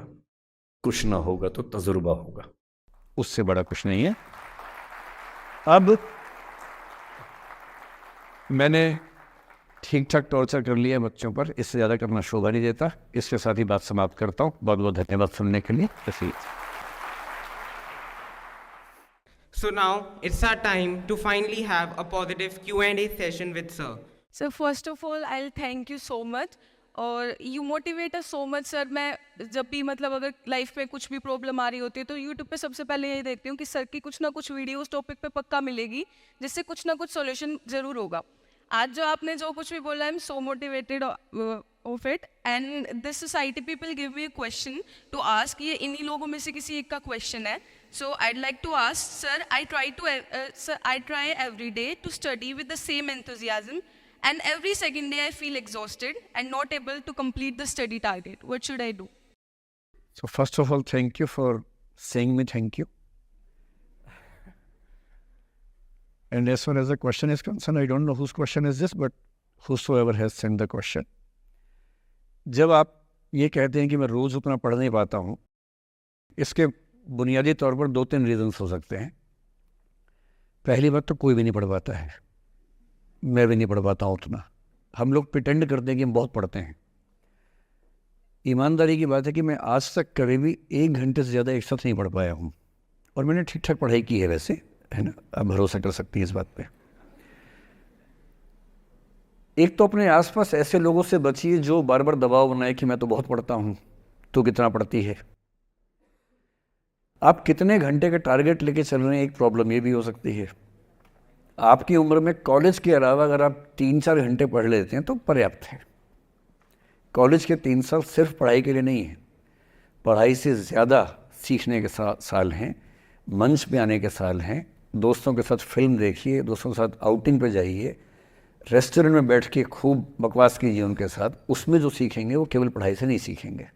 कुछ ना होगा तो तजुर्बा होगा, उससे बड़ा कुछ नहीं है। अब मैंने ठीक ठाक टॉर्चर कर लिया बच्चों पर, इससे ज़्यादा करना शोभा नहीं देता। इसके साथ ही बात समाप्त करता हूँ। बहुत बहुत धन्यवाद सुनने के लिए। So now it's our time to finally have a positive Q&A session with sir. So first of all, I'll thank you so much. और you motivate us so much, sir. मैं जब भी मतलब अगर लाइफ में कुछ भी प्रॉब्लम आ रही होती है तो यूट्यूब पे सबसे पहले यही देखती हूँ कि सर की कुछ ना कुछ वीडियो उस टॉपिक पे पक्का मिलेगी, जिससे कुछ ना कुछ सॉल्यूशन ज़रूर होगा। आज जो आपने जो कुछ भी बोला, I am so motivated of it. And this society people give me a question to ask, ये इन्हीं लोगों में से किसी एक का क्वेश्चन है। So I'd like to ask sir, I try every day to study with the same enthusiasm, and every second day I feel exhausted and not able to complete the study target. What should I do? So first of all, thank you for saying me thank you. And as far as the question is concerned, I don't know whose question is this, but whosoever has sent the question. जब आप ये कहते हैं कि मैं रोज़ उतना पढ़ नहीं पाता हूँ, इसके बुनियादी तौर पर 2-3 रीजंस हो सकते हैं। पहली बात तो कोई भी नहीं पढ़ पाता है, मैं भी नहीं पढ़ पाता हूँ उतना। हम लोग प्रिटेंड करते हैं कि हम बहुत पढ़ते हैं। ईमानदारी की बात है कि मैं आज तक कभी भी 1 घंटे से ज़्यादा एक साथ नहीं पढ़ पाया हूँ, और मैंने ठीक ठाक पढ़ाई की है वैसे, है ना, आप भरोसा कर सकती हैं इस बात पे। एक तो अपने आसपास ऐसे लोगों से बचिए जो बार बार दबाव बनाए कि मैं तो बहुत पढ़ता हूँ, तू कितना पढ़ती है। आप कितने घंटे का टारगेट लेके चल रहे हैं, एक प्रॉब्लम ये भी हो सकती है। आपकी उम्र में कॉलेज के अलावा अगर आप 3-4 घंटे पढ़ लेते हैं तो पर्याप्त है। कॉलेज के 3 साल सिर्फ पढ़ाई के लिए नहीं है, पढ़ाई से ज़्यादा सीखने के साल हैं, मंच पे आने के साल हैं। दोस्तों के साथ फिल्म देखिए, दोस्तों के साथ आउटिंग पे जाइए, रेस्टोरेंट में बैठ के खूब बकवास कीजिए उनके साथ। उसमें जो सीखेंगे वो केवल पढ़ाई से नहीं सीखेंगे।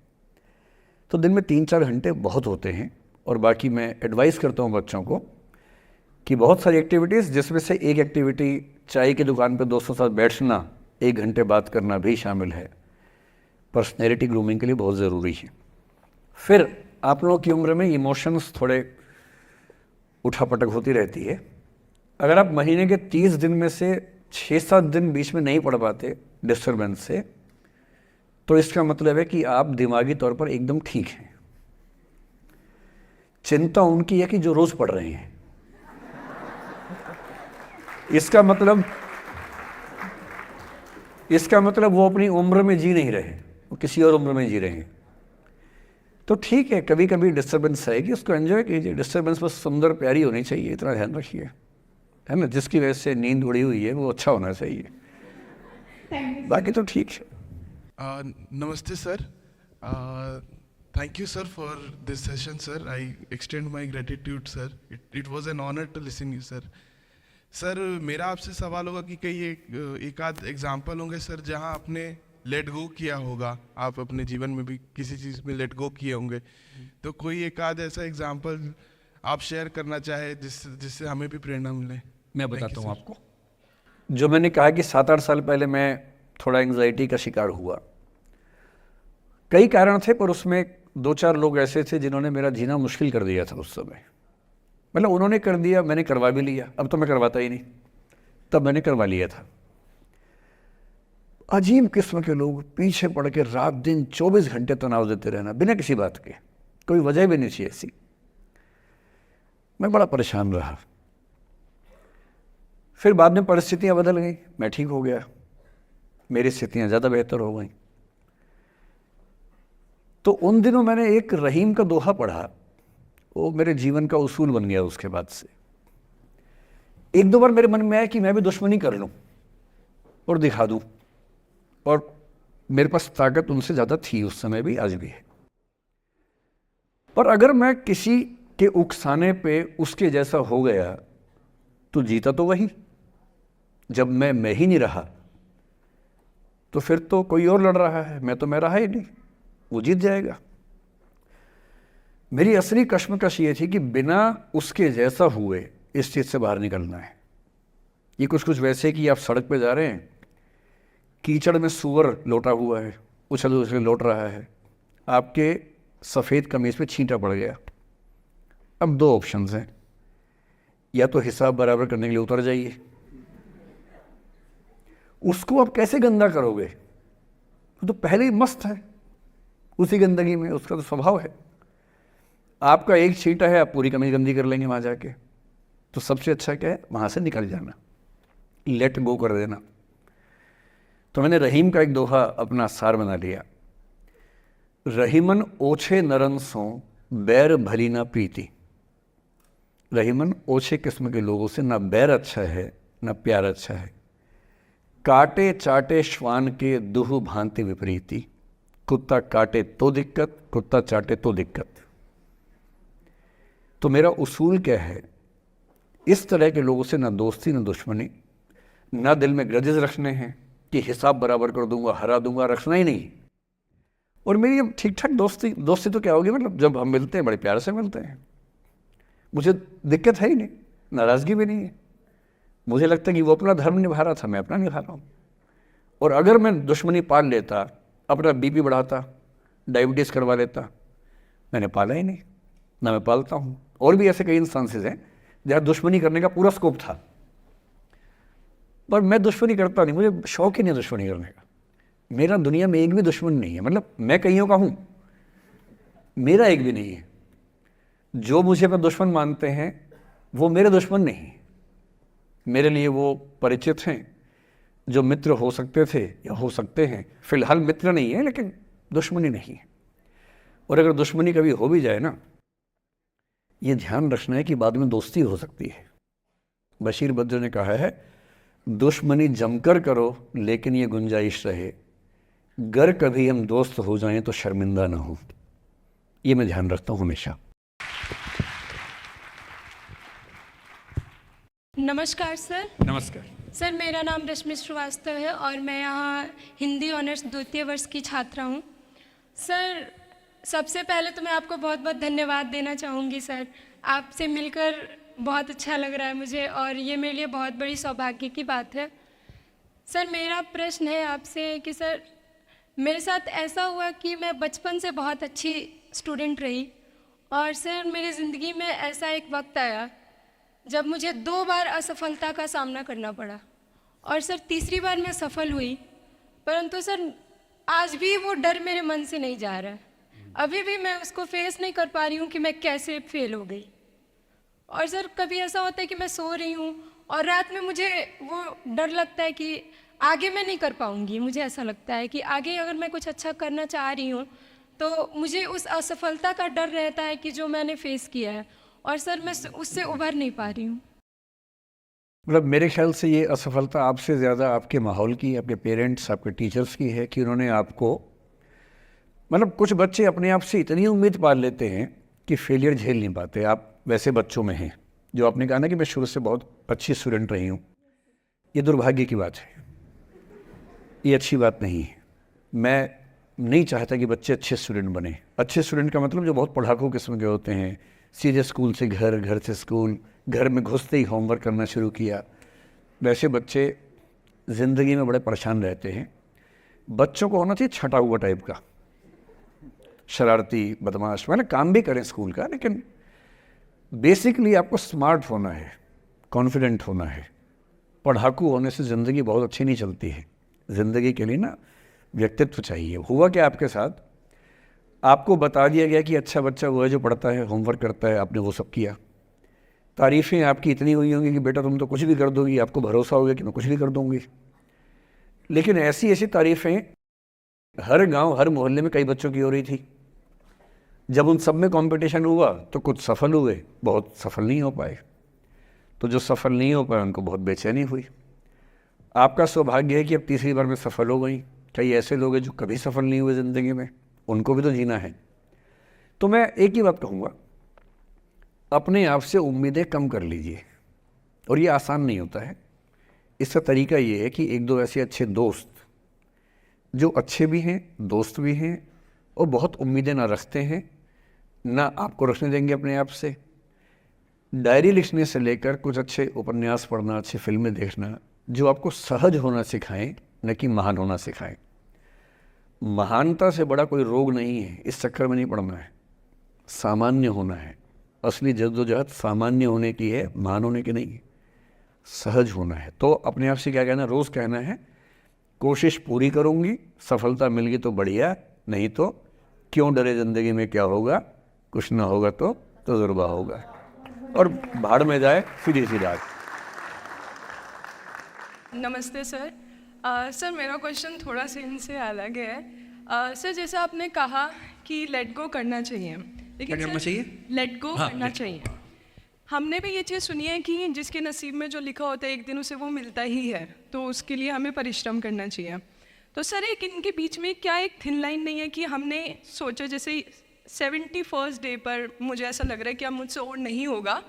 तो दिन में 3-4 घंटे बहुत होते हैं। और बाकी मैं एडवाइस करता हूँ बच्चों को कि बहुत सारी एक्टिविटीज़, जिसमें से एक एक्टिविटी चाय की दुकान पर दोस्तों के साथ बैठना, 1 घंटे बात करना भी शामिल है। पर्सनैलिटी ग्रूमिंग के लिए बहुत ज़रूरी है। फिर आप लोगों की उम्र में इमोशंस थोड़े उठापटक होती रहती है। अगर आप महीने के 30 दिन में से 6-7 दिन बीच में नहीं पढ़ पाते डिस्टर्बेंस से, तो इसका मतलब है कि आप दिमागी तौर पर एकदम ठीक हैं। चिंता उनकी है कि जो रोज़ पढ़ रहे हैं। इसका मतलब वो अपनी उम्र में जी नहीं रहे, वो किसी और उम्र में जी रहे हैं। तो ठीक है, कभी कभी डिस्टर्बेंस आएगी, उसको एंजॉय कीजिए। डिस्टर्बेंस बस सुंदर प्यारी होनी चाहिए, इतना ध्यान रखिए, है ना। जिसकी वजह से नींद उड़ी हुई है वो अच्छा होना चाहिए, बाकी तो ठीक है। नमस्ते sir, thank you sir for this session sir. I extend my gratitude sir, it was an honour to listen you sir. Sir मेरा आपसे सवाल होगा कि कई एक आध एग्जाम्पल होंगे सर जहां आपने लेट गो किया होगा, आप अपने जीवन में भी किसी चीज़ में लेट गो किए होंगे, तो कोई एक आध ऐसा एग्जाम्पल आप शेयर करना चाहे जिससे हमें भी प्रेरणा मिले। मैं बताता हूँ आपको। जो मैंने कहा कि 7-8 साल पहले मैं थोड़ा एंग्जाइटी का शिकार हुआ, कई कारण थे, पर उसमें 2-4 लोग ऐसे थे जिन्होंने मेरा जीना मुश्किल कर दिया था उस समय। मतलब उन्होंने कर दिया, मैंने करवा भी लिया। अब तो मैं करवाता ही नहीं, तब मैंने करवा लिया था। अजीब किस्म के लोग पीछे पड़ के रात दिन 24 घंटे तनाव देते रहना बिना किसी बात के, कोई वजह भी नहीं थी ऐसी। मैं बड़ा परेशान रहा। फिर बाद में परिस्थितियां बदल गई, मैं ठीक हो गया, मेरी स्थितियां ज़्यादा बेहतर हो गई। तो उन दिनों मैंने एक रहीम का दोहा पढ़ा, वो मेरे जीवन का उसूल बन गया। उसके बाद से 1-2 बार मेरे मन में आया कि मैं भी दुश्मनी कर लूं और दिखा दूं, और मेरे पास ताकत उनसे ज़्यादा थी उस समय भी, आज भी है। पर अगर मैं किसी के उकसाने पे उसके जैसा हो गया तो जीता तो वही। जब मैं ही नहीं रहा तो फिर तो कोई और लड़ रहा है, मैं रहा ही नहीं, वो जीत जाएगा। मेरी असली कश्मकश ये थी कि बिना उसके जैसा हुए इस चीज़ से बाहर निकलना है। ये कुछ वैसे कि आप सड़क पे जा रहे हैं, कीचड़ में सूअर लोटा हुआ है, उछल उछल लौट रहा है, आपके सफ़ेद कमीज पे छींटा पड़ गया। अब 2 ऑप्शंस हैं, या तो हिसाब बराबर करने के लिए उतर जाइए, उसको आप कैसे गंदा करोगे, वो तो पहले ही मस्त है उसी गंदगी में, उसका तो स्वभाव है। आपका एक छींटा है, आप पूरी कमीज गंदी कर लेंगे वहाँ जाके। तो सबसे अच्छा क्या है, वहाँ से निकल जाना, लेट गो कर देना। तो मैंने रहीम का एक दोहा अपना सार बना लिया। रहीमन ओछे नरन सो बैर भली ना प्रीति। रहीमन ओछे किस्म के लोगों से ना बैर अच्छा है ना प्यार अच्छा है। काटे चाटे श्वान के दुह भांति विपरीति। कुत्ता काटे तो दिक्कत, कुत्ता चाटे तो दिक्कत। तो मेरा उसूल क्या है, इस तरह के लोगों से ना दोस्ती ना दुश्मनी, ना दिल में ग्रजेस रखने हैं कि हिसाब बराबर कर दूंगा, हरा दूंगा, रखना ही नहीं। और मेरी अब ठीक ठाक दोस्ती तो क्या होगी, मतलब जब हम मिलते हैं बड़े प्यार से मिलते हैं, मुझे दिक्कत है ही नहीं, नाराज़गी भी नहीं है। मुझे लगता है कि वो अपना धर्म निभा रहा था, मैं अपना निभा रहा हूँ। और अगर मैं दुश्मनी पाल लेता, अपना बीपी बढ़ाता, डायबिटीज़ करवा लेता, मैंने पाला ही नहीं, ना मैं पालता हूँ। और भी ऐसे कई इंस्टांसेस हैं जहाँ दुश्मनी करने का पूरा स्कोप था, पर मैं दुश्मनी करता नहीं, मुझे शौक ही नहीं दुश्मनी करने का। मेरा दुनिया में एक भी दुश्मन नहीं है, मतलब मैं कईयों का हूँ, मेरा एक भी नहीं है। जो मुझे अपना दुश्मन मानते हैं वो मेरे दुश्मन नहीं, मेरे लिए वो परिचित हैं जो मित्र हो सकते थे या हो सकते हैं। फिलहाल मित्र नहीं है, लेकिन दुश्मनी नहीं है। और अगर दुश्मनी कभी हो भी जाए ना, ये ध्यान रखना है कि बाद में दोस्ती हो सकती है। बशीर बद्र ने कहा है, दुश्मनी जमकर करो लेकिन ये गुंजाइश रहे, गर कभी हम दोस्त हो जाएं तो शर्मिंदा ना हो। ये मैं ध्यान रखता हूँ हमेशा। नमस्कार सर। नमस्कार सर, मेरा नाम रश्मि श्रीवास्तव है और मैं यहाँ हिंदी ऑनर्स द्वितीय वर्ष की छात्रा हूँ। सर, सबसे पहले तो मैं आपको बहुत बहुत धन्यवाद देना चाहूँगी सर। आपसे मिलकर बहुत अच्छा लग रहा है मुझे और ये मेरे लिए बहुत बड़ी सौभाग्य की बात है। सर, मेरा प्रश्न है आपसे कि सर, मेरे साथ ऐसा हुआ कि मैं बचपन से बहुत अच्छी स्टूडेंट रही और सर मेरी ज़िंदगी में ऐसा एक वक्त आया जब मुझे 2 बार असफलता का सामना करना पड़ा और सर तीसरी बार मैं सफल हुई, परंतु सर आज भी वो डर मेरे मन से नहीं जा रहा है। अभी भी मैं उसको फेस नहीं कर पा रही हूँ कि मैं कैसे फेल हो गई। और सर कभी ऐसा होता है कि मैं सो रही हूँ और रात में मुझे वो डर लगता है कि आगे मैं नहीं कर पाऊँगी। मुझे ऐसा लगता है कि आगे अगर मैं कुछ अच्छा करना चाह रही हूँ तो मुझे उस असफलता का डर रहता है कि जो मैंने फेस किया है, और सर मैं उससे उभर नहीं पा रही हूँ। मतलब मेरे ख्याल से ये असफलता आपसे ज़्यादा आपके माहौल की, आपके पेरेंट्स, आपके टीचर्स की है कि उन्होंने आपको, मतलब कुछ बच्चे अपने आप से इतनी उम्मीद पाल लेते हैं कि फेलियर झेल नहीं पाते। आप वैसे बच्चों में हैं। जो आपने कहा ना कि मैं शुरू से बहुत अच्छी स्टूडेंट रही हूँ, ये दुर्भाग्य की बात है, ये अच्छी बात नहीं है। मैं नहीं चाहता कि बच्चे अच्छे स्टूडेंट बने। अच्छे स्टूडेंट का मतलब जो बहुत पढ़ाकू किस्म के होते हैं, सीधे स्कूल से घर, घर से स्कूल, घर में घुसते ही होमवर्क करना शुरू किया, वैसे बच्चे ज़िंदगी में बड़े परेशान रहते हैं। बच्चों को होना चाहिए छटा हुआ टाइप का, शरारती, बदमाश, मतलब काम भी करें स्कूल का, लेकिन बेसिकली आपको स्मार्ट होना है, कॉन्फिडेंट होना है। पढ़ाकू होने से ज़िंदगी बहुत अच्छी नहीं चलती है। ज़िंदगी के लिए ना व्यक्तित्व चाहिए। हुआ क्या आपके साथ, आपको बता दिया गया कि अच्छा बच्चा वो है जो पढ़ता है, होमवर्क करता है, आपने वो सब किया। तारीफ़ें आपकी इतनी हुई होंगी कि बेटा तुम तो कुछ भी कर दोगी, आपको भरोसा हो गया कि मैं कुछ भी कर दूंगी। लेकिन ऐसी ऐसी तारीफ़ें हर गांव, हर मोहल्ले में कई बच्चों की हो रही थी। जब उन सब में कंपटीशन हुआ तो कुछ सफल हुए, बहुत सफल नहीं हो पाए। तो जो सफल नहीं हो पाए उनको बहुत बेचैनी हुई। आपका सौभाग्य है कि अब तीसरी बार में सफल हो गई। कई ऐसे लोग हैं जो कभी सफल नहीं हुए ज़िंदगी में, उनको भी तो जीना है। तो मैं एक ही बात कहूँगा, अपने आप से उम्मीदें कम कर लीजिए। और ये आसान नहीं होता है। इसका तरीका ये है कि 1-2 ऐसे अच्छे दोस्त जो अच्छे भी हैं, दोस्त भी हैं और बहुत उम्मीदें ना रखते हैं, ना आपको रखने देंगे अपने आप से। डायरी लिखने से लेकर कुछ अच्छे उपन्यास पढ़ना, अच्छी फिल्में देखना, जो आपको सहज होना सिखाएं, न कि महान होना सिखाएं। महानता से बड़ा कोई रोग नहीं है, इस चक्कर में नहीं पड़ना है। सामान्य होना है। असली जद्दोजहद सामान्य होने की है, महान होने की नहीं है। सहज होना है। तो अपने आप से क्या कहना, रोज़ कहना है, कोशिश पूरी करूँगी, सफलता मिल गई तो बढ़िया, नहीं तो क्यों डरे, ज़िंदगी में क्या होगा, कुछ ना होगा तो तजुर्बा होगा। और भाड़ में जाए सीधी सी रात। नमस्ते सर। सर मेरा क्वेश्चन थोड़ा सा इनसे अलग है। सर जैसे आपने कहा कि लेट गो करना चाहिए, लेकिन क्या करना चाहिए? लेट गो करना चाहिए। हमने भी ये चीज़ सुनी है कि जिसके नसीब में जो लिखा होता है एक दिन उसे वो मिलता ही है, तो उसके लिए हमें परिश्रम करना चाहिए। तो सर एक इनके बीच में क्या एक थिन लाइन नहीं है कि हमने सोचा जैसे 71st डे पर मुझे ऐसा लग रहा है कि अब मुझसे और नहीं होगा,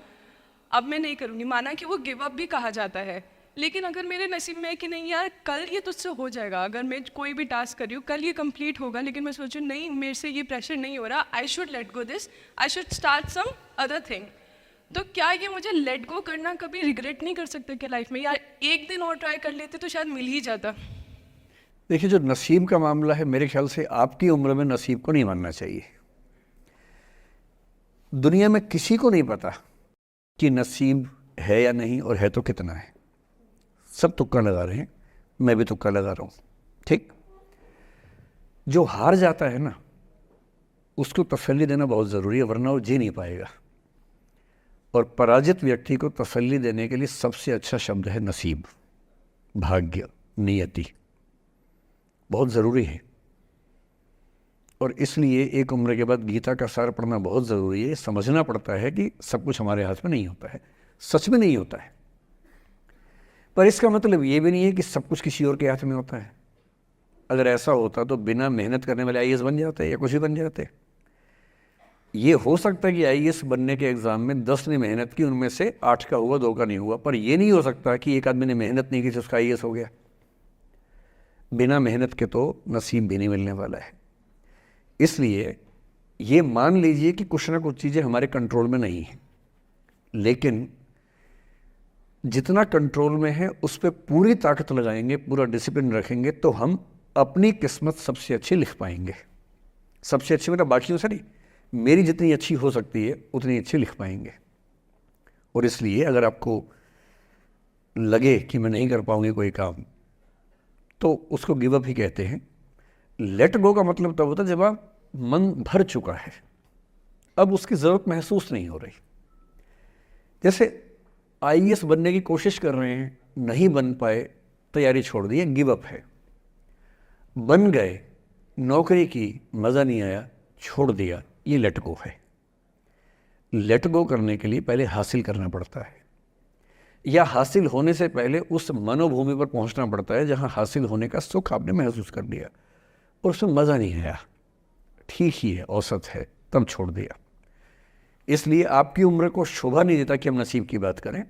अब मैं नहीं करूँगी। माना कि वो गिव अप भी कहा जाता है, लेकिन अगर मेरे नसीब में है कि नहीं यार कल ये तुझसे हो जाएगा, अगर मैं कोई भी टास्क कर रही हूँ कल ये कंप्लीट होगा, लेकिन मैं सोचूँ नहीं मेरे से ये प्रेशर नहीं हो रहा, I should let go this, I should start some other thing. तो क्या ये मुझे लेट गो करना कभी रिग्रेट नहीं कर सकते क्या लाइफ में, यार एक दिन और ट्राई कर लेते तो शायद मिल ही जाता। देखिए, जो नसीब का मामला है, मेरे ख्याल से आपकी उम्र में नसीब को नहीं मानना चाहिए। दुनिया में किसी को नहीं पता कि नसीब है या नहीं, और है तो कितना है। सब तुक्का लगा रहे हैं, मैं भी तुक्का लगा रहा हूँ, ठीक। जो हार जाता है ना, उसको तसल्ली देना बहुत ज़रूरी है, वरना वो जी नहीं पाएगा। और पराजित व्यक्ति को तसल्ली देने के लिए सबसे अच्छा शब्द है नसीब, भाग्य, नियति, बहुत ज़रूरी है। और इसलिए एक उम्र के बाद गीता का सार पढ़ना बहुत ज़रूरी है। समझना पड़ता है कि सब कुछ हमारे हाथ में नहीं होता है, सच में नहीं होता है। पर इसका मतलब ये भी नहीं है कि सब कुछ किसी और के हाथ में होता है। अगर ऐसा होता तो बिना मेहनत करने वाले आईएएस बन जाते या कुछ भी बन जाते। ये हो सकता है कि आईएएस बनने के एग्ज़ाम में 10 ने मेहनत की, उनमें से 8 का हुआ, 2 का नहीं हुआ, पर ये नहीं हो सकता कि एक आदमी ने मेहनत नहीं की तो उसका आईएएस हो गया। बिना मेहनत के तो नसीब भी नहीं मिलने वाला है। इसलिए ये मान लीजिए कि कुछ ना कुछ चीज़ें हमारे कंट्रोल में नहीं हैं, लेकिन जितना कंट्रोल में है उस पर पूरी ताकत लगाएंगे, पूरा डिसिप्लिन रखेंगे, तो हम अपनी किस्मत सबसे अच्छी लिख पाएंगे। सबसे अच्छी मतलब बाकियों से नहीं, मेरी जितनी अच्छी हो सकती है उतनी अच्छी लिख पाएंगे। और इसलिए अगर आपको लगे कि मैं नहीं कर पाऊंगी कोई काम, तो उसको गिव अप ही कहते हैं। लेट गो का मतलब तब होता है जब आप मन भर चुका है, अब उसकी ज़रूरत महसूस नहीं हो रही। जैसे आईएएस बनने की कोशिश कर रहे हैं, नहीं बन पाए, तैयारी छोड़ दी, गिव अप है। बन गए, नौकरी की, मज़ा नहीं आया, छोड़ दिया, ये लेट गो है। लेट गो करने के लिए पहले हासिल करना पड़ता है, या हासिल होने से पहले उस मनोभूमि पर पहुंचना पड़ता है जहां हासिल होने का सुख आपने महसूस कर लिया और उसमें मज़ा नहीं आया, ठीक ही है, औसत है, तब छोड़ दिया। इसलिए आपकी उम्र को शोभा नहीं देता कि हम नसीब की बात करें,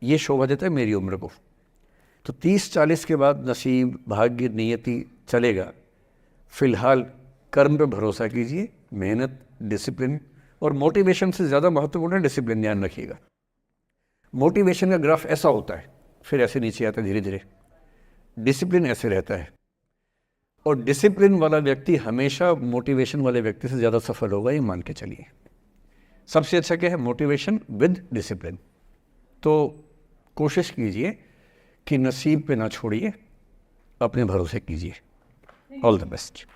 ये शोभा देता है मेरी उम्र को। तो 30-40 के बाद नसीब, भाग्य, नियति चलेगा। फिलहाल कर्म पे भरोसा कीजिए, मेहनत, डिसिप्लिन, और मोटिवेशन से ज़्यादा महत्वपूर्ण है डिसिप्लिन, ध्यान रखिएगा। मोटिवेशन का ग्राफ ऐसा होता है, फिर ऐसे नीचे आता है धीरे धीरे। डिसिप्लिन ऐसे रहता है, और डिसिप्लिन वाला व्यक्ति हमेशा मोटिवेशन वाले व्यक्ति से ज़्यादा सफल होगा, ये मान के चलिए। सबसे अच्छा क्या है? Motivation with discipline. तो कोशिश कीजिए कि नसीब पे ना छोड़िए, अपने भरोसे कीजिए। All the best.